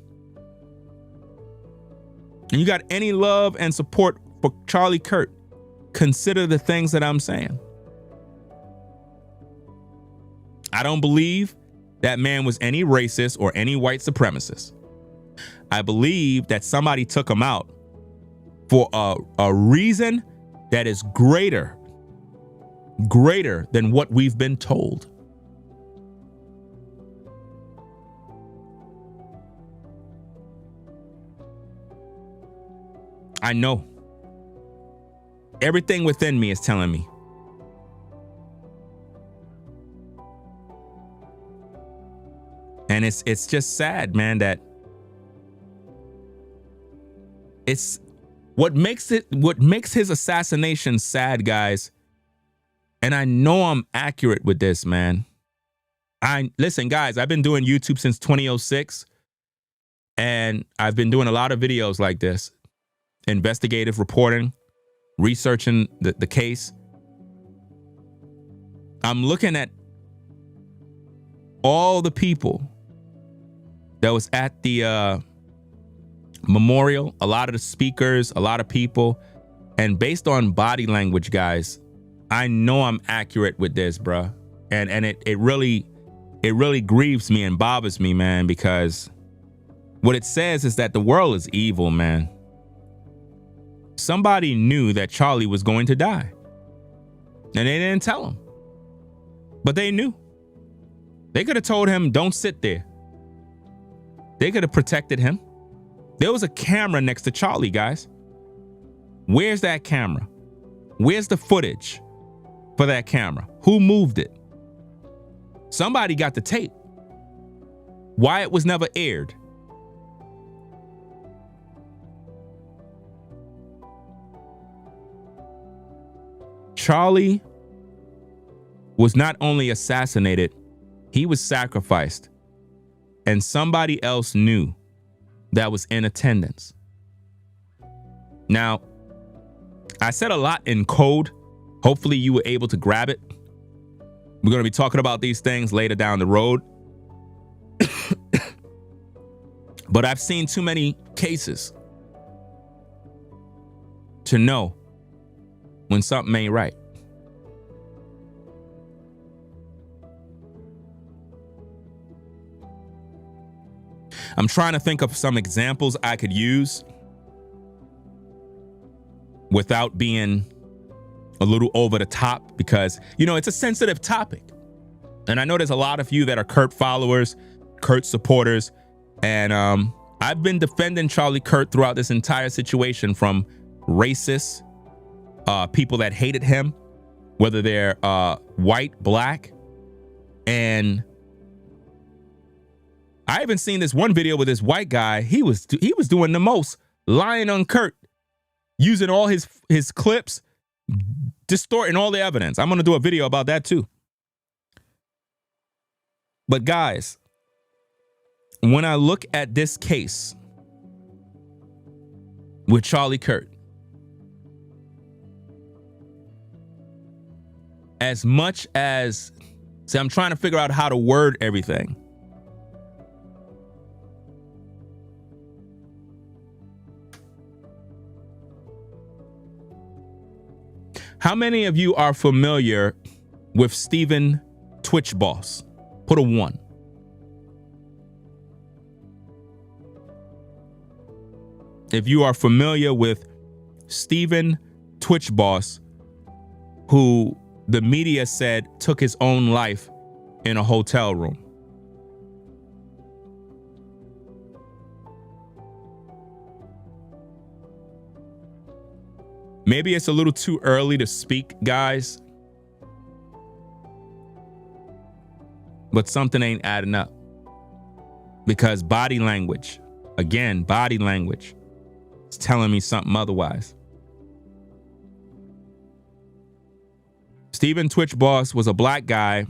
and you got any love and support for Charlie Kirk, consider the things that I'm saying. I don't believe that man was any racist or any white supremacist. I believe that somebody took him out for a reason that is greater than what we've been told. I know. Everything within me is telling me. And it's just sad, man, that it's what makes his assassination sad, guys. And I know I'm accurate with this, man. Listen, guys, I've been doing YouTube since 2006, and I've been doing a lot of videos like this, investigative reporting, researching the case. I'm looking at all the people that was at the memorial, a lot of the speakers, a lot of people, and based on body language, guys, I know I'm accurate with this, bruh. And it really grieves me and bothers me, man, because what it says is that the world is evil, man. Somebody knew that Charlie was going to die, and they didn't tell him, but they knew. They could have told him, don't sit there. They could have protected him. There was a camera next to Charlie, guys. Where's that camera? Where's the footage for that camera? Who moved it? Somebody got the tape. Why it was never aired? Charlie was not only assassinated, he was sacrificed. And somebody else knew that was in attendance. Now, I said a lot in code. Hopefully you were able to grab it. We're going to be talking about these things later down the road. But I've seen too many cases to know when something ain't right. I'm trying to think of some examples I could use without being a little over the top, because, you know, it's a sensitive topic. And I know there's a lot of you that are Kirk followers, Kirk supporters, and I've been defending Charlie Kirk throughout this entire situation from racists, people that hated him, whether they're white, black, and I even seen this one video with this white guy. He was doing the most, lying on Kirk, using all his clips, distorting all the evidence. I'm going to do a video about that too. But guys, when I look at this case with Charlie Kirk, as much as, see, I'm trying to figure out how to word everything. How many of you are familiar with Stephen Twitch Boss? Put a 1. If you are familiar with Stephen Twitch Boss, who the media said took his own life in a hotel room. Maybe it's a little too early to speak, guys, but something ain't adding up, because body language, again, body language is telling me something otherwise. Steven Twitch Boss was a black guy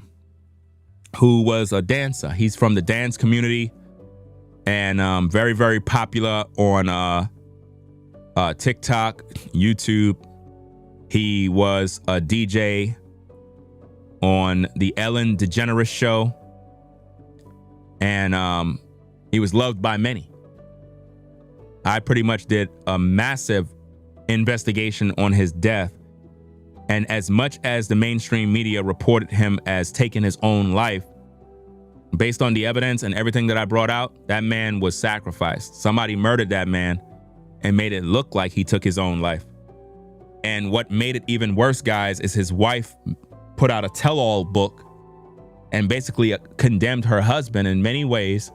who was a dancer. He's from the dance community and very, very popular on TikTok, YouTube. He was a DJ on the Ellen DeGeneres show, and he was loved by many. I pretty much did a massive investigation on his death, and as much as the mainstream media reported him as taking his own life, based on the evidence and everything that I brought out, that man was sacrificed. Somebody murdered that man and made it look like he took his own life. And what made it even worse, guys, is his wife put out a tell-all book and basically condemned her husband in many ways.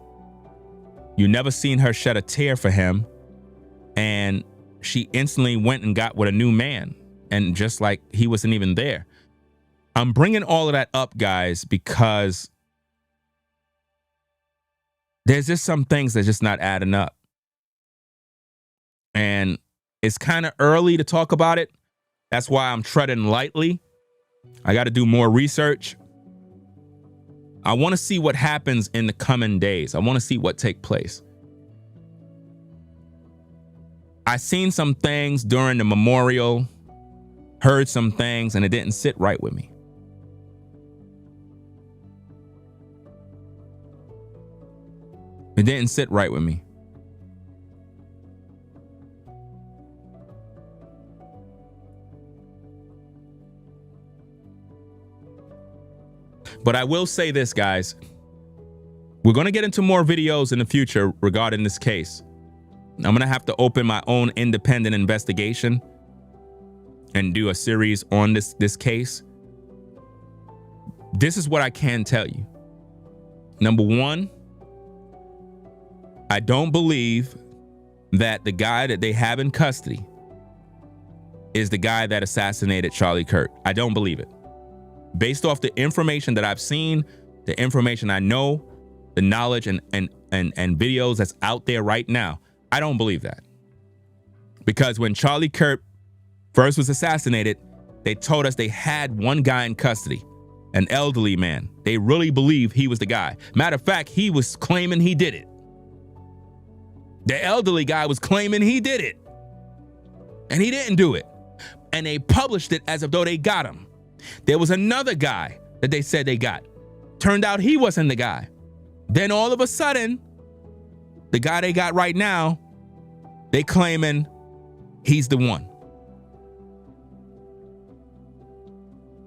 You never seen her shed a tear for him. And she instantly went and got with a new man. And just like he wasn't even there. I'm bringing all of that up, guys, because there's just some things that's just not adding up. And it's kind of early to talk about it. That's why I'm treading lightly. I got to do more research. I want to see what happens in the coming days. I want to see what takes place. I seen some things during the memorial, heard some things, and it didn't sit right with me. It didn't sit right with me. But I will say this, guys. We're going to get into more videos in the future regarding this case. I'm going to have to open my own independent investigation and do a series on this case. This is what I can tell you. Number one, I don't believe that the guy that they have in custody is the guy that assassinated Charlie Kirk. I don't believe it. Based off the information that I've seen, the information I know, the knowledge and videos that's out there right now, I don't believe that. Because when Charlie Kirk first was assassinated, they told us they had one guy in custody, an elderly man. They really believe he was the guy. Matter of fact, he was claiming he did it. The elderly guy was claiming he did it. And he didn't do it. And they published it as if though they got him. There was another guy that they said they got. Turned out he wasn't the guy. Then all of a sudden, the guy they got right now, they claiming he's the one.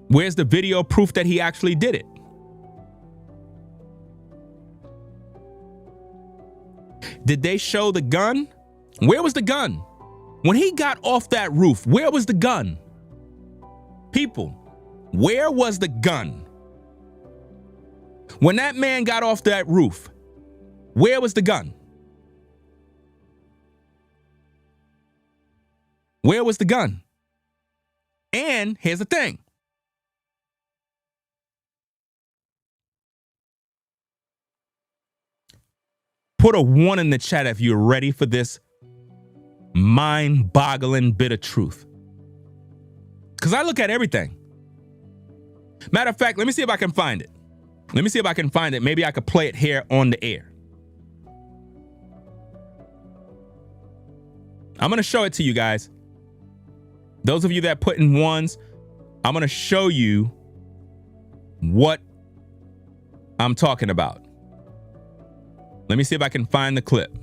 Where's the video proof that he actually did it? Did they show the gun? Where was the gun? When he got off that roof, where was the gun? People, where was the gun? When that man got off that roof, where was the gun? Where was the gun? And here's the thing. Put a 1 in the chat if you're ready for this mind-boggling bit of truth. Because I look at everything. Matter of fact, let me see if I can find it. Let me see if I can find it. Maybe I could play it here on the air. I'm going to show it to you guys. Those of you that put in 1s, I'm going to show you what I'm talking about. Let me see if I can find the clip.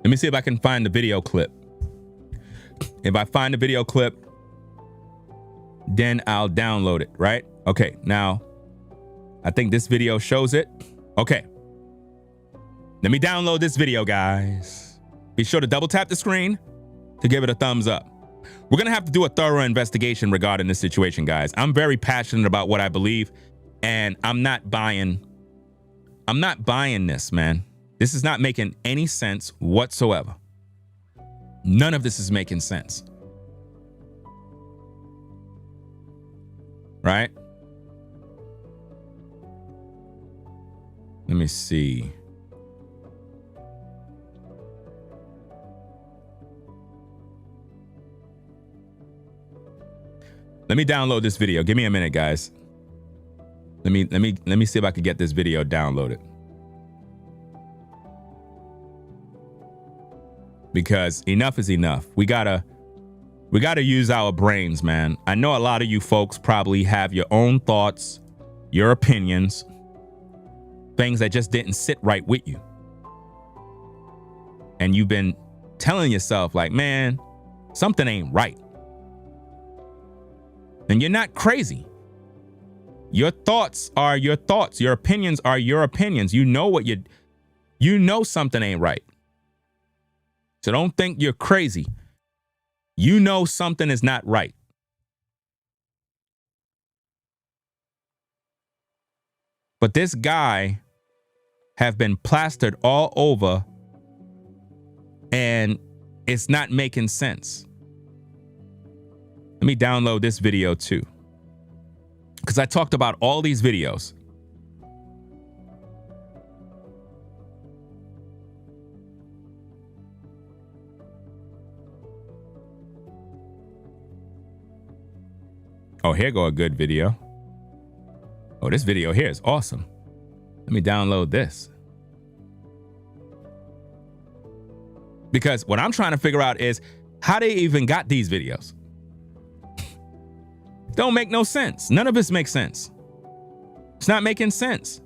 Let me see if I can find the video clip. If I find the video clip, then I'll download it, right? Okay, now, I think this video shows it. Okay. Let me download this video, guys. Be sure to double tap the screen to give it a thumbs up. We're going to have to do a thorough investigation regarding this situation, guys. I'm very passionate about what I believe, and I'm not buying this, man. This is not making any sense whatsoever. None of this is making sense. Right? Let me see. Let me download this video. Give me a minute, guys. Let me see if I can get this video downloaded. Because enough is enough. We gotta use our brains, man. I know a lot of you folks probably have your own thoughts, your opinions, things that just didn't sit right with you. And you've been telling yourself like, man, something ain't right. And you're not crazy. Your thoughts are your thoughts. Your opinions are your opinions. You know something ain't right. So don't think you're crazy. You know something is not right. But this guy have been plastered all over and it's not making sense. Let me download this video too. Because I talked about all these videos. Oh, here go a good video. Oh, this video here is awesome. Let me download this. Because what I'm trying to figure out is how they even got these videos. Don't make no sense. None of this makes sense. It's not making sense.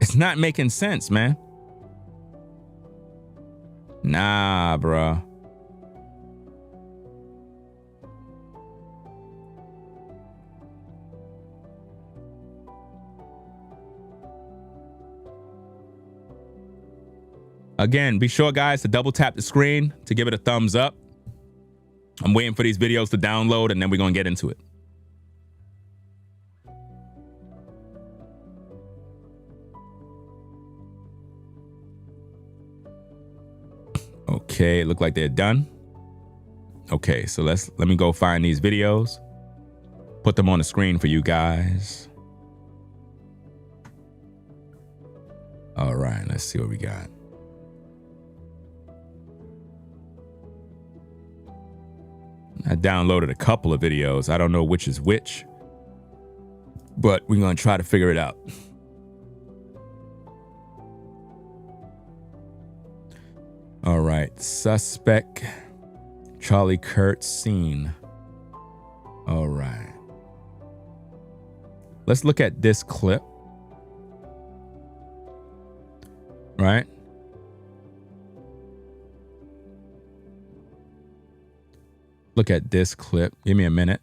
It's not making sense, man. Nah, bruh. Again, be sure, guys, to double tap the screen to give it a thumbs up. I'm waiting for these videos to download, and then we're going to get into it. Okay, it look like they're done. Okay, so let me go find these videos. Put them on the screen for you guys. All right, let's see what we got. I downloaded a couple of videos. I don't know which is which, but we're going to try to figure it out. All right. Suspect Charlie Kirk scene. All right. Let's look at this clip. Right? Look at this clip. Give me a minute.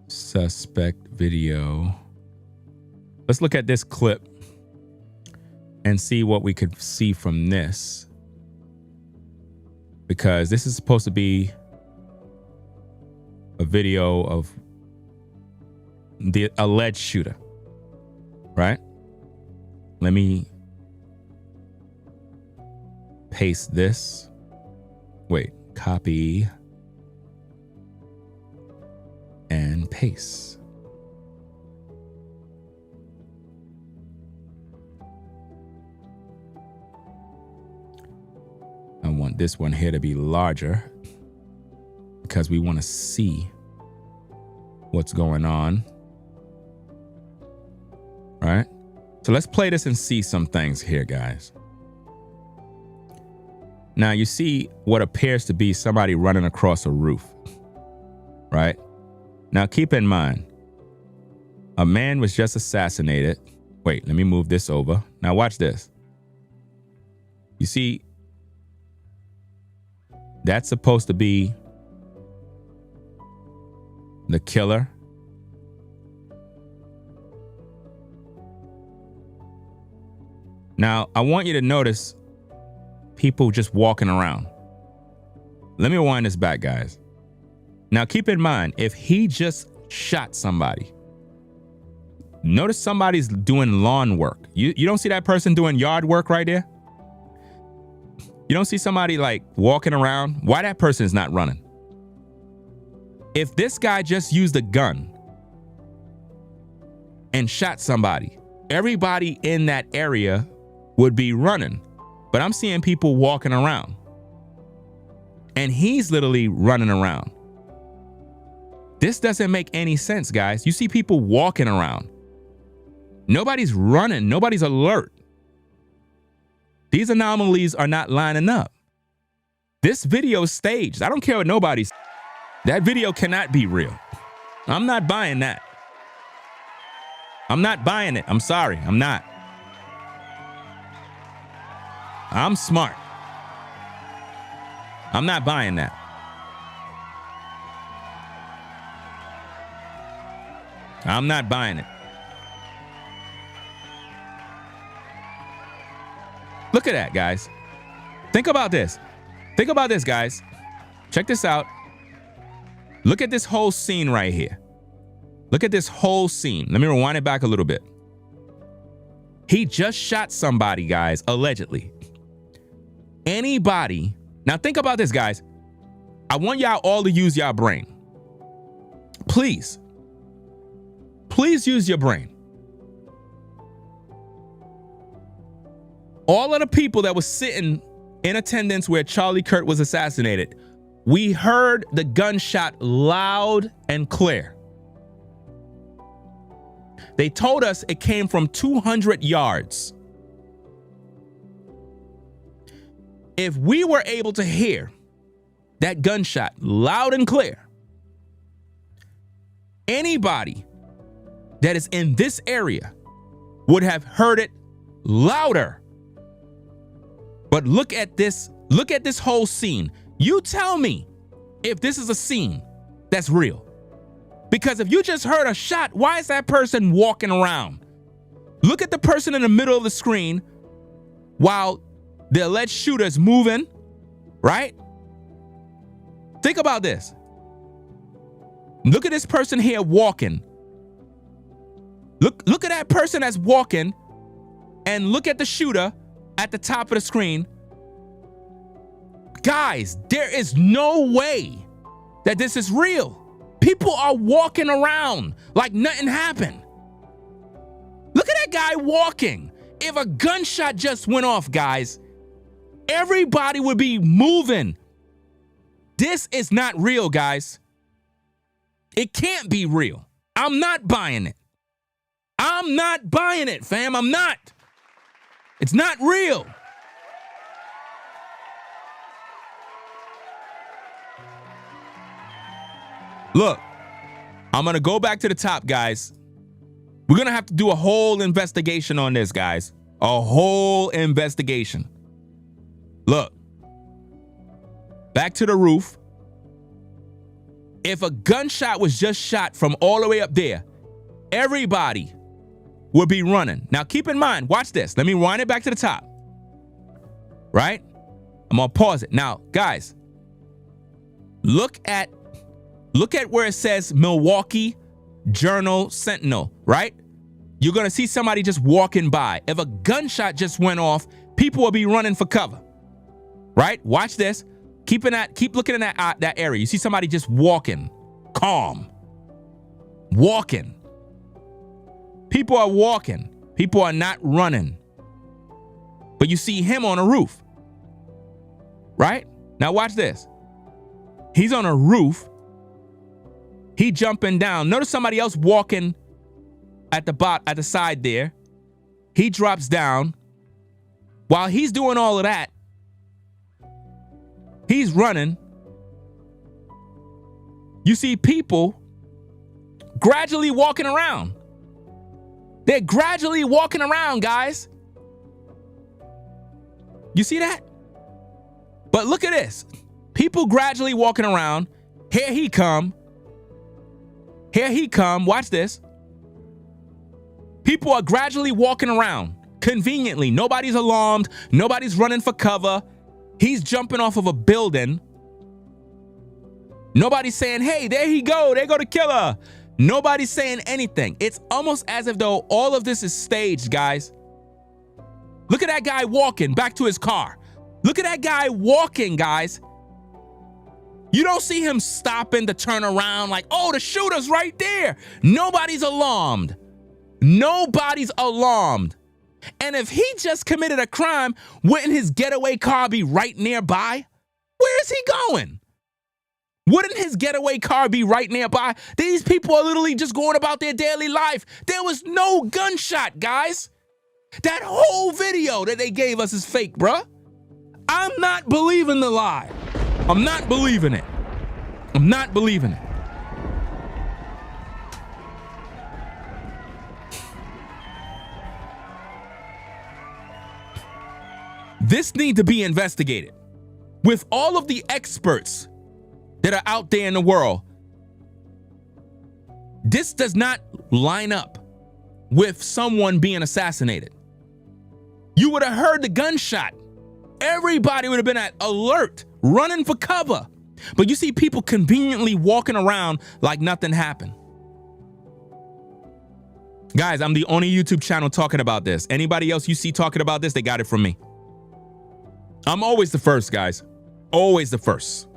Suspect video. Let's look at this clip and see what we could see from this. Because this is supposed to be a video of the alleged shooter, right? Let me paste this. Wait, copy and paste. I want this one here to be larger because we want to see what's going on, right? So let's play this and see some things here, guys. Now you see what appears to be somebody running across a roof, right? Now keep in mind, a man was just assassinated Wait, let me move this over. Now watch this. You see, that's supposed to be the killer. Now, I want you to notice people just walking around. Let me rewind this back, guys. Now, keep in mind, if he just shot somebody, notice somebody's doing lawn work. You don't see that person doing yard work right there? You don't see somebody like walking around? Why that person is not running? If this guy just used a gun and shot somebody, everybody in that area would be running. But I'm seeing people walking around. And he's literally running around. This doesn't make any sense, guys. You see people walking around. Nobody's running. Nobody's alert. These anomalies are not lining up. This video is staged. I don't care what nobody's. That video cannot be real. I'm not buying that. I'm not buying it. I'm sorry. I'm not. I'm smart. I'm not buying that. I'm not buying it. Look at that, guys. Think about this. Think about this, guys. Check this out. Look at this whole scene right here. Look at this whole scene. Let me rewind it back a little bit. He just shot somebody, guys, allegedly. Anybody. Now think about this, guys. I want y'all all to use your brain. Please. Please use your brain. All of the people that was sitting in attendance where Charlie Kirk was assassinated, we heard the gunshot loud and clear. They told us it came from 200 yards. If we were able to hear that gunshot loud and clear, anybody that is in this area would have heard it louder. But look at this whole scene. You tell me if this is a scene that's real. Because if you just heard a shot, why is that person walking around? Look at the person in the middle of the screen while the alleged shooter is moving, right? Think about this. Look at this person here walking. Look at that person that's walking, and look at the shooter at the top of the screen. Guys, there is no way that this is real. People are walking around like nothing happened. Look at that guy walking. If a gunshot just went off, guys, everybody would be moving. This is not real, guys. It can't be real. I'm not buying it. I'm not buying it, fam. I'm not. It's not real. Look, I'm going to go back to the top, guys. We're going to have to do a whole investigation on this, guys. A whole investigation. Look. Back to the roof. If a gunshot was just shot from all the way up there, everybody would be running. Now, keep in mind, watch this. Let me wind it back to the top. Right? I'm going to pause it. Now, guys, look at where it says Milwaukee Journal Sentinel, right? You're going to see somebody just walking by. If a gunshot just went off, people will be running for cover. Right? Watch this. Keep looking in that area. You see somebody just walking, calm, walking. People are walking. People are not running. But you see him on a roof. Right? Now watch this. He's on a roof. He jumping down. Notice somebody else walking at the side there. He drops down. While he's doing all of that, he's running. You see people gradually walking around. They're gradually walking around, guys. You see that? But look at this. People gradually walking around. Here he come. Here he come. Watch this. People are gradually walking around conveniently. Nobody's alarmed. Nobody's running for cover. He's jumping off of a building. Nobody's saying, hey, there he go. There go the killer. Nobody's saying anything. It's almost as if though all of this is staged, guys. Look at that guy walking back to his car. Look at that guy walking, guys. You don't see him stopping to turn around like, oh, the shooter's right there. Nobody's alarmed. Nobody's alarmed. And if he just committed a crime, wouldn't his getaway car be right nearby? Where is he going? Wouldn't his getaway car be right nearby? These people are literally just going about their daily life. There was no gunshot, guys. That whole video that they gave us is fake, bruh. I'm not believing the lie. I'm not believing it. I'm not believing it. This needs to be investigated. With all of the experts that are out there in the world, this does not line up with someone being assassinated. You would have heard the gunshot. Everybody would have been at alert, running for cover. But you see people conveniently walking around like nothing happened. Guys, I'm the only YouTube channel talking about this. Anybody else you see talking about this, they got it from me. I'm always the first, guys. Always the first.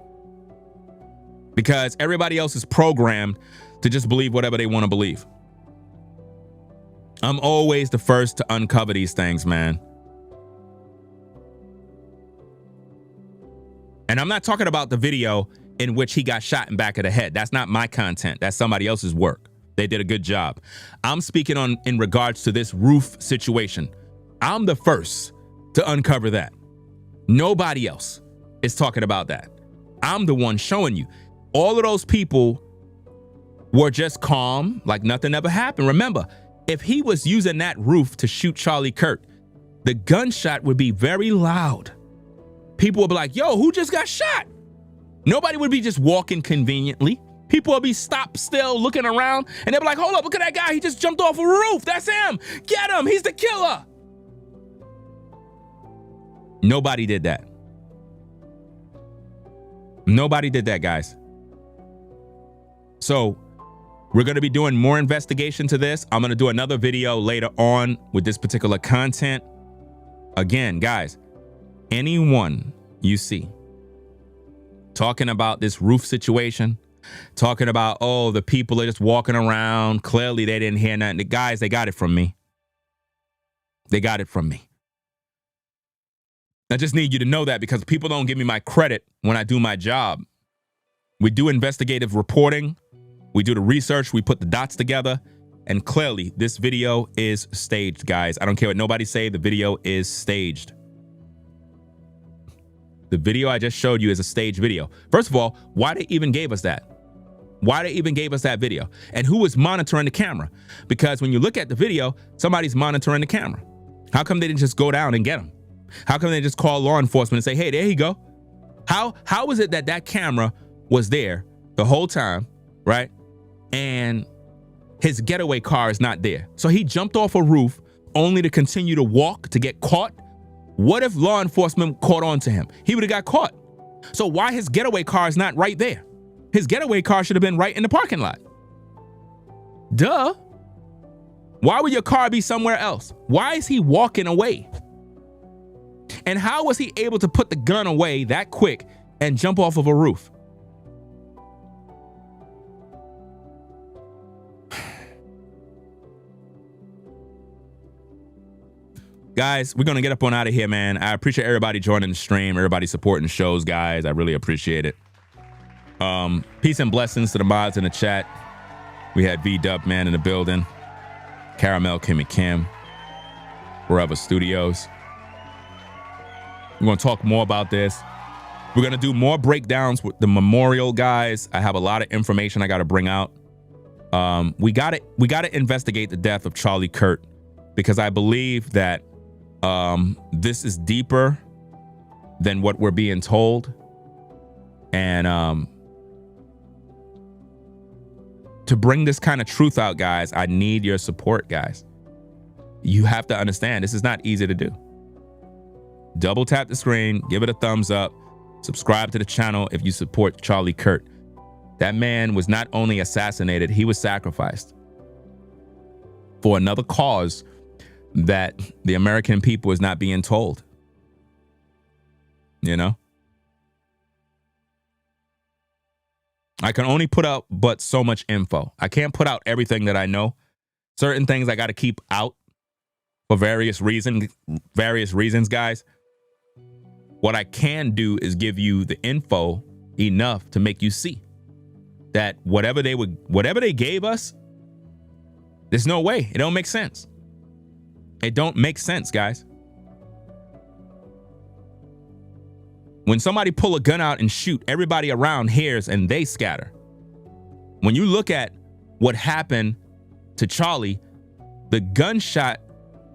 Because everybody else is programmed to just believe whatever they want to believe. I'm always the first to uncover these things, man. And I'm not talking about the video in which he got shot in back of the head. That's not my content. That's somebody else's work. They did a good job. I'm speaking on in regards to this roof situation. I'm the first to uncover that. Nobody else is talking about that. I'm the one showing you. All of those people were just calm, like nothing ever happened. Remember, if he was using that roof to shoot Charlie Kirk, the gunshot would be very loud. People would be like, yo, who just got shot? Nobody would be just walking conveniently. People would be stopped still looking around and they'd be like, hold up, look at that guy. He just jumped off a roof. That's him. Get him. He's the killer. Nobody did that. Nobody did that, guys. So we're going to be doing more investigation to this. I'm going to do another video later on with this particular content. Again, guys, anyone you see talking about this roof situation, talking about, oh, the people are just walking around, clearly they didn't hear nothing. The guys, they got it from me. They got it from me. I just need you to know that because people don't give me my credit when I do my job. We do investigative reporting. We do the research. We put the dots together. And clearly, this video is staged, guys. I don't care what nobody say. The video is staged. The video I just showed you is a staged video. First of all, why they even gave us that? Why they even gave us that video? And who was monitoring the camera? Because when you look at the video, somebody's monitoring the camera. How come they didn't just go down and get him? How come they just call law enforcement and say, hey, there you go? How is it that that camera was there the whole time, right? And his getaway car is not there. So he jumped off a roof only to continue to walk to get caught. What if law enforcement caught on to him? He would have got caught. So why his getaway car is not right there? His getaway car should have been right in the parking lot. Duh. Why would your car be somewhere else? Why is he walking away? And how was he able to put the gun away that quick and jump off of a roof? Guys, we're going to get up on out of here, man. I appreciate everybody joining the stream, everybody supporting the shows, guys. I really appreciate it. Peace and blessings to the mods in the chat. We had V-Dub, man, in the building. Caramel, Kimmy Kim. Forever Studios. We're going to talk more about this. We're going to do more breakdowns with the memorial, guys. I have a lot of information I got to bring out. We gotta investigate the death of Charlie Kirk, because I believe that this is deeper than what we're being told. And to bring this kind of truth out, guys, I need your support, guys. You have to understand, this is not easy to do. Double tap the screen, give it a thumbs up, subscribe to the channel if you support Charlie Kirk. That man was not only assassinated, he was sacrificed for another cause that the American people is not being told. You know? I can only put out but so much info. I can't put out everything that I know. Certain things I got to keep out for various reasons, guys. What I can do is give you the info enough to make you see that whatever they gave us, there's no way. It don't make sense. It don't make sense, guys. When somebody pull a gun out and shoot, everybody around hears and they scatter. When you look at what happened to Charlie, the gunshot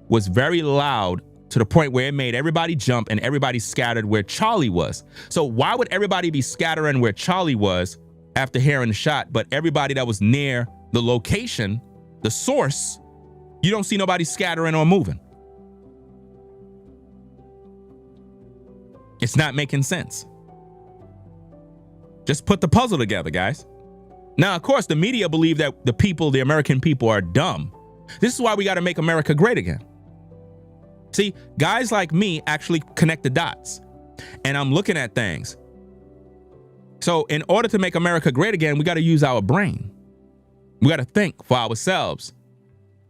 was very loud to the point where it made everybody jump and everybody scattered where Charlie was. So why would everybody be scattering where Charlie was after hearing the shot, but everybody that was near the location, the source, you don't see nobody scattering or moving? It's not making sense. Just put the puzzle together, guys. Now, of course, the media believe that the American people are dumb. This is why we got to make America great again. See, guys like me actually connect the dots, and I'm looking at things. So in order to make America great again, we got to use our brain. We got to think for ourselves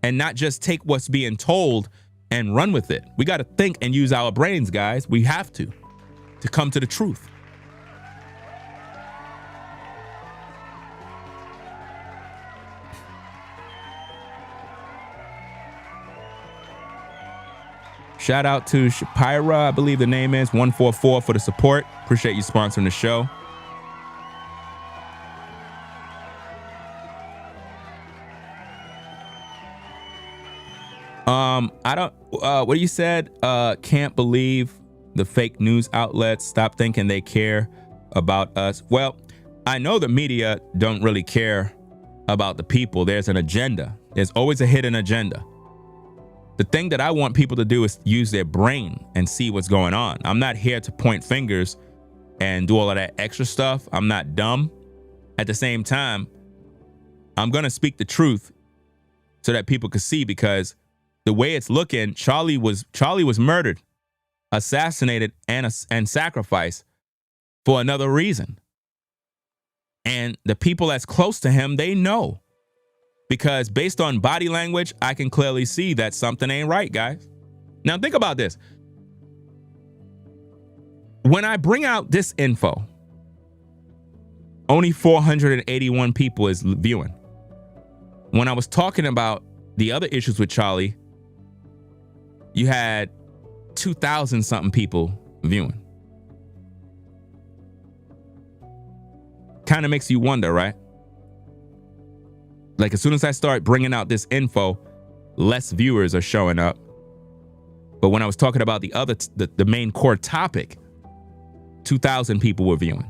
and not just take what's being told and run with it. We got to think and use our brains, guys. We have to come to the truth. Shout out to Shapira, I believe the name is 144 for the support. Appreciate you sponsoring the show. What you said, can't believe the fake news outlets. Stop thinking they care about us. Well, I know the media don't really care about the people. There's an agenda. There's always a hidden agenda. The thing that I want people to do is use their brain and see what's going on. I'm not here to point fingers and do all of that extra stuff. I'm not dumb. At the same time, I'm going to speak the truth so that people can see, because the way it's looking, Charlie was murdered, assassinated, and sacrificed for another reason. And the people that's close to him, they know. Because based on body language, I can clearly see that something ain't right, guys. Now think about this. When I bring out this info, only 481 people is viewing. When I was talking about the other issues with Charlie, you had 2,000 something people viewing. Kind of makes you wonder, right? Like, as soon as I start bringing out this info, less viewers are showing up. But when I was talking about the main core topic, 2,000 people were viewing.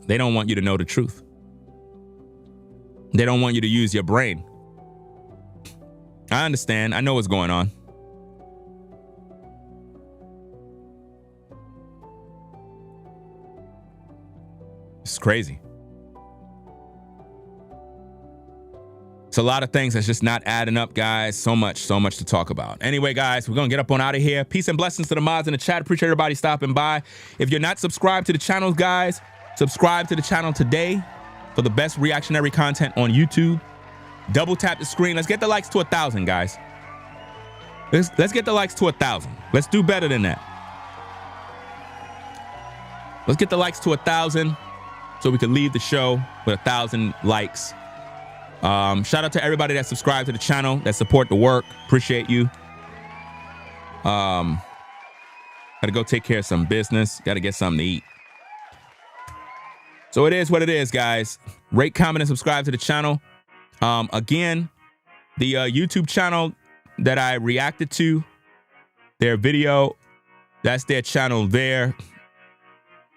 They don't want you to know the truth. They don't want you to use your brain. I understand. I know what's going on. It's crazy. It's a lot of things that's just not adding up, guys. So much to talk about. Anyway, guys, we're going to get up on out of here. Peace and blessings to the mods in the chat. Appreciate everybody stopping by. If you're not subscribed to the channel, guys, subscribe to the channel today for the best reactionary content on YouTube. Double tap the screen. Let's get the likes to 1,000, guys. Let's get the likes to 1,000. Let's do better than that. Let's get the likes to 1,000 so we can leave the show with 1,000 likes. Shout out to everybody that subscribed to the channel, that support the work. Appreciate you. Gotta go take care of some business. Gotta get something to eat. So it is what it is, guys. Rate, comment, and subscribe to the channel. Again, the YouTube channel that I reacted to, their video, that's their channel there.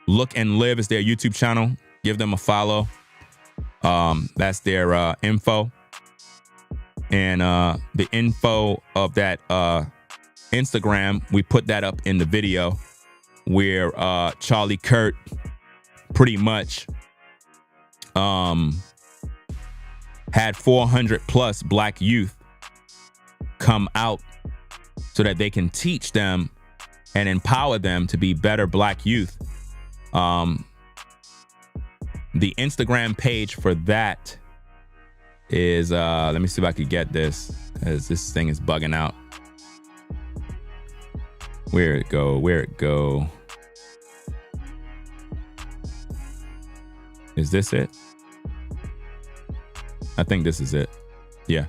Look and Live is their YouTube channel. Give them a follow. That's their info. And the info of that Instagram, we put that up in the video where Charlie Kirk pretty much had 400 plus black youth come out so that they can teach them and empower them to be better black youth. The Instagram page for that is, let me see if I could get this, as this thing is bugging out. Where'd it go? Where'd it go? Is this it? I think this is it. Yeah.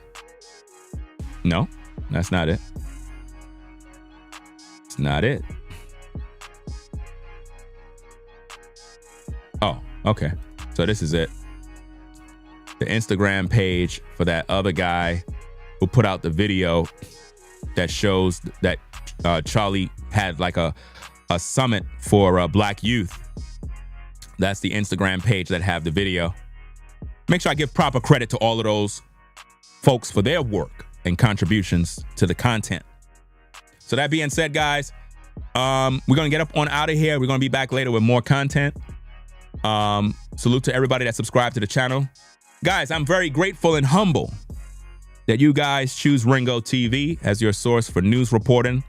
No, that's not it. It's not it. Oh, okay. So this is it. The Instagram page for that other guy who put out the video that shows that Charlie had like a summit for black youth. That's the Instagram page that have the video. Make sure I give proper credit to all of those folks for their work and contributions to the content. So that being said, guys, we're going to get up on out of here. We're going to be back later with more content. Salute to everybody that subscribed to the channel. Guys, I'm very grateful and humble that you guys choose Ringo TV as your source for news reporting,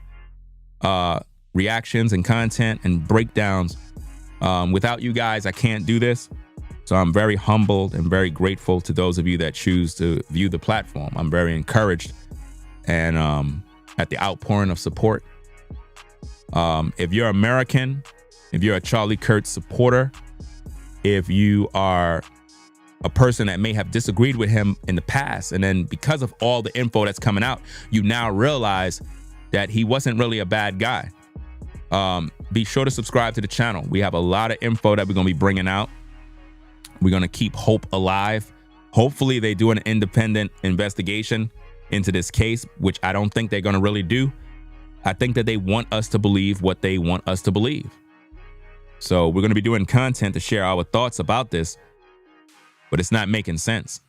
reactions and content and breakdowns. Without you guys, I can't do this. So I'm very humbled and very grateful to those of you that choose to view the platform. I'm very encouraged and at the outpouring of support. If you're American, if you're a Charlie Kirk supporter, if you are a person that may have disagreed with him in the past, and then because of all the info that's coming out, you now realize that he wasn't really a bad guy. Be sure to subscribe to the channel. We have a lot of info that we're going to be bringing out. We're going to keep hope alive. Hopefully they do an independent investigation into this case, which I don't think they're going to really do. I think that they want us to believe what they want us to believe. So we're going to be doing content to share our thoughts about this, but it's not making sense.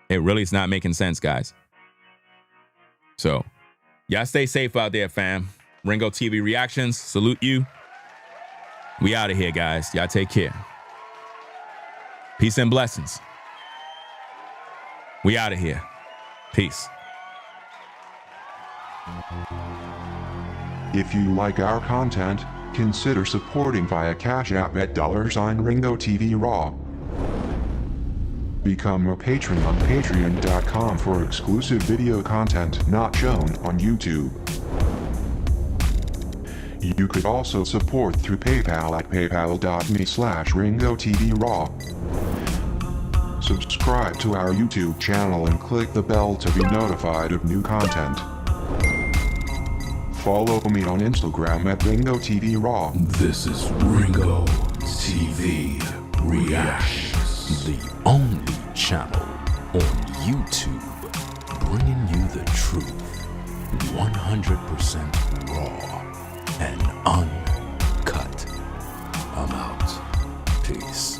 It really is not making sense, guys. So y'all stay safe out there, fam. Ringo TV Reactions, salute you. We out of here, guys. Y'all take care. Peace and blessings. We out of here. Peace. If you like our content, consider supporting via Cash App at $Ringo TV Raw. Become a patron on patreon.com for exclusive video content not shown on YouTube. You could also support through PayPal at paypal.me/Ringo TV Raw. Subscribe to our YouTube channel and click the bell to be notified of new content. Follow me on Instagram at Ringo TV Raw. This is Ringo TV Reactions, the only channel on YouTube bringing you the truth, 100% raw and uncut. I'm out. Peace.